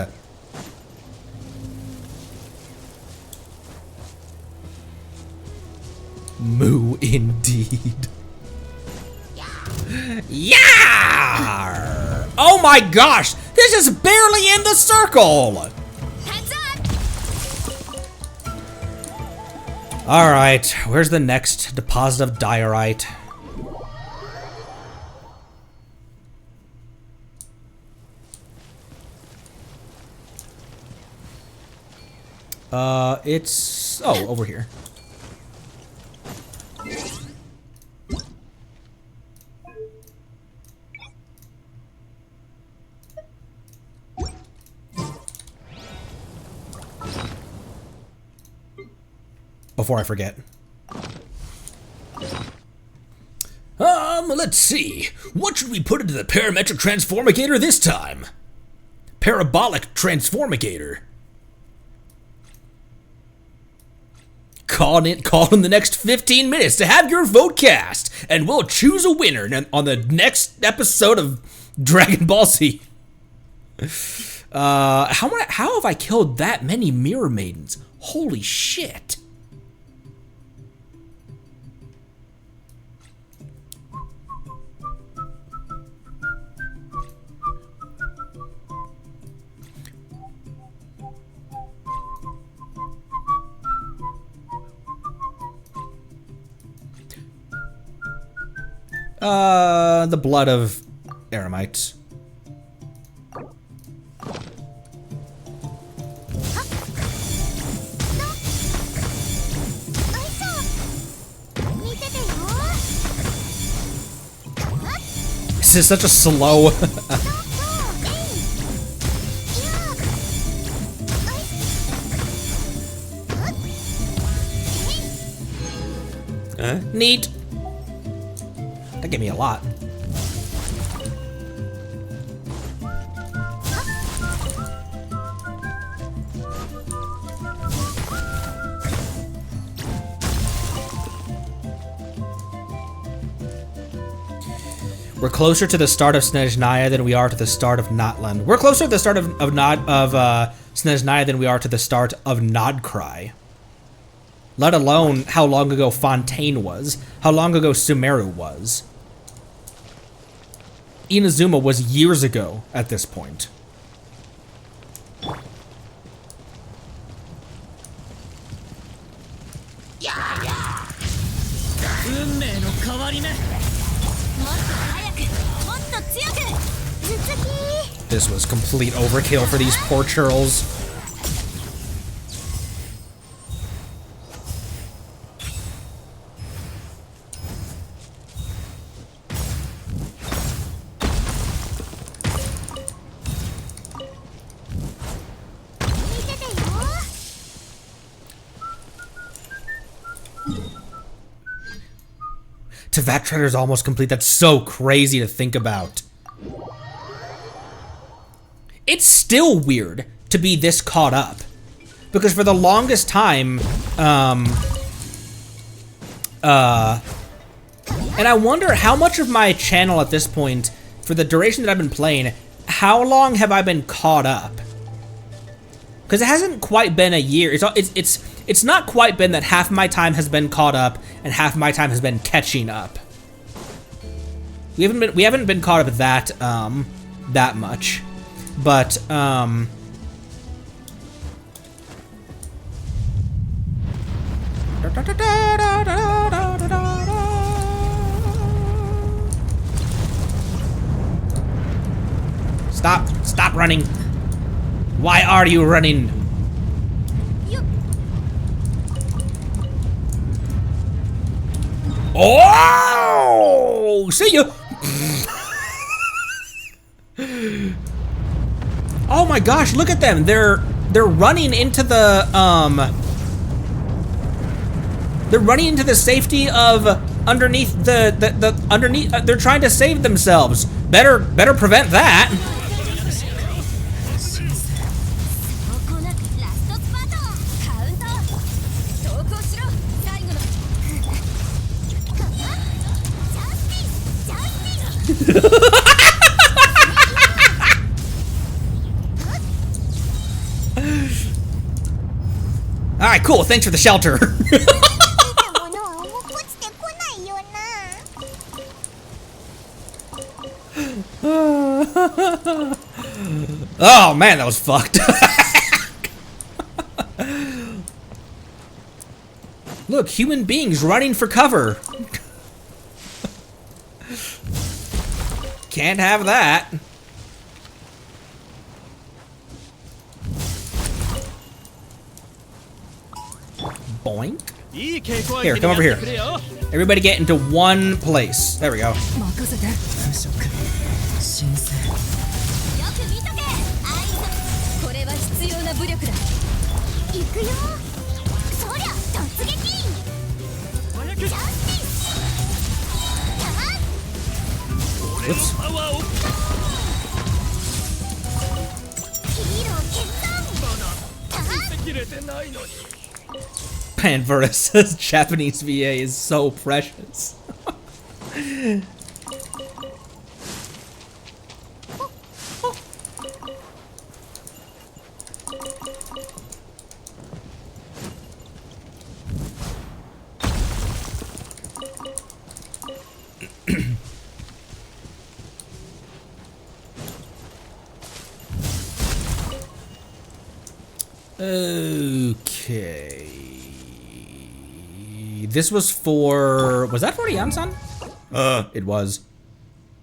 Moo indeed. Yeah! Oh my gosh! This is barely in the circle! Heads up! Alright, where's the next deposit of diorite? It's... Oh, over here. Before I forget. Let's see. What should we put into the parametric transformigator this time? Parabolic transformigator. Call in the next 15 minutes to have your vote cast, and we'll choose a winner on the next episode of Dragon Ball Z. How have I killed that many Mirror Maidens? Holy shit. The blood of Eremites. This is such a slow... Neat. That gave me a lot. We're closer to the start of Snezhnaya than we are to the start of Notland. We're closer to the start of Snezhnaya than we are to the start of Nodcry. Let alone how long ago Fontaine was, how long ago Sumeru was. Inazuma was years ago at this point. This was complete overkill for these poor churls. Vat Treader's almost complete. That's so crazy to think about. It's still weird to be this caught up. Because for the longest time, and I wonder how much of my channel at this point, for the duration that I've been playing, how long have I been caught up? Because it hasn't quite been a year. It's not quite been that half my time has been caught up and half my time has been catching up. We haven't been caught up that that much, but Stop running. Why are you running? Oh, see ya. Oh my gosh, look at them. They're running into the they're running into the safety of underneath the underneath. They're trying to save themselves. Better prevent that. All right, cool. Thanks for the shelter. Oh man, that was fucked. Look, human beings running for cover. Can't have that. Boink. Here, come over here. Everybody get into one place. There we go. Whoops. Man, Verissa's Japanese VA is so precious. Okay. This was for... Was that for the Yansan? It was.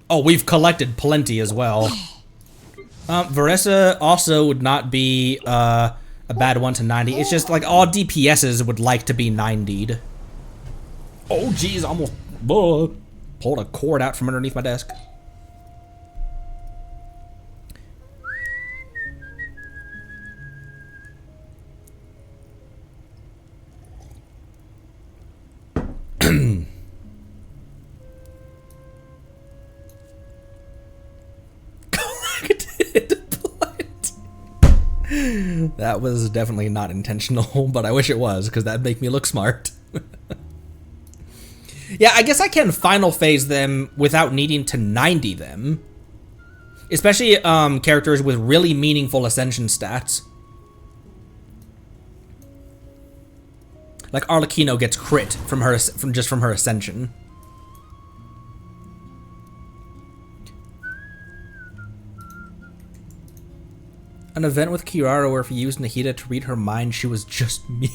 Oh, we've collected plenty as well. Veressa also would not be a bad one to 90. It's just like all DPSs would like to be 90'd. Oh, geez, almost pulled a cord out from underneath my desk. That was definitely not intentional, but I wish it was, because that'd make me look smart. Yeah, I guess I can final phase them without needing to 90 them. Especially characters with really meaningful ascension stats. Like Arlecchino gets crit from her from her ascension. An event with Kirara where if you used Nahida to read her mind, she was just me.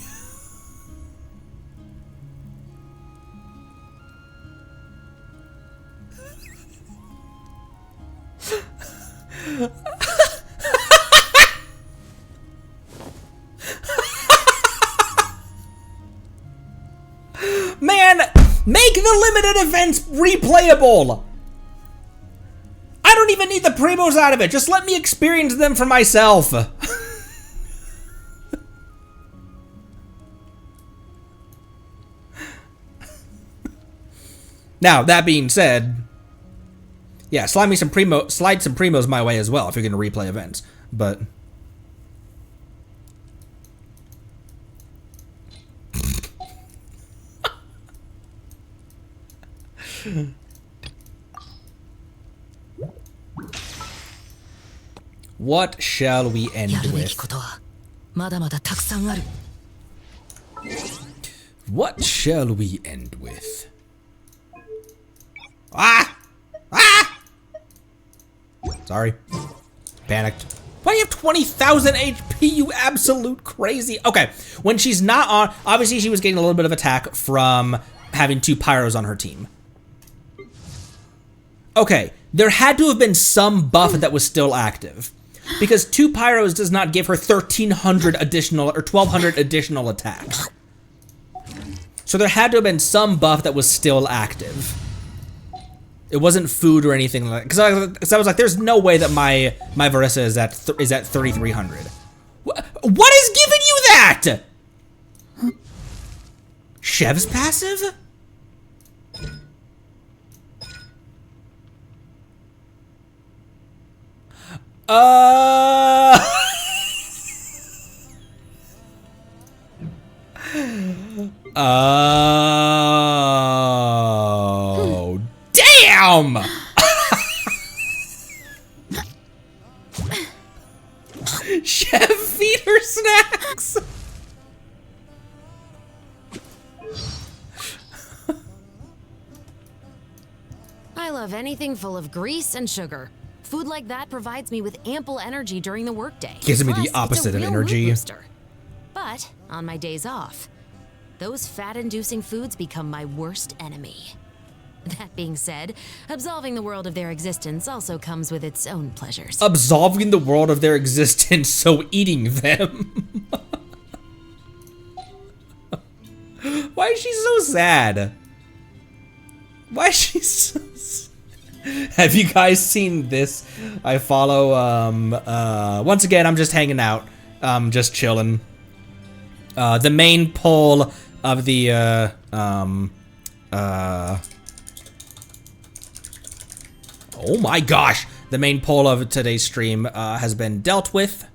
Man, make the limited events replayable! I don't even need the primos out of it. Just let me experience them for myself. Now, that being said, yeah, slide some primos my way as well if you're going to replay events. But what shall we end with? What shall we end with? Ah! Ah! Sorry. Panicked. Why do you have 20,000 HP, you absolute crazy? Okay, when she's not on, obviously she was getting a little bit of attack from having 2 pyros on her team. Okay, there had to have been some buff that was still active. Because 2 pyros does not give her 1,300 additional or 1,200 additional attacks. So there had to have been some buff that was still active. It wasn't food or anything like that. Because I was like, there's no way that my Varissa is at 3,300. What is giving you that? Chev's passive? Oh, damn! Chef feed her snacks. I love anything full of grease and sugar. Food like that provides me with ample energy during the workday. Gives me Plus, the opposite it's a of real energy. mood booster. But on my days off, those fat-inducing foods become my worst enemy. That being said, absolving the world of their existence also comes with its own pleasures. Absolving the world of their existence, so eating them. Why is she so sad? Why is she so sad? Have you guys seen this? I follow, once again, I'm just hanging out, just chilling. The main poll of the, oh my gosh! The main poll of today's stream has been dealt with.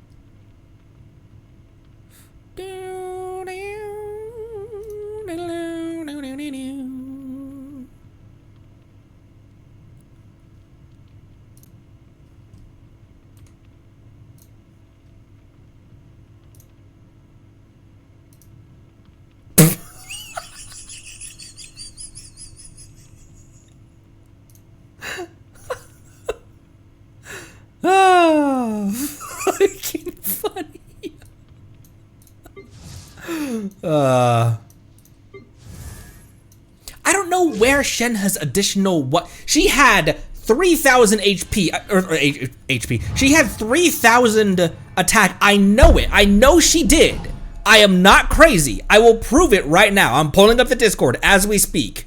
Oh, fucking funny. I don't know where Shen has additional what she had 3,000 HP or HP. She had 3,000 attack. I know it. I know she did. I am not crazy. I will prove it right now. I'm pulling up the Discord as we speak.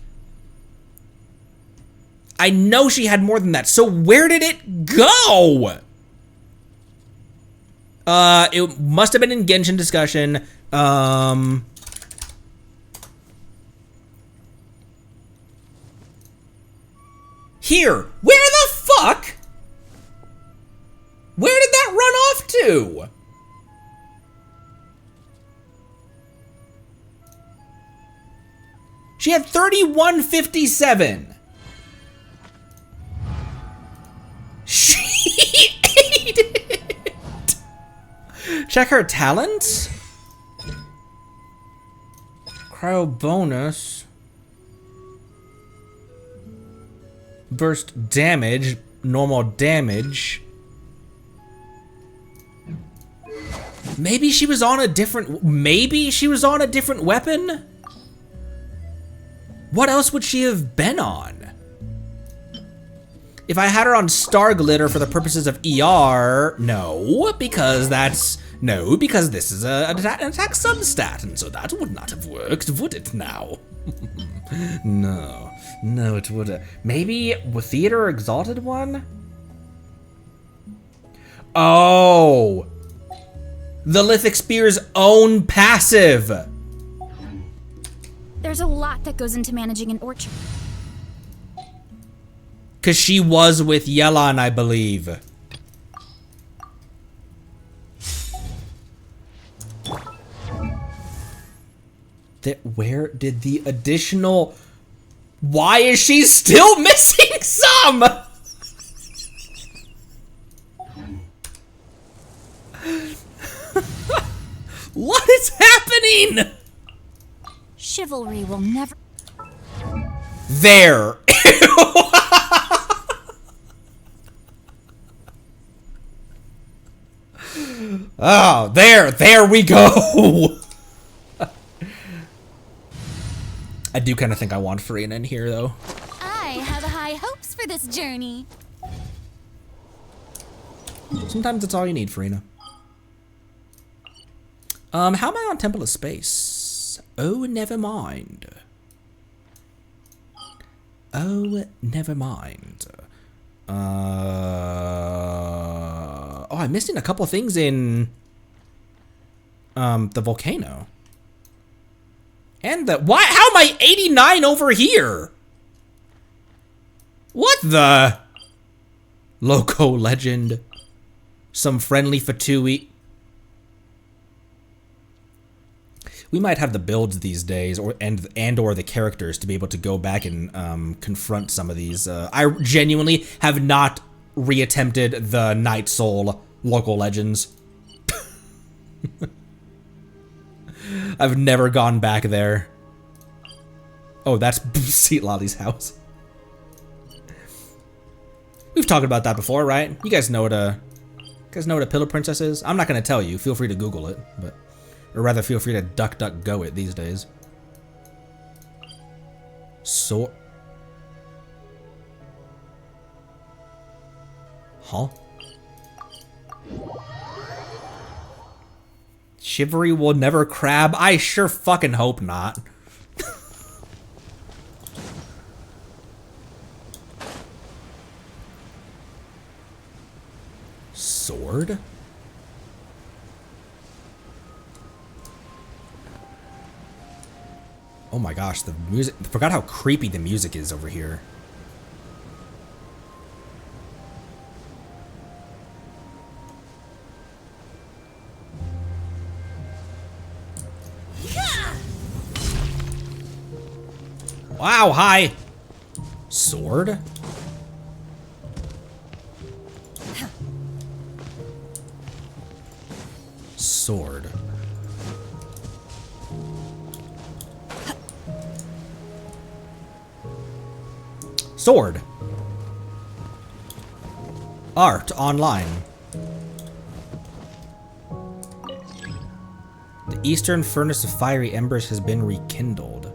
I know she had more than that. So where did it go? It must have been in Genshin discussion. Here. Where the fuck? Where did that run off to? She had 3157. She ate it! Check her talents. Cryo bonus. Burst damage. Normal damage. Maybe she was on a different... Maybe she was on a different weapon? What else would she have been on? If I had her on Star Glitter for the purposes of ER, no, because that's... No, because this is an attack substat, and so that would not have worked, would it now? No, it wouldn't. Maybe with Theater Exalted one? Oh! The Lithic Spear's own passive! There's a lot that goes into managing an orchard. Cause she was with Yelan, I believe. Where did the additional... Why is she still missing some? What is happening? Chivalry will never... There. Oh, there we go. I do kind of think I want Farina in here, though. I I have high hopes for this journey. Sometimes that's all you need, Farina. How am I on Temple of Space? Oh, never mind. Oh, never mind. Oh, I'm missing a couple things in the volcano. And the why? How am I 89 over here? What the? Loco legend. Some friendly Fatui. We might have the builds these days, or the characters to be able to go back and confront some of these. I genuinely have not reattempted the Night Soul local legends. I've never gone back there. Oh, that's Seat Lolly's house. We've talked about that before, right? You guys know what a Pillow Princess is? I'm not gonna tell you. Feel free to Google it, but or rather, feel free to DuckDuckGo it these days. So, huh? Chivalry will never crab? I sure fucking hope not. Sword? Oh my gosh, the music. I forgot how creepy the music is over here. Wow, hi. Sword? Sword. Sword. Art online. The eastern furnace of fiery embers has been rekindled.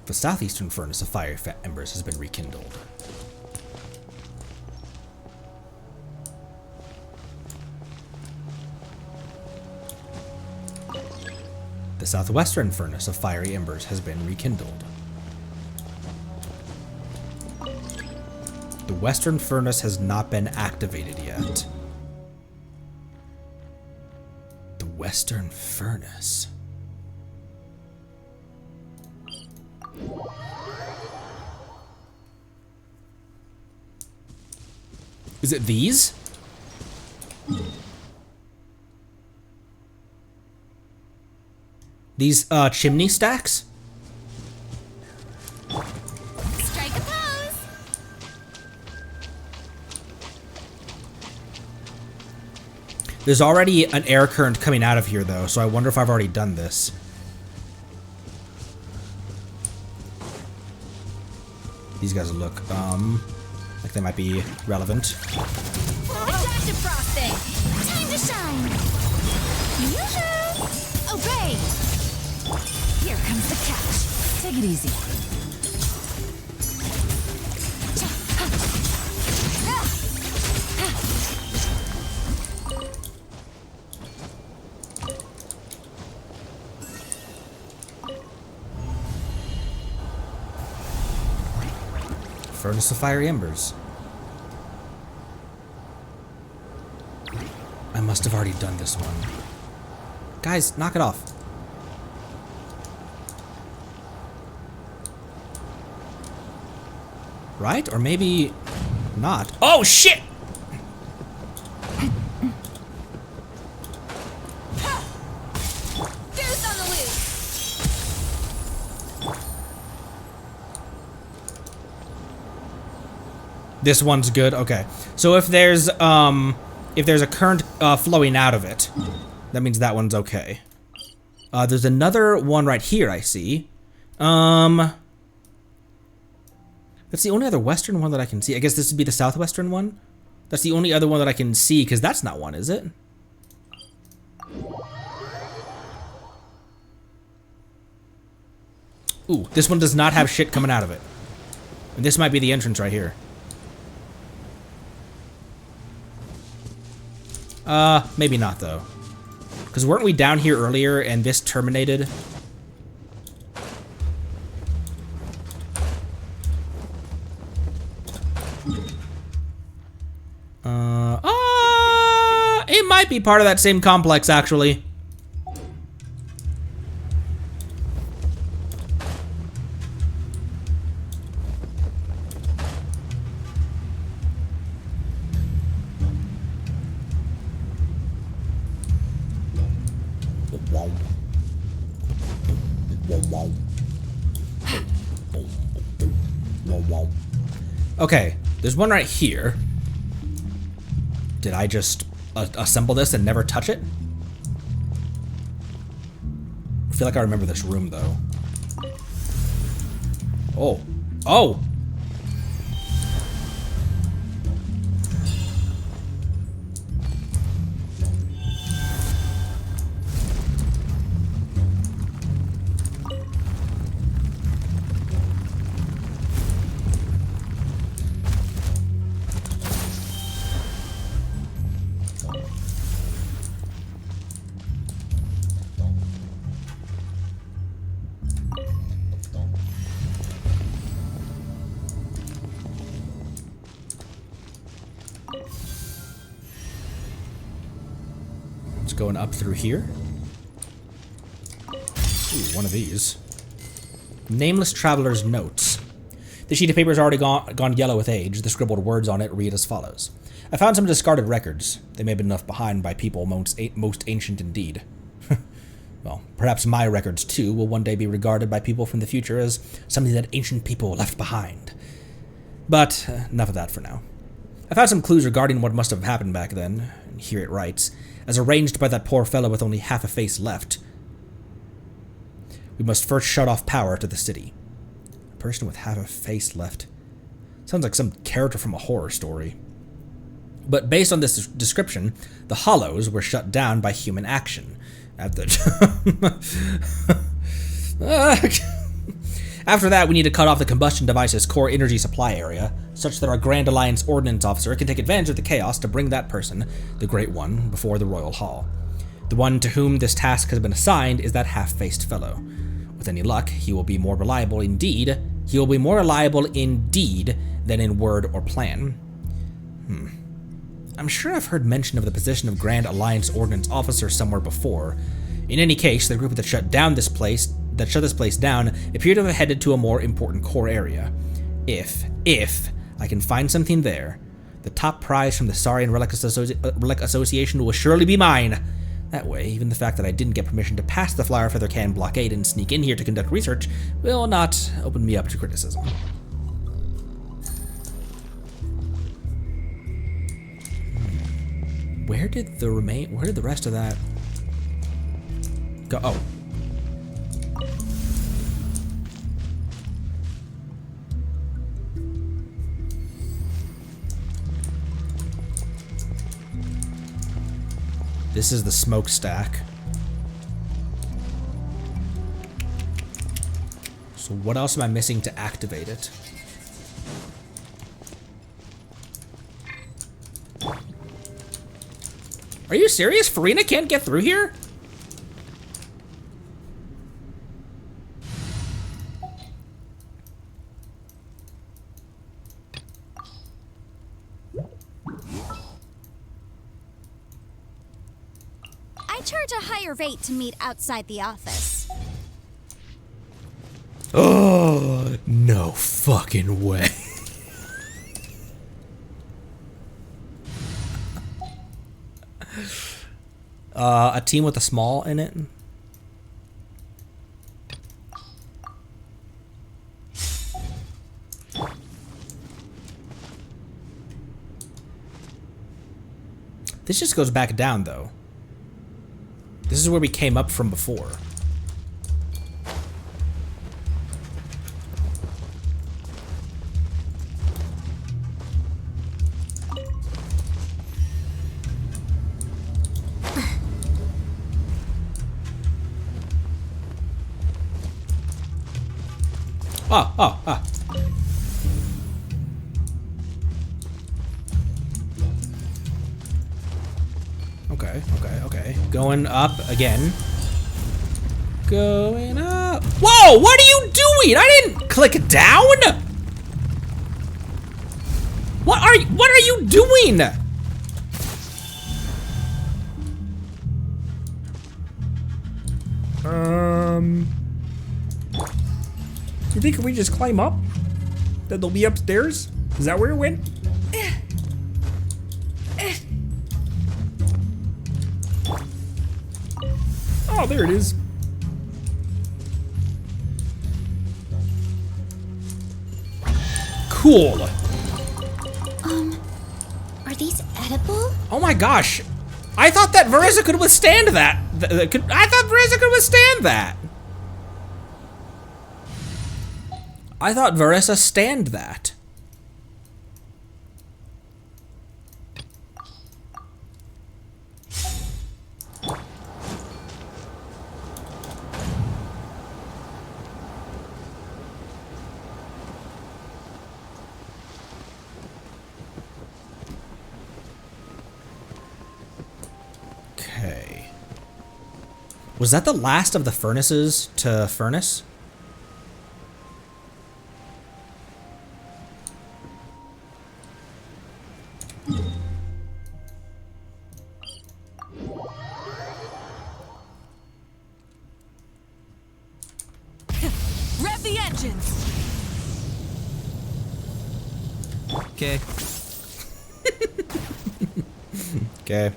The southeastern furnace of fiery embers has been rekindled. The southwestern furnace of fiery embers has been rekindled. The western furnace has not been activated yet. The western furnace. Is it these? These chimney stacks? Strike a pose. There's already an air current coming out of here though, so I wonder if I've already done this. These guys look like they might be relevant. Dash of frosting. Time to shine. Yoo-hoo! Obey. Here comes the catch. Take it easy. Furnace of fiery embers. I must have already done this one. Guys, knock it off. Right? Or maybe not. Oh shit! Goose on the loose. This one's good. Okay. So if there's a current flowing out of it, that means that one's okay. There's another one right here I see. That's the only other western one that I can see. I guess this would be the southwestern one. That's the only other one that I can see, because that's not one, is it? Ooh, this one does not have shit coming out of it. And this might be the entrance right here. Maybe not, though. Because weren't we down here earlier and this terminated? It might be part of that same complex, actually. Okay, there's one right here. Did I just assemble this and never touch it? I feel like I remember this room, though. Oh. Oh! Going up through here. Ooh, one of these. Nameless Traveler's Notes. The sheet of paper has already gone yellow with age. The scribbled words on it read as follows. I found some discarded records. They may have been left behind by people most ancient indeed. Well, perhaps my records, too, will one day be regarded by people from the future as something that ancient people left behind. But enough of that for now. I found some clues regarding what must have happened back then, and here it writes, as arranged by that poor fellow with only half a face left. We must first shut off power to the city. A person with half a face left. Sounds like some character from a horror story. But based on this description, the Hollows were shut down by human action. After that, we need to cut off the combustion device's core energy supply area, such that our Grand Alliance Ordnance Officer can take advantage of the chaos to bring that person, the Great One, before the Royal Hall. The one to whom this task has been assigned is that half-faced fellow. With any luck, he will be more reliable indeed. He will be more reliable indeed than in word or plan. I'm sure I've heard mention of the position of Grand Alliance Ordnance Officer somewhere before. In any case, the group that shut this place down appear to have headed to a more important core area. If I can find something there, the top prize from the Saurian Relic Association will surely be mine. That way, even the fact that I didn't get permission to pass the Flower Feather Can blockade and sneak in here to conduct research will not open me up to criticism. Where did the rest of that go? Oh. This is the smokestack. So what else am I missing to activate it? Are you serious? Farina can't get through here? I charge a higher rate to meet outside the office. Oh, no fucking way. A team with a small in it. This just goes back down, though. This is where we came up from before. Oh. Okay. Going up again. Going up. Whoa, what are you doing? I didn't click down. What are you doing? You think if we just climb up, that they'll be upstairs? Is that where it went? Oh, there it is. Cool. Are these edible? Oh my gosh. I thought that Vereza could withstand that. I thought Vereza could withstand that. I thought Vereza stand that. Okay. Was that the last of the furnaces to furnace? Rev the engines! Okay. Okay.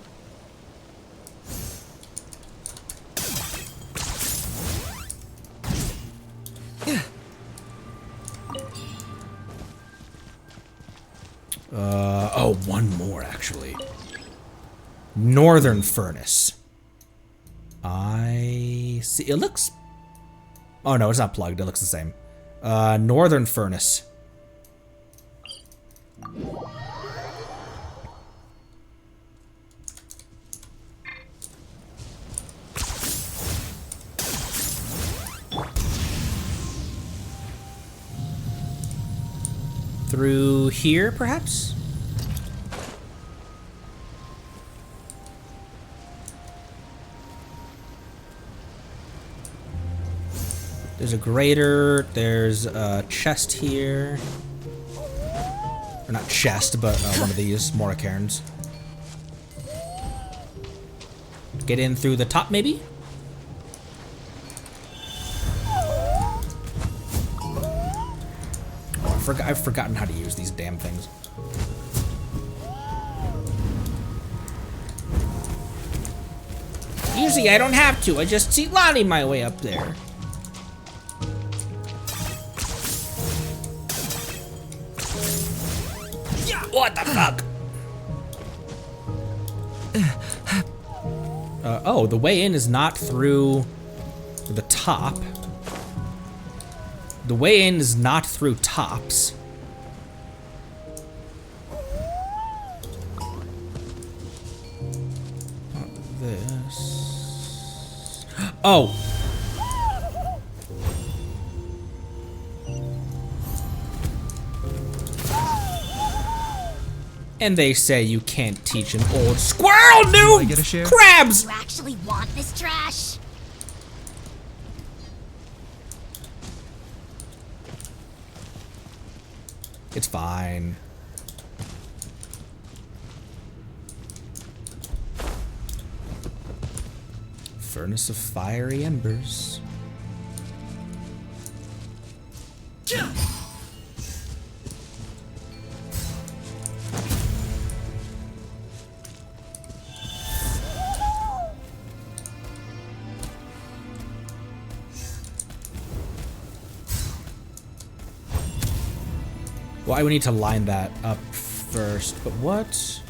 Oh, one more actually. Northern furnace. I see. It looks. Oh no, it's not plugged. It looks the same. Northern furnace. Through here, perhaps? There's a grater, there's a chest here. Or not chest, but one of these, Moricairns. Get in through the top, maybe? I've forgotten how to use these damn things. Usually I don't have to, I just see Lonnie my way up there. What the fuck? Oh, the way in is not through the top. The way in is not through tops. This. Oh. And they say you can't teach an old squirrel noob I get a share? crabs. You actually want this trash? It's fine. Furnace of fiery embers. Well, I would need to line that up first, but what?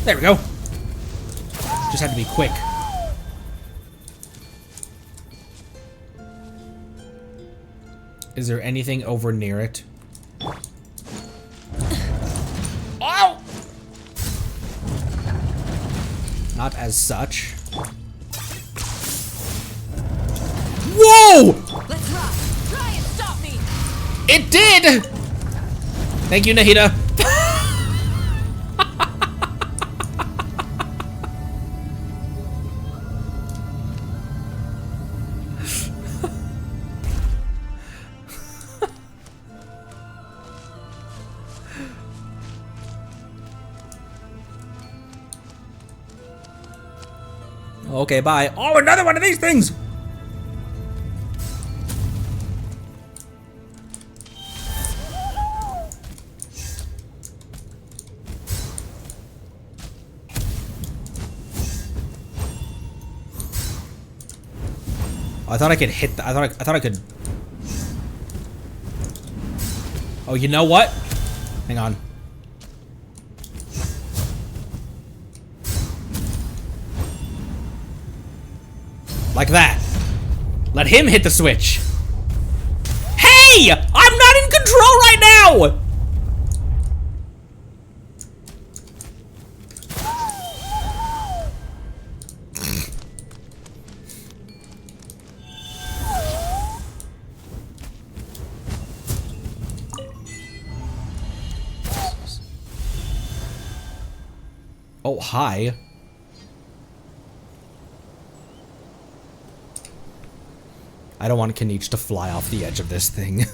There we go. Just had to be quick. Is there anything over near it? as such. Whoa! Let's rock. Try and stop me. It did! Thank you, Nahida. Okay, bye. Oh, another one of these things! I thought I could hit the, I thought I could. Oh, you know what? Hang on. Like that. Let him hit the switch. Hey! I'm not in control right now! Oh, hi. I don't want Kanich to fly off the edge of this thing.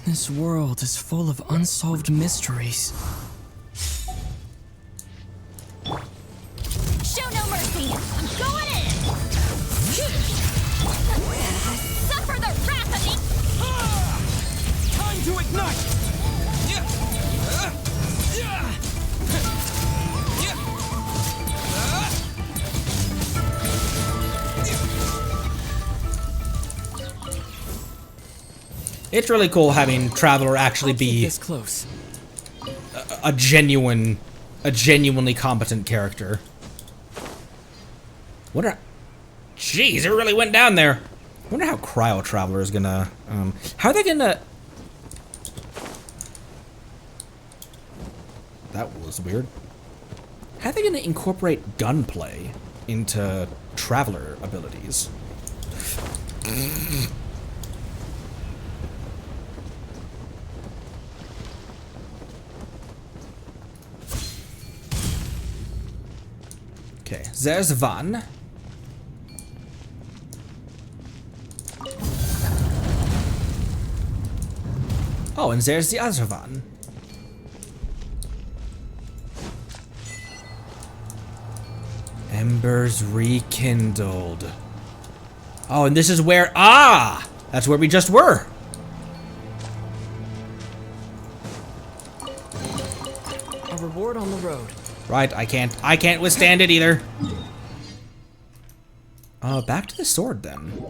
This world is full of unsolved mysteries. Show no mercy. I'm going in. Suffer the wrath of me. Time to ignite! It's really cool having Traveler actually be This close. a genuinely competent character. Wonder, jeez, it really went down there. Wonder how Cryo Traveler is gonna, how are they gonna? That was weird. How are they gonna incorporate gunplay into Traveler abilities? Okay, there's one. Oh, and there's the other one. Embers rekindled. Oh, and this is where, that's where we just were. A reward on the road. Right, I can't withstand it either. Back to the sword then.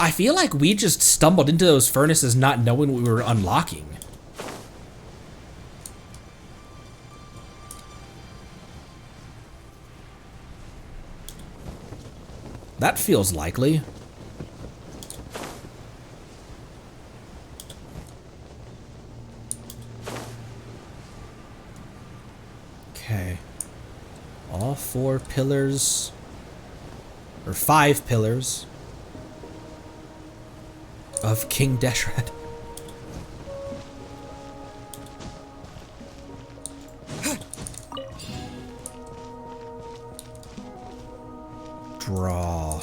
I feel like we just stumbled into those furnaces not knowing what we were unlocking. That feels likely. Okay. All 4 pillars, or 5 pillars of King Deshret. Draw.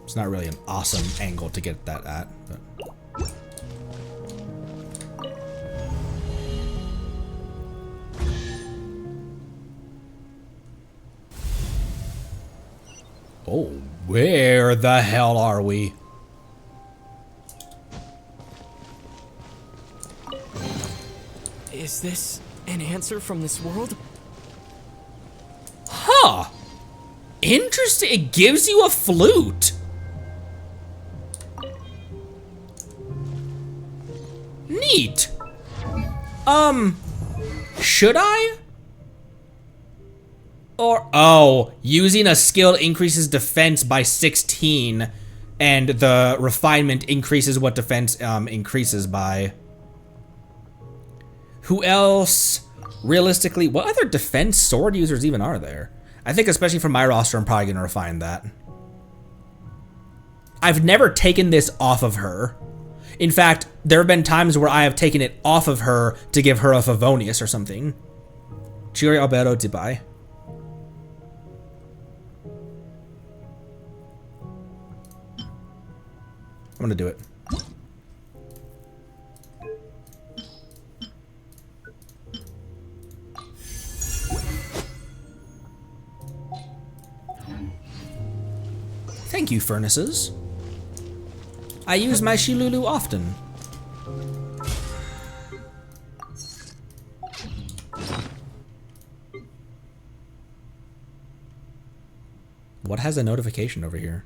It's not really an awesome angle to get that at, but. Oh, where the hell are we? Is this an answer from this world? Huh. Interesting. It gives you a flute. Neat. Should I? Or, oh, using a skill increases defense by 16, and the refinement increases what defense increases by. Who else? Realistically, what other defense sword users even are there? I think especially for my roster, I'm probably gonna refine that. I've never taken this off of her. In fact, there have been times where I have taken it off of her to give her a Favonius or something. Chiri Alberto Dubai. I'm gonna do it. Thank you, furnaces. I use my Shilulu often. What has a notification over here?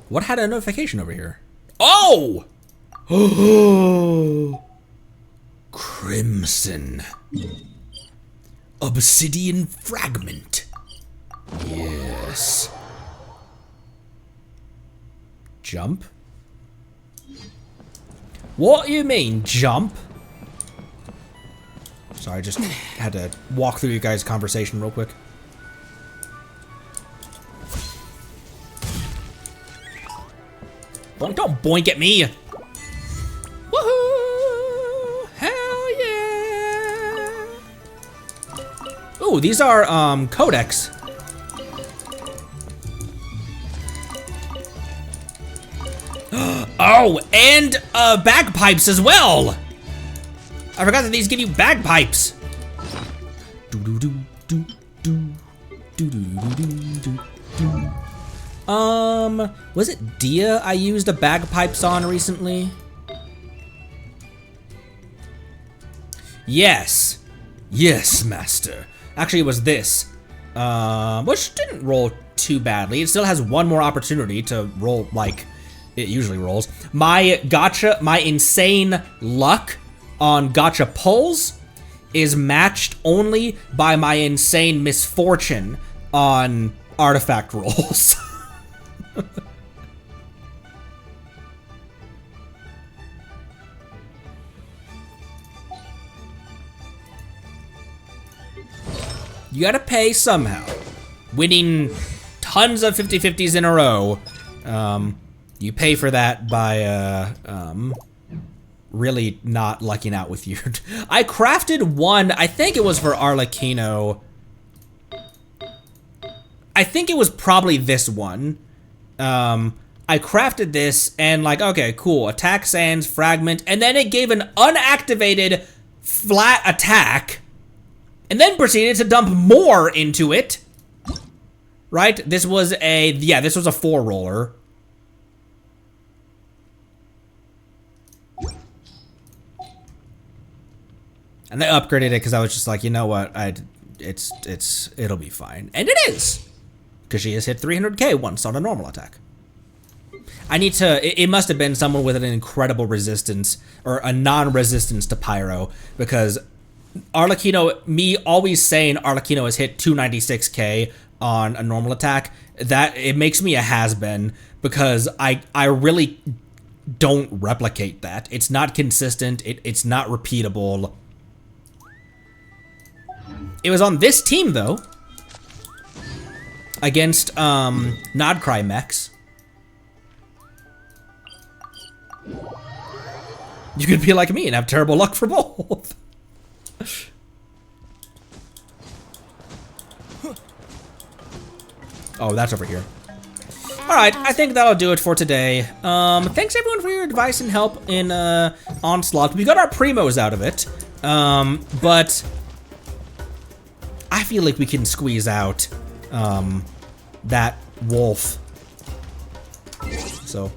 What had a notification over here? Oh! Oh! Crimson. Obsidian fragment. Yes. Jump? What do you mean, jump? Sorry, I just had to walk through you guys' conversation real quick. Boink, don't boink at me! Woohoo! Hell yeah! Ooh, these are, codex. Oh, and, bagpipes as well! I forgot that these give you bagpipes. Was it Dia I used a bagpipes on recently? Yes. Yes, master. Actually, it was this. Which didn't roll too badly. It still has one more opportunity to roll like it usually rolls. My gotcha, my insane luck on gotcha pulls is matched only by my insane misfortune on artifact rolls. You gotta pay somehow. Winning tons of 50-50s in a row, you pay for that by really not lucking out with your... I crafted one, I think it was for Arlecchino. I think it was probably this one. I crafted this and like, okay, cool. Attack sands, fragment, and then it gave an unactivated flat attack and then proceeded to dump more into it. Right? This was a, yeah, this was a 4-roller. And I upgraded it because I was just like, you know what, it'll be fine. And it is! Because she has hit 300k once on a normal attack. I need to, it must have been someone with an incredible resistance, or a non-resistance to Pyro, because Arlecchino, me always saying Arlecchino has hit 296k on a normal attack, that, it makes me a has-been, because I really don't replicate that. It's not consistent, it's not repeatable. It was on this team, though, against, Nodcry mechs. You could be like me and have terrible luck for both. Oh, that's over here. Alright, I think that'll do it for today. Thanks everyone for your advice and help in, Onslaught. We got our primos out of it, but I feel like we can squeeze out, that wolf. So,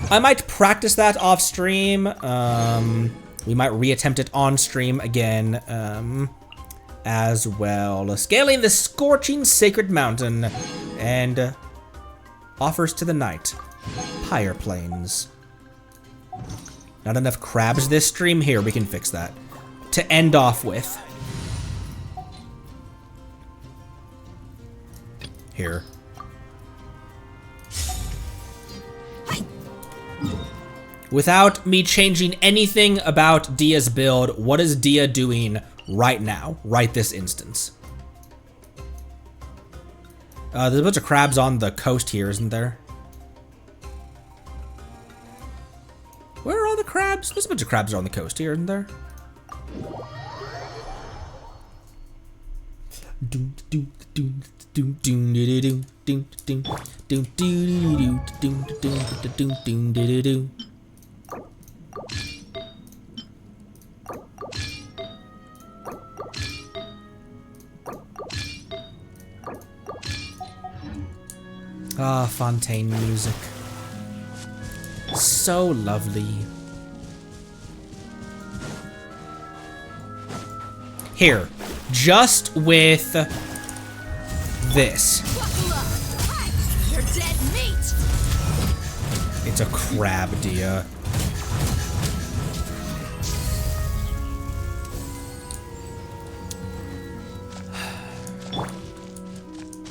I might practice that off stream. We might reattempt it on stream again as well. Scaling the scorching sacred mountain and offers to the night. Pyre plains. Not enough crabs this stream? Here, we can fix that. To end off with. Here. Without me changing anything about Dia's build, what is Dia doing right now? Right this instance. There's a bunch of crabs on the coast here, isn't there? Where are all the crabs? There's a bunch of crabs on the coast here, isn't there? Ah, Fontaine music. So lovely. Here, just with this. You're dead meat. It's a crab, Dia.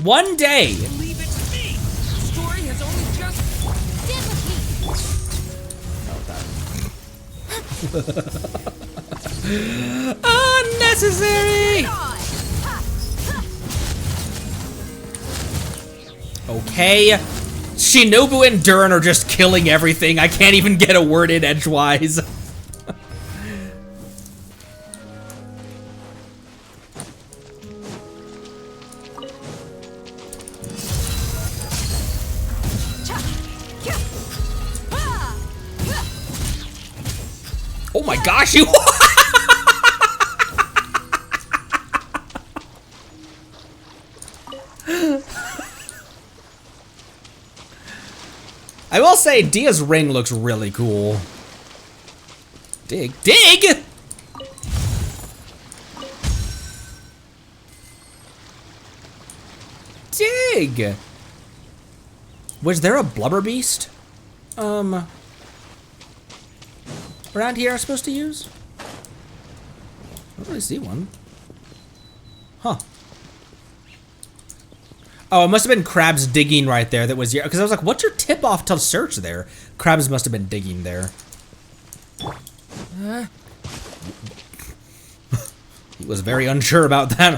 One day. Leave it to me. The story has only just Unnecessary! Okay. Shinobu and Durin are just killing everything. I can't even get a word in edgewise. Oh my gosh, you... I will say, Dia's ring looks really cool. Dig. Dig?! Dig! Was there a blubber beast? Around here I'm supposed to use? I don't really see one. Huh. Oh, it must have been crabs digging right there that was your... Because I was like, what's your tip off to search there? Crabs must have been digging there. He was very unsure about that.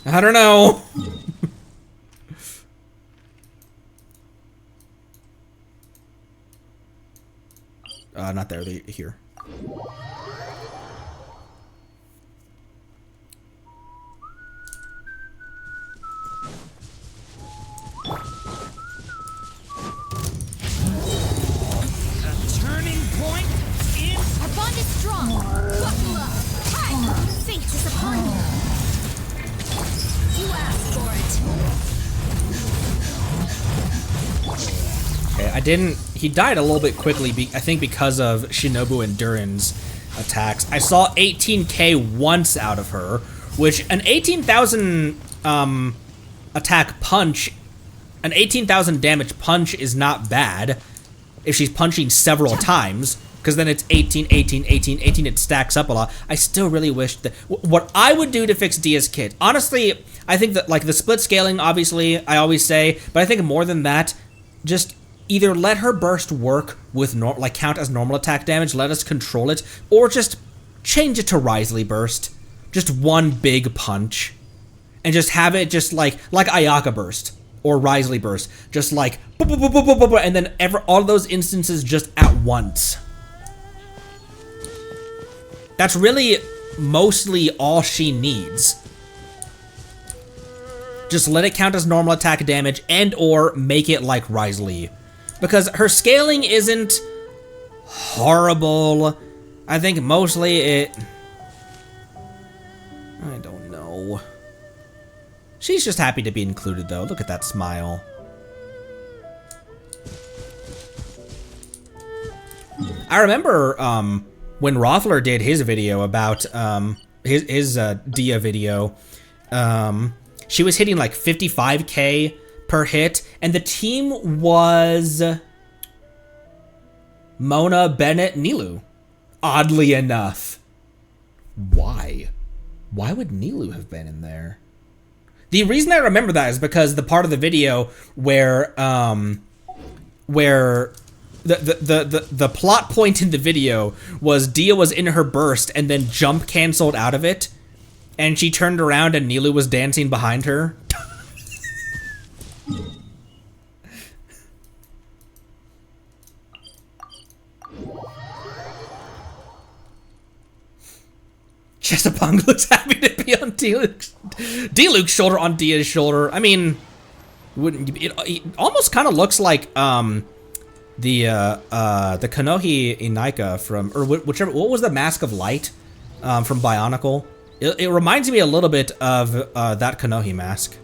I don't know. Not there, here. turning point in. Our bond is strong. Buckle up. Hi. Fate is upon you. You asked for it. Okay, I didn't... He died a little bit quickly, I think because of Shinobu and Durin's attacks. I saw 18k once out of her, which an 18,000 attack punch, an 18,000 damage punch is not bad if she's punching several times, because then it's 18, 18, 18, 18, it stacks up a lot. I still really wish that... What I would do to fix Dia's kit, honestly, I think that, like, the split scaling, obviously, I always say, but I think more than that, just... Either let her burst work with count as normal attack damage, let us control it, or just change it to Risley burst. Just one big punch. And just have it just like Ayaka burst or Risley burst. Just like and then all of those instances just at once. That's really mostly all she needs. Just let it count as normal attack damage and or make it like Risley. Because her scaling isn't horrible. I think mostly it... I don't know. She's just happy to be included, though. Look at that smile. I remember when Rothler did his video about his Dia video, she was hitting like 55k per hit, and the team was Mona, Bennett, Nilu. Oddly enough. Why? Why would Nilu have been in there? The reason I remember that is because the part of the video where the plot point in the video was Dia was in her burst and then jump canceled out of it, and she turned around and Nilu was dancing behind her. Chestapong looks happy to be on D-Luke's shoulder on Dia's shoulder. I mean, it almost kind of looks like the Kanohi Inaika from, or whichever, what was the Mask of Light from Bionicle? It reminds me a little bit of that Kanohi mask.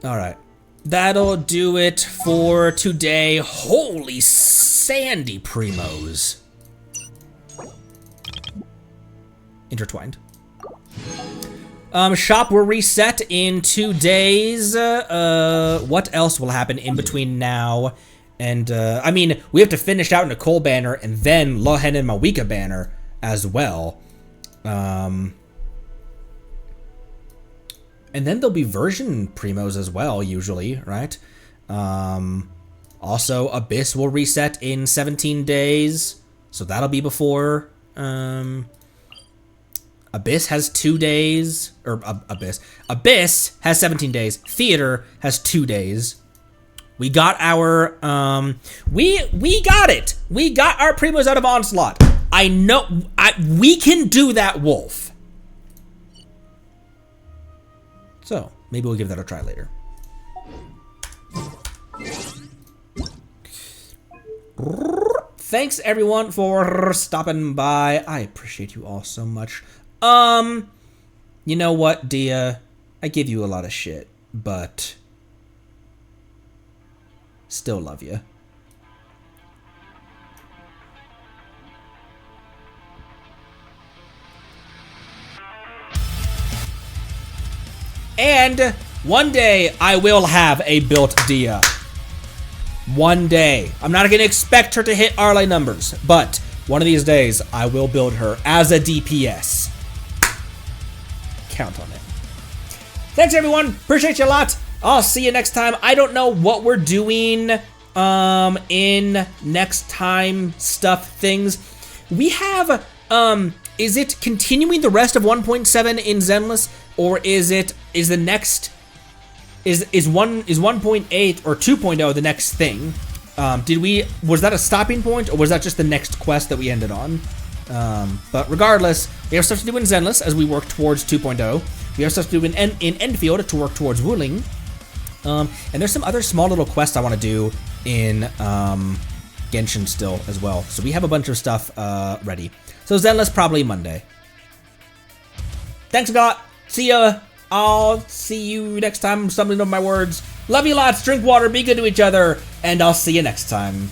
All right. That'll do it for today. Holy sandy primos. Intertwined. Shop will reset in 2 days. What else will happen in between now and, I mean, we have to finish out Nicole banner and then Lohen and Mawika banner as well. And then there'll be version primos as well, usually, right? Also, Abyss will reset in 17 days, so that'll be before. Abyss has 2 days, or Abyss has 17 days. Theater has 2 days. We got our, we got it. We got our primos out of Onslaught. I know, we can do that, Wolf. So, maybe we'll give that a try later. Thanks everyone for stopping by. I appreciate you all so much. You know what, Dia? I give you a lot of shit, but still love you. And one day I will have a built Dia. One day. I'm not going to expect her to hit Arlay numbers, but one of these days I will build her as a DPS. Count on it. Thanks everyone. Appreciate you a lot. I'll see you next time. I don't know what we're doing in next time stuff things. We have is it continuing the rest of 1.7 in Zenless, or is the next is 1.8 or 2.0 the next thing? Was that a stopping point, or was that just the next quest that we ended on? But regardless, we have stuff to do in Zenless as we work towards 2.0. We have stuff to do in Enfield to work towards Wuling. And there's some other small little quests I want to do in Genshin still as well. So we have a bunch of stuff ready. So Zenless probably Monday. Thanks a lot. See ya. I'll see you next time. I'm stumbling over my words. Love you lots. Drink water. Be good to each other. And I'll see you next time.